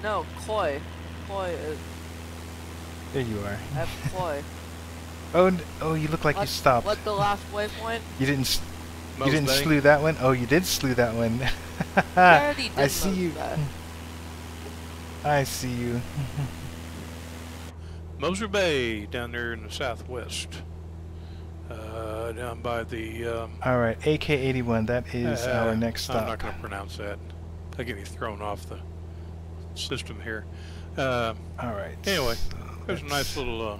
No, Koi. Koi is. There you are. That's Koi. Oh, you look like you stopped. What's the last waypoint? You didn't slew that one? Oh, you did slew that one. I see you. I see you. Moser Bay down there in the southwest. Down by the... Alright, AK-81, that is our next stop. I'm not going to pronounce that. I'll get me thrown off the system here. Alright. Anyway, there's a nice little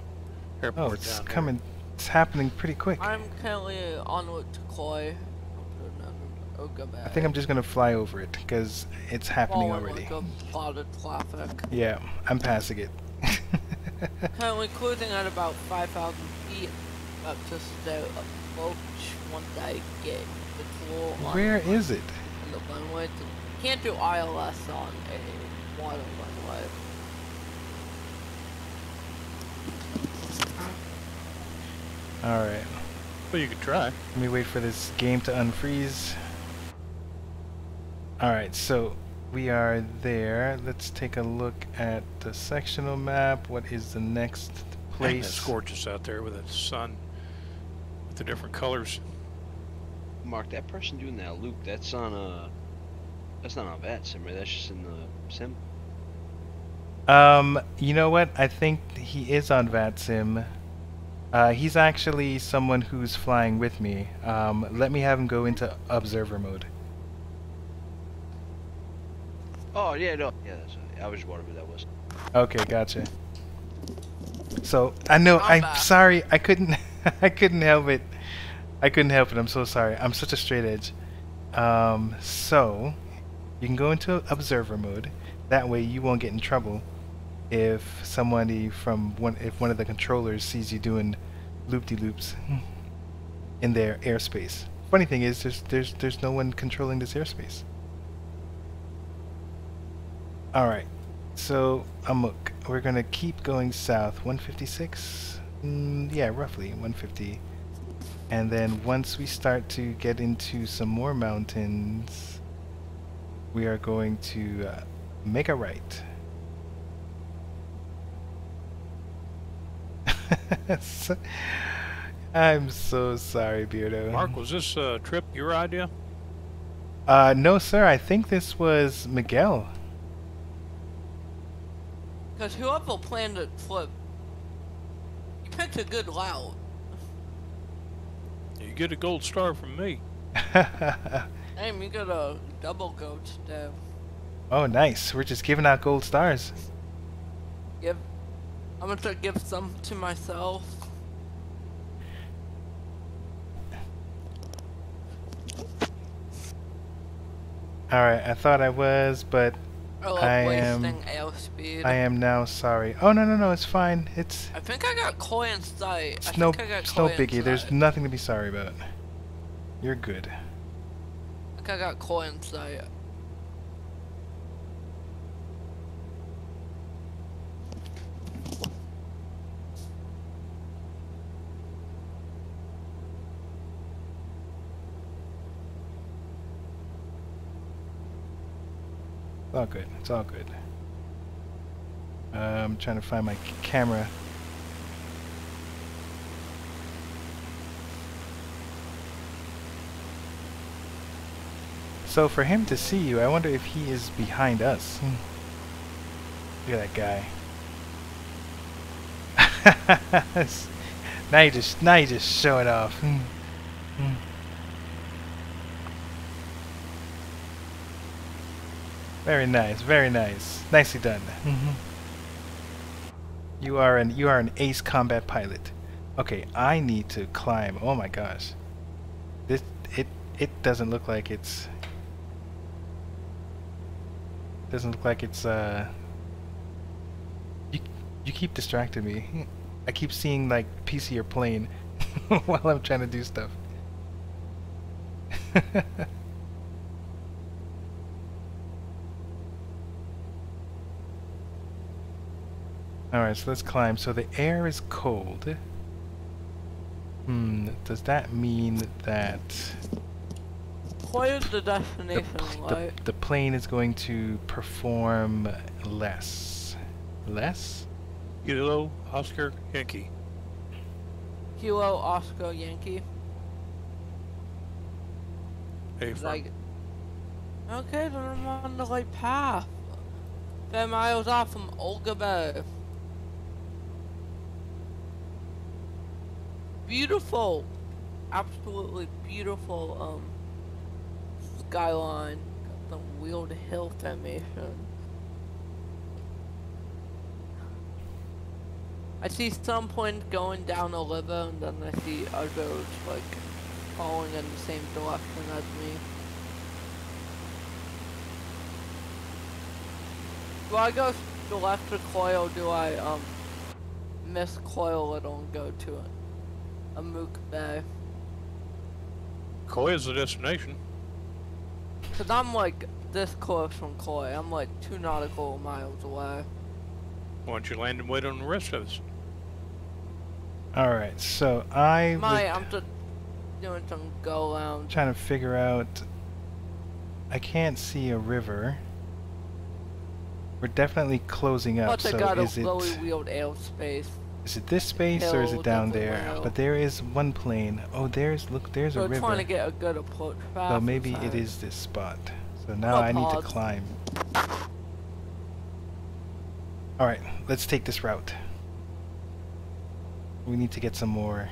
airport down there. It's happening pretty quick. I'm currently en route to Koi. I think I'm just going to fly over it, because it's happening already. Like a lot of traffic. Yeah, I'm passing it. Currently cruising at about 5,000 feet. to stay approach once I get the tool on Where is it? the runway. Can't do ILS on a water runway. Alright. Well, you could try. Let me wait for this game to unfreeze. Alright, so we are there. Let's take a look at the sectional map. What is the next Man, place? it's gorgeous out there with the sun, with the different colors. Mark, that person doing that loop, that's on that's not on VAT sim, right? That's just in the sim. You know what? I think he is on VATSIM. He's actually someone who's flying with me. Let me have him go into observer mode. Oh yeah, no, yeah. I was just wondering who that was. Okay, gotcha. So I know. I'm sorry. I couldn't. I couldn't help it. I couldn't help it. I'm so sorry. I'm such a straight edge. So you can go into observer mode. That way you won't get in trouble if somebody from if one of the controllers sees you doing loop-de-loops in their airspace. Funny thing is, there's no one controlling this airspace. All right. So Amok, we're gonna keep going south. 156. Yeah, roughly 150. And then once we start to get into some more mountains, we are going to make a right. I'm so sorry, Beardo. Mark, was this trip your idea? No, sir. I think this was Miguel. Because whoever planned the flip, you picked a good route. You get a gold star from me. Damn, you got a double gold star. Oh, nice. We're just giving out gold stars. I'm gonna give some to myself. Alright, I thought I was, but I am now sorry. Oh, no, it's fine. I think I got koi in sight. It's no biggie. There's nothing to be sorry about. You're good. I think I got koi in sight. It's all good. It's all good. I'm trying to find my camera. So for him to see you, I wonder if he is behind us. Look at that guy. now you just show it off. Very nice, very nice. Nicely done. You are an ace combat pilot. Okay, I need to climb. Oh my gosh. It doesn't look like it's you keep distracting me. I keep seeing like PC or plane while I'm trying to do stuff. Alright, so let's climb. So the air is cold. Does that mean that What is the destination like? the plane is going to perform less? Less? Kilo, Oscar, Yankee. Kilo, Oscar, Yankee. Hey, like, okay, then I'm on the right path. 10 miles off from Olga Bay. Beautiful, absolutely beautiful skyline. Got the wheeled hill formation. I see some planes going down a river, and then I see others like following in the same direction as me. Do I go to the left to coil, or do I miss coil a little and go to Mook Bay. Koi is the destination. Cause I'm like this close from Koi. I'm like 2 nautical miles away. Why don't you land and wait on the rest of us? Alright, so I'm just doing some go around. trying to figure out. I can't see a river. We're definitely closing up, But I so got a is it really weird airspace. is it this space or is it Hill, down different there? rail. But there is one plane. Oh, there's a So river. trying to get a good approach. So maybe it is this spot. So now I need to pause. climb. Alright, let's take this route. We need to get some more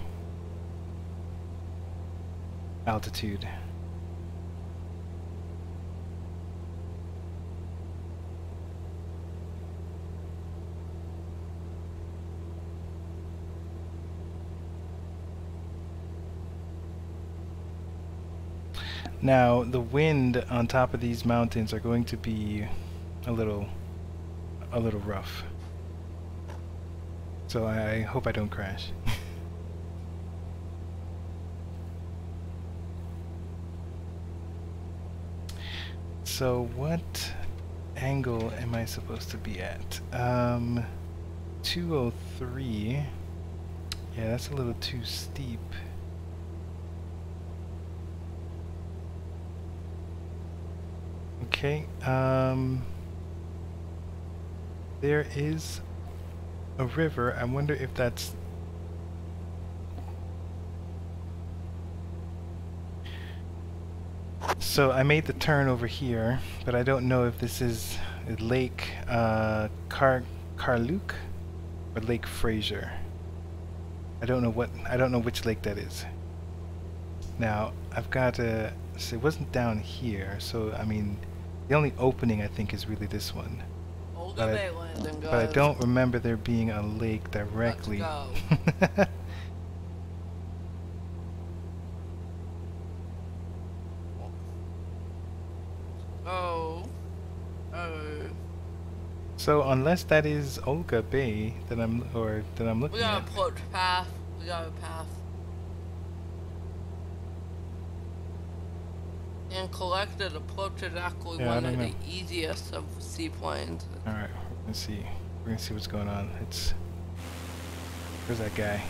altitude. Now, the wind on top of these mountains are going to be a little rough. So I hope I don't crash. So what angle am I supposed to be at? 203. Yeah, that's a little too steep. Okay, there is a river. I wonder if that's... So I made the turn over here, but I don't know if this is Lake Carluke or Lake Fraser. I don't know which lake that is. Now, I've got to... So it wasn't down here, so I mean, the only opening I think is really this one. But I don't remember there being a lake directly. Let's go. So unless that is Olga Bay that I'm looking We got at. a approach path. We got a path. And collected approach is actually Yeah, I one don't of know. the easiest of seaplanes. Alright, we're gonna see what's going on. Where's that guy?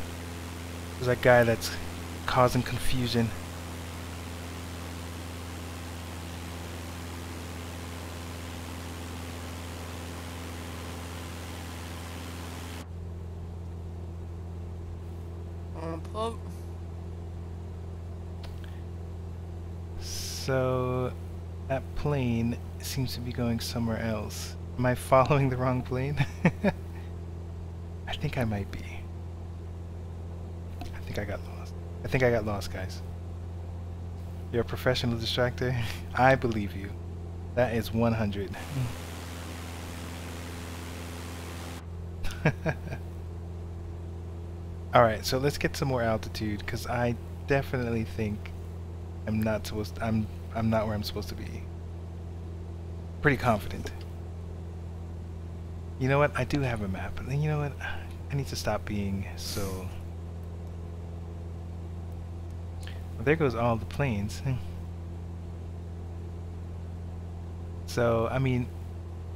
Where's that guy that's causing confusion? Approach. So that plane seems to be going somewhere else. Am I following the wrong plane? I think I might be. I think I got lost. I think I got lost, guys. You're a professional distractor? I believe you. That is 100. Alright, so let's get some more altitude, because I definitely think I'm not where I'm supposed to be. Pretty confident. You know what? I do have a map. And you know what? I need to stop being so... Well, there goes all the planes. So, I mean,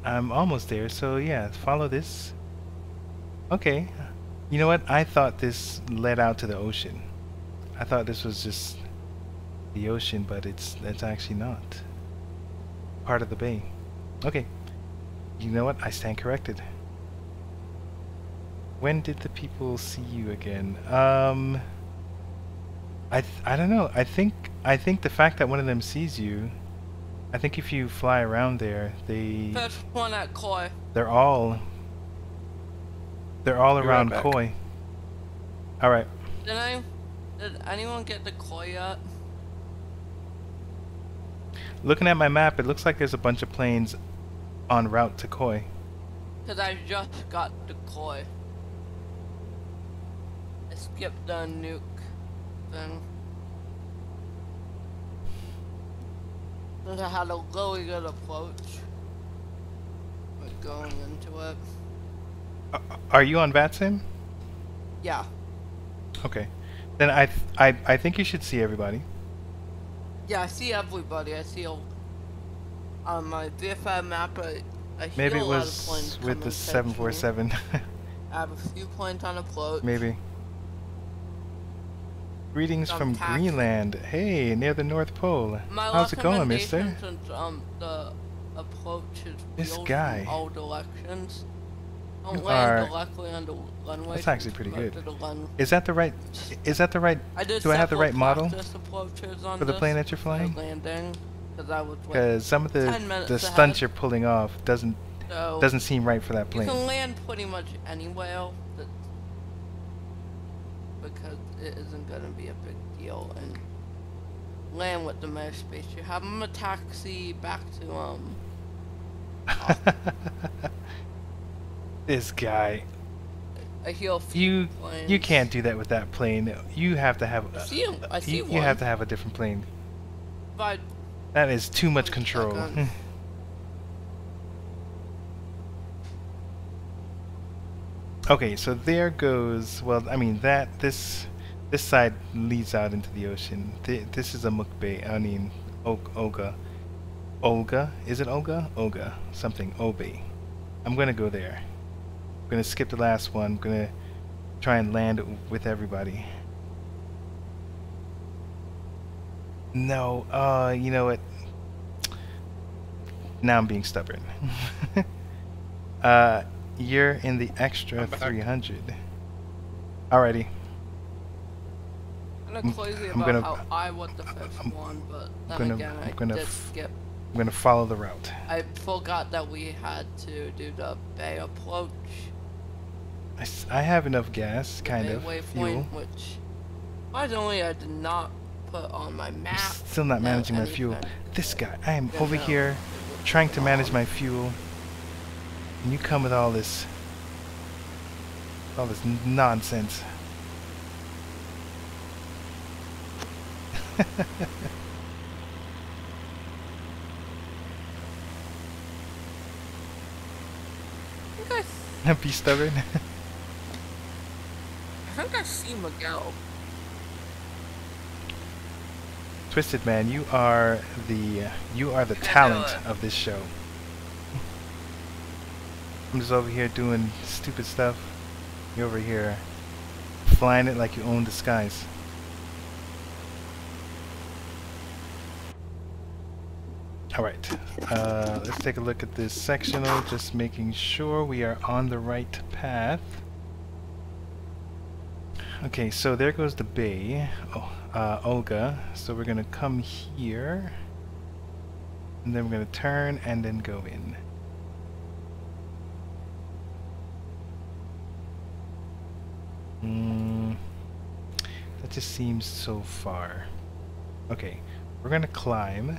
I'm almost there. So, yeah, follow this. Okay. You know what? I thought this led out to the ocean. I thought this was just the ocean, but it's actually not. Part of the bay. Okay. You know what? I stand corrected. When did the people see you again? I don't know. I think the fact that one of them sees you, I think if you fly around there, First one at Koi. they're all around back. Koi. All right. Did anyone get the Koi yet? Looking at my map, it looks like there's a bunch of planes en route to Koi. Cause I just got the Koi. I skipped the nuke thing. I had a really good approach. But going into it. Are you on VATSIM? Yeah. Okay. Then I think you should see everybody. Yeah, I see everybody. I see on my VFI map. I hear Maybe a it lot of planes was with coming the straight to me. 747. I have a few planes on approach. Maybe. Greetings Some from taxi. Greenland. Hey, near the North Pole. My How's it going, mister? recommendation since the approach is This wheels guy. from all directions. Don't You land are- directly on the runway. That's actually pretty but good. to the run- Is that the right? Is that the right? Do I have the right model for the plane that you're flying? Landing, because I was like Because some of the 10 minutes the ahead. stunts you're pulling off doesn't So seem right for that you plane. can land pretty much anywhere, because it isn't gonna be a big deal, and land with the most space you have. I'm a taxi back to This guy. I hear a few You planes. can't do that with that plane. You have to have. I see him. I see you one. have to have a different plane. But That is too much control. second. Okay, so there goes. Well, I mean this side leads out into the ocean. This is a mukbang. I mean, Olga. Olga? Is it Olga? Olga. Something. Obe. I'm gonna go there. I'm gonna skip the last one. I'm gonna try and land with everybody. No. You know what? Now I'm being stubborn. You're in the extra 300. Alrighty. Kind of crazy I'm about gonna- how I was the first one, but then gonna- again, I'm I gonna did f- skip. I'm gonna follow the route. I forgot that we had to do the bay approach. I have enough gas, The kind bay of, waypoint, fuel. which surprisingly I did not put on my I'm map. still not no managing my fuel. anything. This guy, I am Yeah, over no, here it was trying to manage wrong. my fuel, and you come with all this nonsense. I think Be stubborn. I think I see Miguel. Twisted man, you are the talent of this show. I'm just over here doing stupid stuff. You're over here flying it like you own the skies. Alright, let's take a look at this sectional, just making sure we are on the right path. Okay, so there goes the bay, Olga. So we're gonna come here, and then we're gonna turn and then go in. That just seems so far. Okay, we're gonna climb,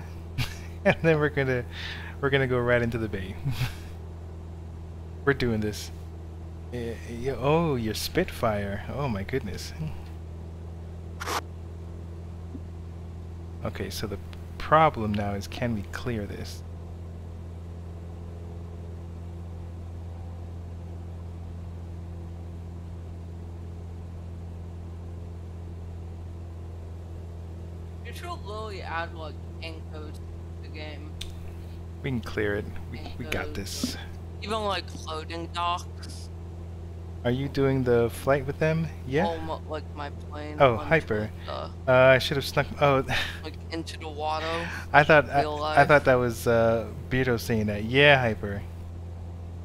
and then we're gonna go right into the bay. We're doing this. Oh, your Spitfire. Oh my goodness. Okay, so the problem now is, can we clear this? You should literally add like anchors to the game. We can clear it. We got this. Even like floating docks. Are you doing the flight with them? Yeah? Like my plane. Oh, runs, hyper. like, I should have snuck. Oh, like into the water. I thought real I life. thought that was Beardo saying that. Yeah, hyper.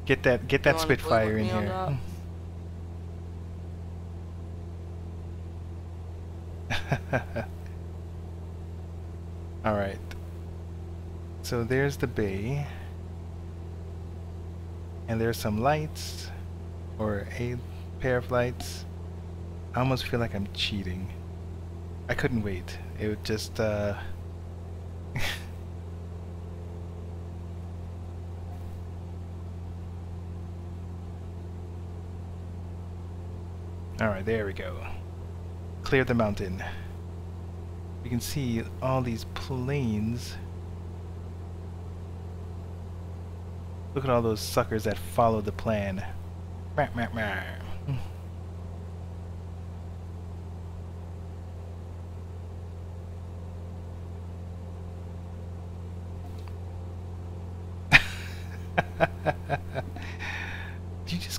Get that You wanna play Spitfire with in me on here. All right. So there's the bay, and there's some lights, or a pair of lights. I almost feel like I'm cheating. I couldn't wait. It would just Alright, there we go. Clear the mountain. You can see all these planes. Look at all those suckers that follow the plan. Meh, meh, meh.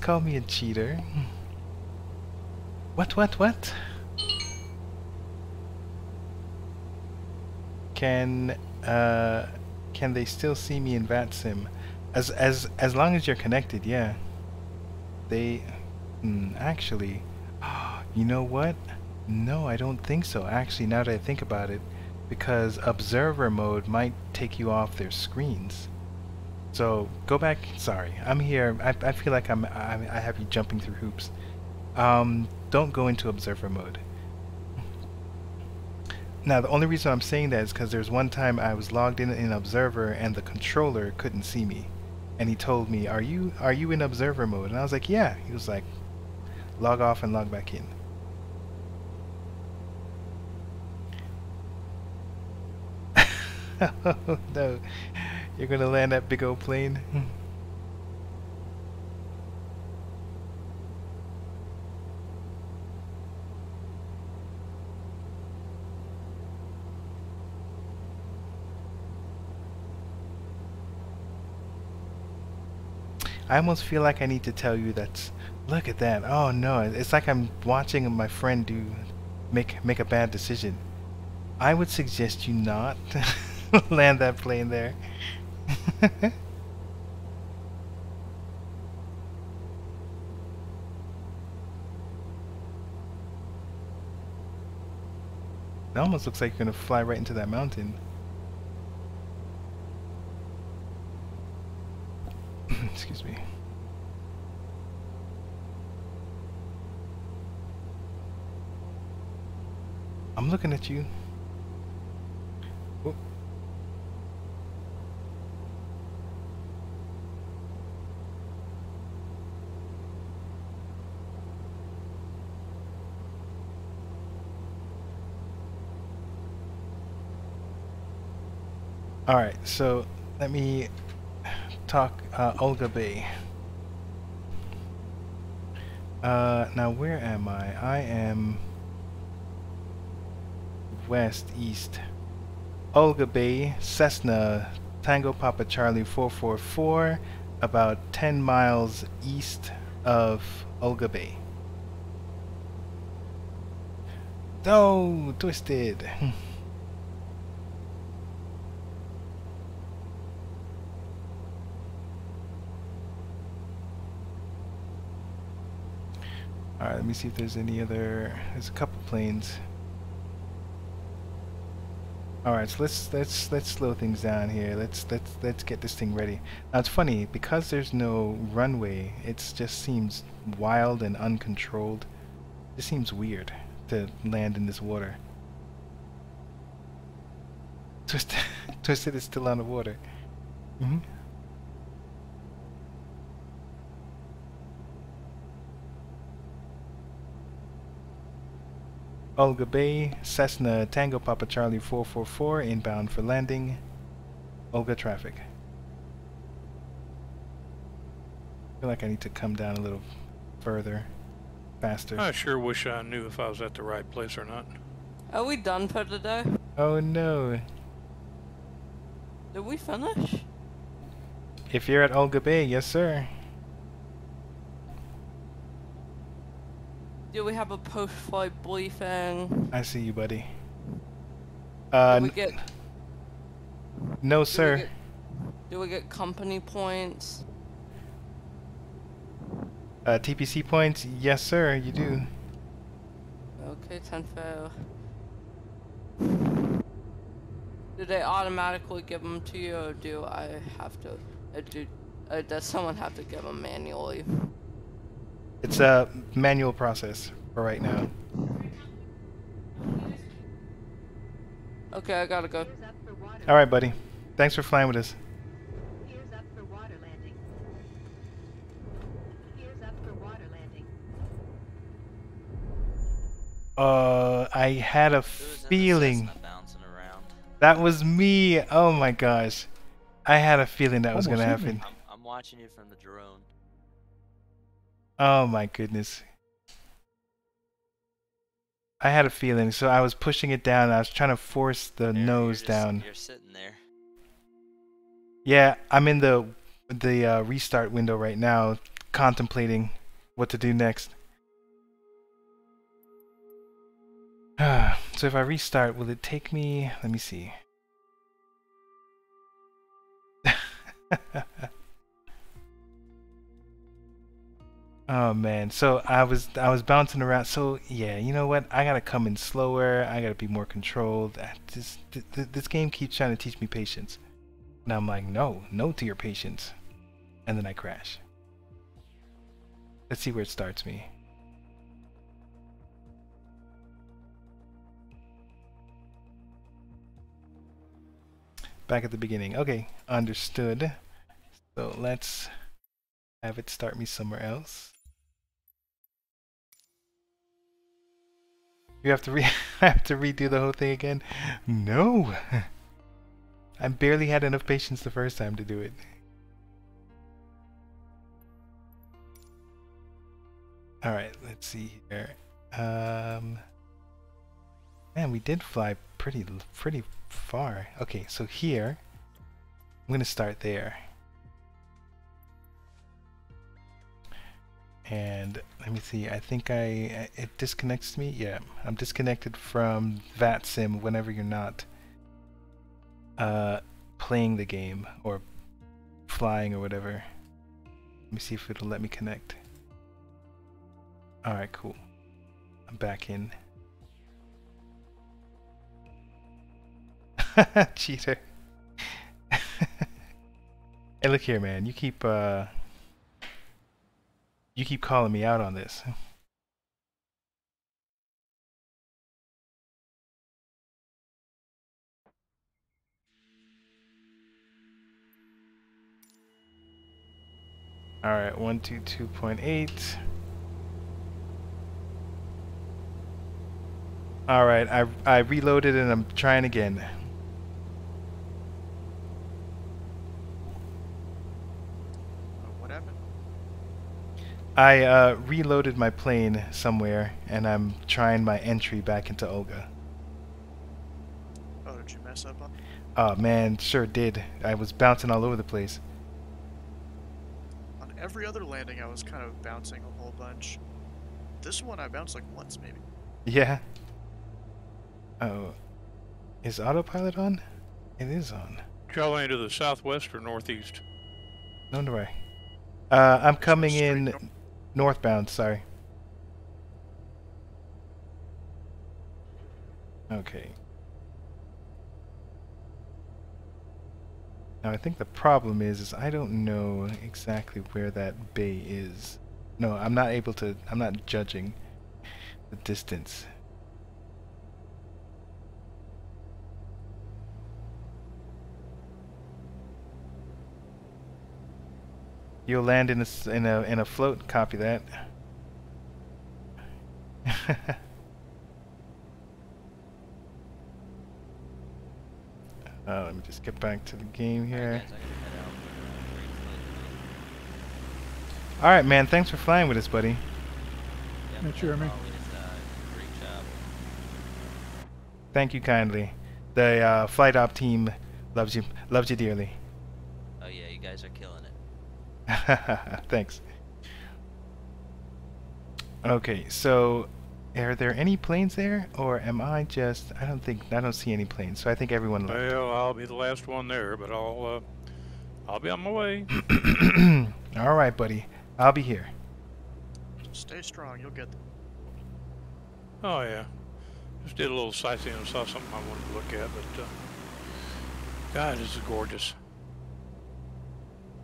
call me a cheater. What? Can they still see me in VATSIM? As long as you're connected, yeah. They actually, you know what? No, I don't think so. Actually, now that I think about it, because observer mode might take you off their screens. So go back. Sorry, I'm here. I feel like I have you jumping through hoops. Don't go into observer mode. Now, the only reason I'm saying that is because there's one time I was logged in observer and the controller couldn't see me, and he told me, "Are you in observer mode?" And I was like, "Yeah." He was like, "Log off and log back in." Oh, no, you're gonna land that big old plane. I almost feel like I need to tell you that. Look at that. Oh no, it's like I'm watching my friend make a bad decision. I would suggest you not land that plane there. It almost looks like you're gonna fly right into that mountain. Excuse me. I'm looking at you. Whoop. All right, so let me talk Olga Bay. Now where am I? I am east. Olga Bay, Cessna, Tango Papa Charlie 444, about 10 miles east of Olga Bay. Oh, twisted. Alright, let me see if there's any other. There's a couple planes. Alright, so let's slow things down here. Let's get this thing ready. Now it's funny, because there's no runway, it just seems wild and uncontrolled. It seems weird to land in this water. Twisted is still on the water. Mm-hmm. Olga Bay, Cessna Tango Papa Charlie 444, inbound for landing. Olga traffic. I feel like I need to come down a little further, faster. I sure wish I knew if I was at the right place or not. Are we done for today? Oh no. Did we finish? If you're at Olga Bay, yes sir. Do we have a post-flight briefing? I see you, buddy. Do we get... No, sir. Do we get company points? TPC points? Yes, sir, you do. Okay, 10 fail. Do they automatically give them to you, or do I have to... does someone have to give them manually? It's a manual process for right now. Okay, I gotta go. Alright, buddy. Thanks for flying with us. Gears up for water landing. Gears up for water landing. I had a feeling. That was me. Oh my gosh. I had a feeling that was gonna happen. I'm watching you from the drone. Oh my goodness. I had a feeling, so I was pushing it down. I was trying to force the nose down. You're sitting there. Yeah, I'm in the restart window right now, contemplating what to do next. So if I restart, will it take me? Let me see. Oh man, so I was bouncing around. So yeah, you know what? I gotta come in slower. I gotta be more controlled. This game keeps trying to teach me patience, and I'm like, no to your patience, and then I crash. Let's see where it starts me. Back at the beginning. Okay, understood. So let's have it start me somewhere else. You have to I have to redo the whole thing again? No! I barely had enough patience the first time to do it. Alright, let's see here. Man, we did fly pretty far. Okay, so here, I'm gonna start there. And let me see, I think it disconnects me. Yeah, I'm disconnected from VATSIM whenever you're not playing the game or flying or whatever. Let me see if it'll let me connect. Alright, cool. I'm back in. Cheater. Hey, look here, man. You keep calling me out on this. Alright, 122.8. Alright, I reloaded and I'm trying again. What happened? I reloaded my plane somewhere and I'm trying my entry back into Olga. Oh, did you mess up on? Oh man, sure did. I was bouncing all over the place. On every other landing, I was kind of bouncing a whole bunch. This one, I bounced like once, maybe. Yeah. Oh, is autopilot on? It is on. Traveling to the southwest or northeast? No way. I'm coming in northbound. Sorry. Okay. Now I think the problem is I don't know exactly where that bay is. No, I'm not able to. I'm not judging the distance. You'll land in a float. Copy that. Let me just get back to the game here. All right, man. Thanks for flying with us, buddy. Yeah, Jeremy. Thank you kindly. The flight op team loves you dearly. Oh yeah, you guys are killing it. Thanks. Okay, so are there any planes there, or am I just? I don't see any planes. So I think everyone left. Well, I'll be the last one there, but I'll be on my way. All right, buddy. I'll be here. Stay strong. You'll get them. Oh yeah, just did a little sightseeing and saw something I wanted to look at, but God, this is gorgeous.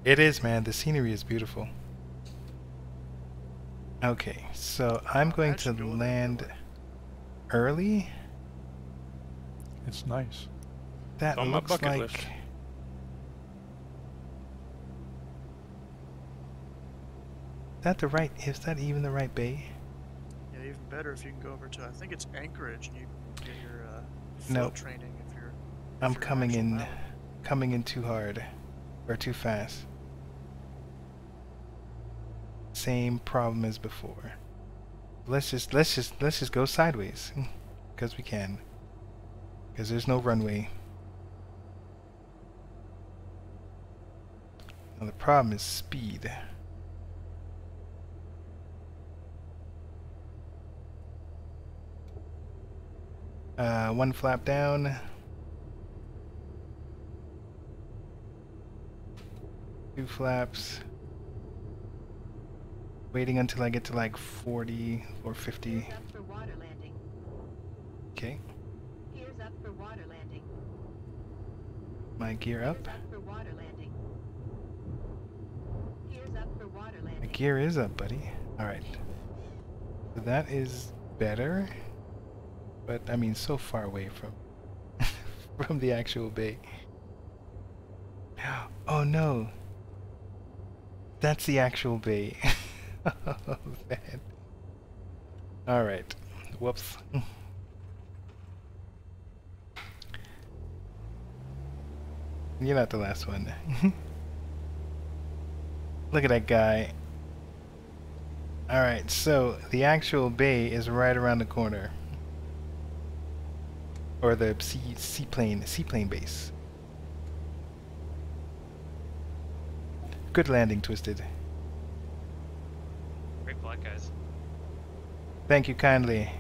It is, man. The scenery is beautiful. Okay, so I'm going to land early. It's nice. That on my looks bucket like. list. Is that even the right bay? Yeah, even better if you can go over to, I think it's Anchorage, and you can get your Nope. float training if you're. I'm coming in too hard, or too fast. Same problem as before. Let's just go sideways, because we can. Because there's no runway. Now the problem is speed. One flap down. Two flaps. Waiting until I get to like 40 or 50. Up for water landing. Okay. Gears up for water landing. My gear up. Gears up for water landing. Gears up for water My landing. gear is up, buddy. Alright. So that is better. But, I mean, so far away from from the actual bay. Oh no! That's the actual bay. Oh, man. Alright. Whoops. You're not the last one. Look at that guy. Alright, so the actual bay is right around the corner. Or the seaplane base. Good landing, Twisted. Great flight, guys. Thank you kindly.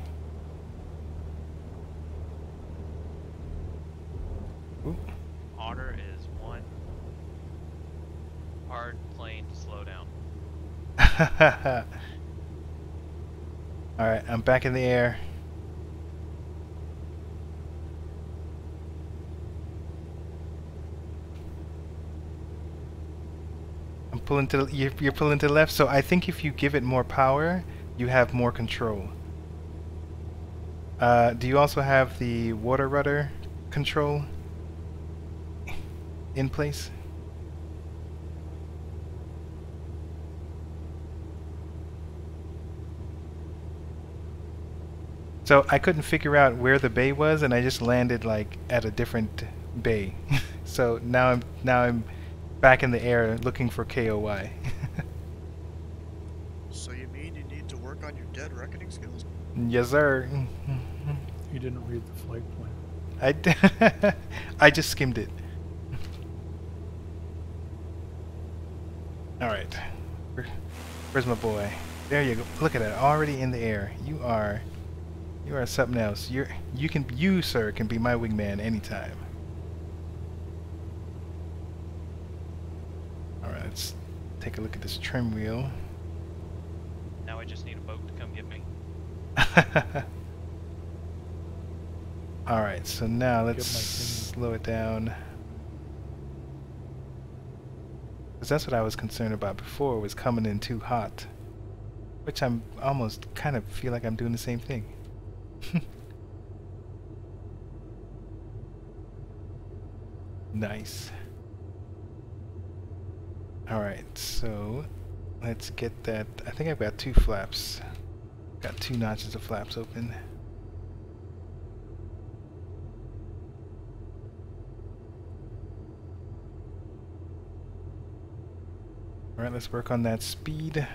Ooh. Otter is one hard plane to slow down. Alright, I'm back in the air. I'm pulling to the, you're pulling to the left, so I think if you give it more power, you have more control. Do you also have the water rudder control in place? So I couldn't figure out where the bay was, and I just landed like at a different bay. So now I'm back in the air looking for KOY. So you mean you need to work on your dead reckoning skills? Yes, sir. You didn't read the flight plan. I just skimmed it. All right, where's my boy? There you go. Look at that, already in the air. You are something else. You sir can be my wingman anytime. All right, let's take a look at this trim wheel. Now I just need a boat to come get me. All right, so now let's slow it down. Because that's what I was concerned about before, was coming in too hot. Which I'm almost kind of feel like I'm doing the same thing. Nice. Alright, so let's get that. I think I've got two flaps. Got two notches of flaps open. Alright, let's work on that speed.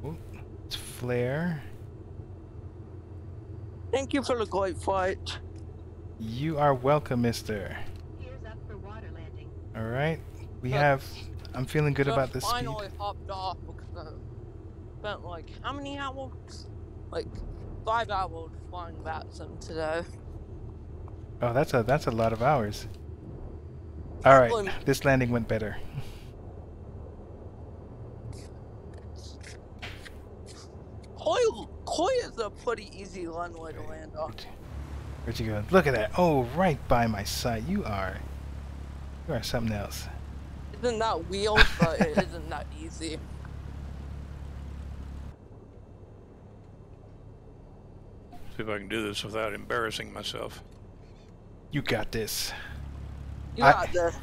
Oh, let's flare. Thank you for the great flight. You are welcome, mister. Gears up for water landing. Alright, we have... I'm feeling good about this speed. Finally hopped off because I spent like how many hours? Like 5 hours flying back sim today. Oh, that's a lot of hours. Alright, this landing went better. Koi is a pretty easy runway to land on. Where'd you go? Look at that. Oh, right by my side. You are something else. Isn't that wheels, but it isn't that easy. See if I can do this without embarrassing myself. You got this. You got this.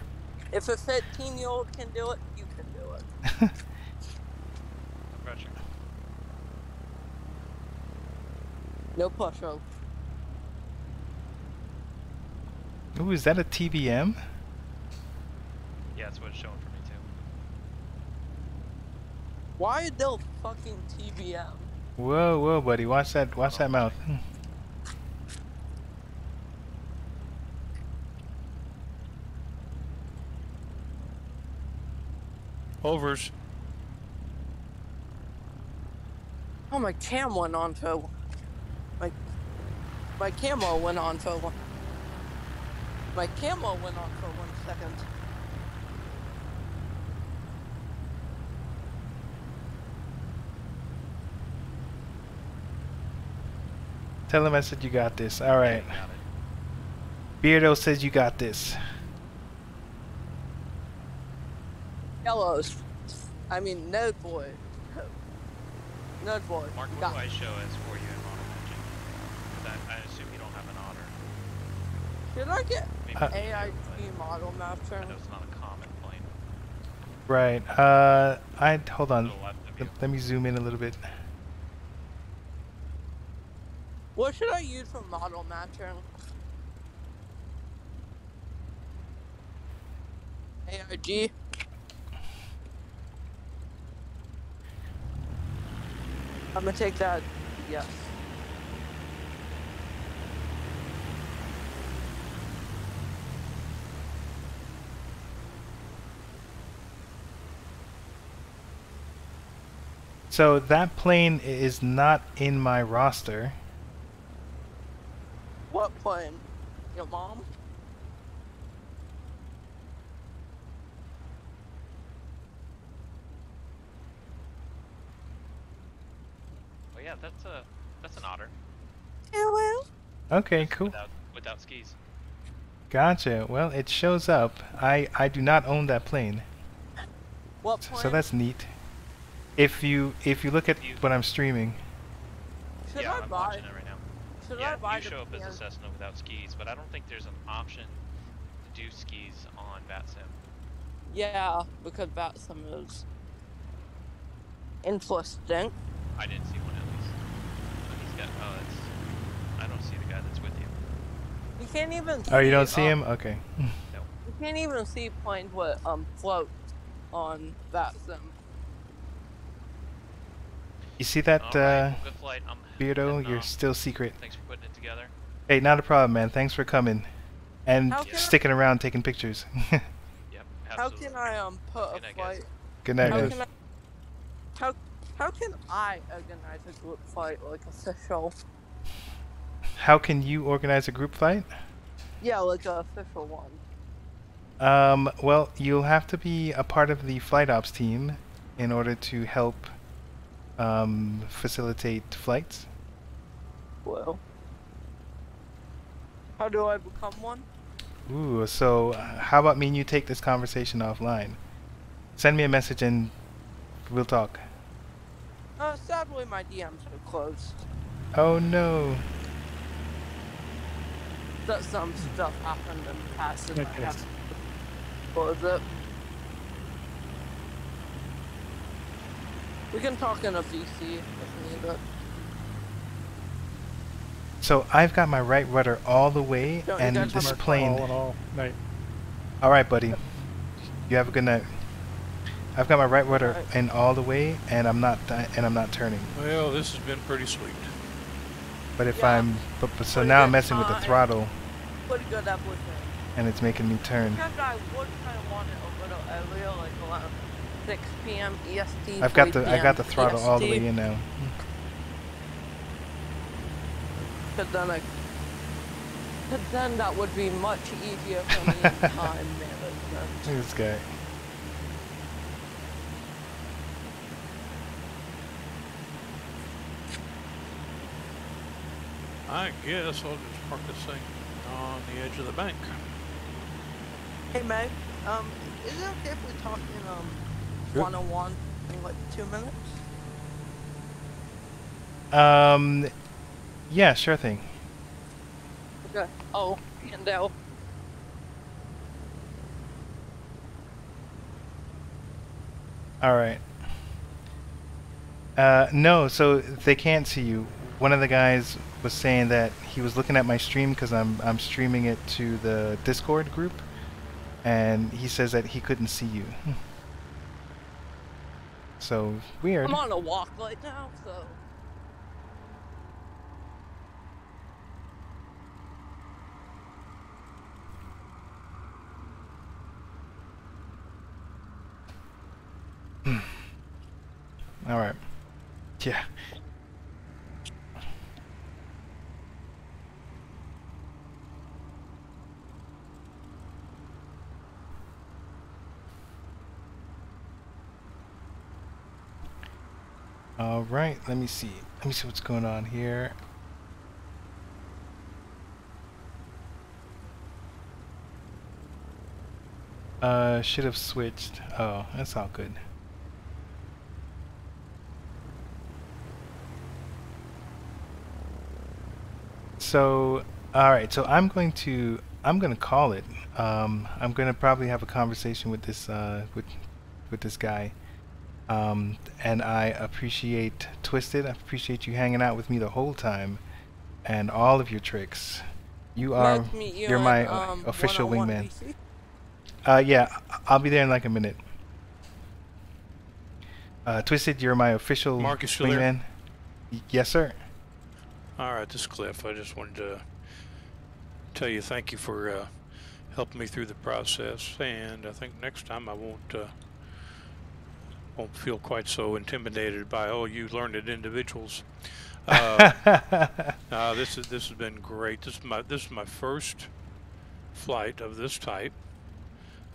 If a 15-year-old can do it, you can do it. No pressure. No pressure. Ooh, is that a TBM? Yeah, that's what it's showing for me too. Why is there fucking TBM? Whoa, whoa, buddy. Watch that mouth. Overs. Oh, my cam went on to like My camo went on for one. My camo went on for 1 second. Tell him I said you got this. All right. Beardo says you got this. Yellows. I mean, Node Boy. Node Boy. Mark, what do I show as for you in model matching? 'Cause I assume you don't have an otter. Should I get Maybe AIG model master? I know it's not a common plane. Right. Hold on. Let me zoom in a little bit. What should I use for model matching? AIG? I'm gonna take that, yes. So that plane is not in my roster. What plane? Your mom? Oh yeah, that's an otter. Yeah, well. Okay, cool. Without skis. Gotcha. Well, it shows up. I do not own that plane. What plane? So that's neat. If you look at what I'm streaming. Should Yeah, I I'm buy? watching it right now. Should Yeah, I buy you show up the as a Cessna without skis, but I don't think there's an option to do skis on VATSIM. Yeah, because VATSIM is interesting. I didn't see one at least. But he's got. Oh, it's. I don't see the guy that's with you. You can't even. Oh, you don't see him? Okay. No. You can't even see planes with float on VATSIM. You see that, All right, well, good flight. I'm Beardo? heading You're off. still secret. Thanks for putting it together. Hey, not a problem, man. Thanks for coming. And How can I- sticking around taking pictures. Yep. How can I put a Good night, flight? guys. Good night, How guys. can how can I organize a group flight like official? How can you organize a group fight? Yeah, like an official one. Well, you'll have to be a part of the flight ops team in order to help facilitate flights. Well, how do I become one? Ooh, so how about me and you take this conversation offline? Send me a message and we'll talk. Sadly, my DMs are closed. Oh no. That some stuff happened in the past and I Okay. have to close it. We can talk in a VC if need it. So I've got my right rudder all the way, Don't you and guys this have a plane. All in all, night. All right, buddy. You have a good night. I've got my right rudder Alright. in all the way, and I'm not turning. Well, this has been pretty sweet. But if Yeah. so Pretty now I'm good messing with the time. throttle, Pretty good everything. and it's making me turn. Except I would kind of want it a little earlier, like around 6 p.m. EST. I got 3 the throttle all the way EST. in now. But then that would be much easier for me in time management. Look at this guy. I guess I'll just park this thing on the edge of the bank. Hey Meg, is it okay if we talk in Sure. one-on-one in like 2 minutes? Yeah, sure thing. Okay. Oh, and Dell. All right. No, so they can't see you. One of the guys was saying that he was looking at my stream because I'm streaming it to the Discord group, and he says that he couldn't see you. So weird. I'm on a walk right now, so. All right. Yeah. All right, let me see. Let me see what's going on here. Should have switched. Oh, that's all good. So, all right. So I'm gonna call it. I'm gonna probably have a conversation with this with this guy. And I appreciate Twisted. I appreciate you hanging out with me the whole time, and all of your tricks. Nice to meet you. You're my official wingman. Yeah, I'll be there in like a minute. Twisted, you're my official Marcus, you wingman. there? Yes, sir. All right, this is Cliff. I just wanted to tell you thank you for helping me through the process, and I think next time I won't feel quite so intimidated by all you learned individuals. This has been great. This is my first flight of this type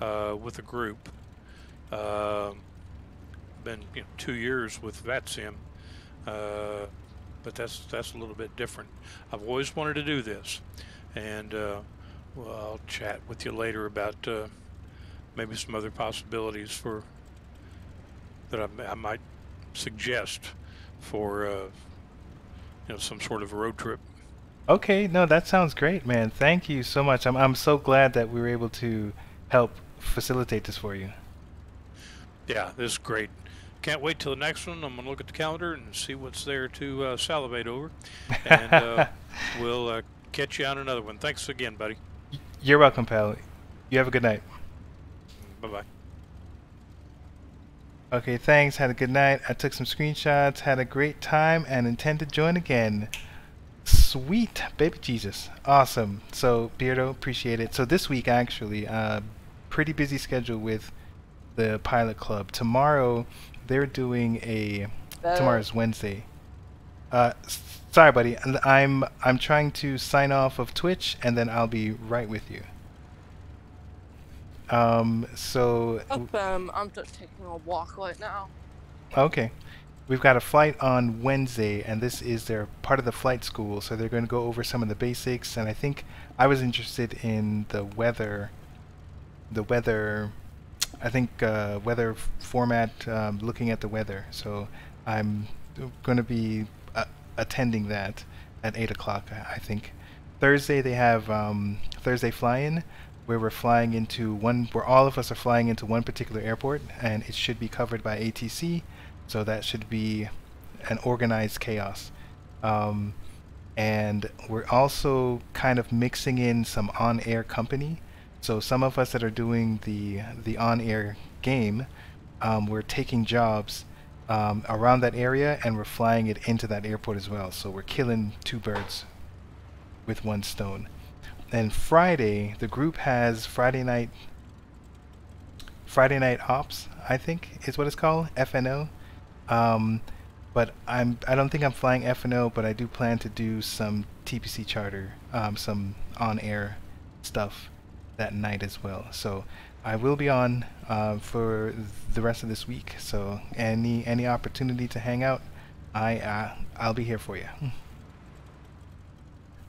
with a group. Been 2 years with VATSIM, but that's a little bit different. I've always wanted to do this, and well, I'll chat with you later about maybe some other possibilities for that I might suggest for some sort of a road trip. Okay, no, that sounds great, man. Thank you so much. I'm so glad that we were able to help facilitate this for you. Yeah, this is great. Can't wait till the next one. I'm gonna look at the calendar and see what's there to salivate over, and we'll catch you on another one. Thanks again, buddy. You're welcome, pal. You have a good night. Bye-bye. Okay, thanks. Had a good night. I took some screenshots, had a great time, and intend to join again. Sweet, baby Jesus. Awesome. So, Beardo, appreciate it. So this week, actually, pretty busy schedule with the Pilot Club. Tomorrow, they're doing tomorrow's Wednesday. Sorry, buddy. I'm trying to sign off of Twitch, and then I'll be right with you. So I'm just taking a walk right now. Okay. We've got a flight on Wednesday, and this is their part of the flight school, so they're going to go over some of the basics, and I think I was interested in the weather format, looking at the weather, so I'm going to be attending that at 8 o'clock, I think. Thursday they have Thursday fly-in, where where all of us are flying into one particular airport, and it should be covered by ATC, so that should be an organized chaos. And we're also kind of mixing in some on-air company. So some of us that are doing the on-air game, we're taking jobs around that area, and we're flying it into that airport as well. So we're killing two birds with one stone. And Friday, the group has Friday night ops, I think is what it's called, FNO. But I don't think I'm flying FNO, but I do plan to do some TPC charter, some on-air stuff that night as well. So I will be on for the rest of this week. So any opportunity to hang out, I'll be here for you.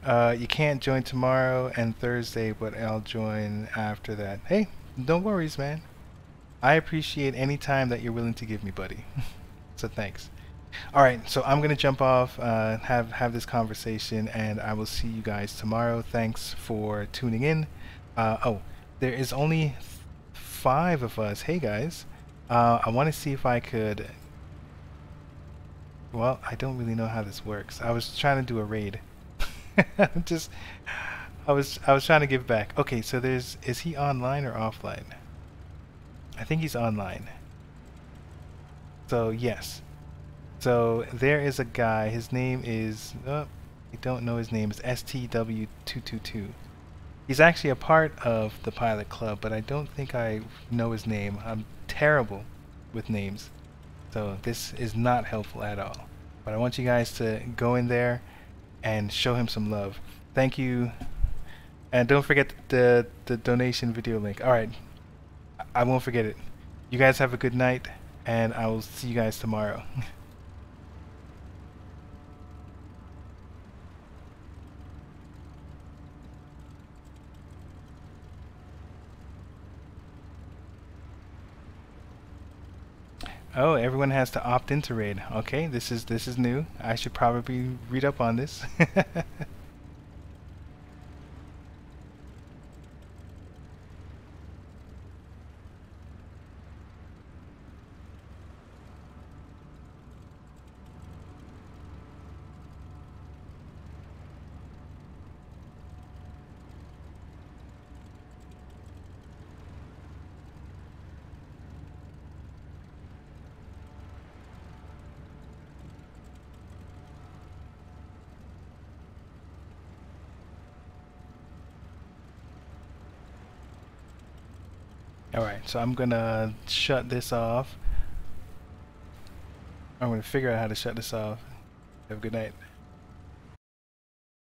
You can't join tomorrow and Thursday, but I'll join after that. Hey, no worries, man. I appreciate any time that you're willing to give me, buddy. So thanks. All right, so I'm gonna jump off, have this conversation, and I will see you guys tomorrow. Thanks for tuning in. Oh, there is only 5 of us. Hey guys, I want to see if I could. Well, I don't really know how this works. I was trying to do a raid. I was trying to give back. Okay, so is he online or offline? I think he's online. So yes. So there is a guy. His name is I don't know his name. It's STW222. He's actually a part of the Pilot Club, but I don't think I know his name. I'm terrible with names, so this is not helpful at all. But I want you guys to go in there and show him some love. Thank you, and don't forget the donation video link. All right, I won't forget it. You guys have a good night, and I will see you guys tomorrow. Oh, everyone has to opt into raid. Okay, this is new. I should probably read up on this. Alright, so I'm gonna shut this off. I'm gonna figure out how to shut this off. Have a good night.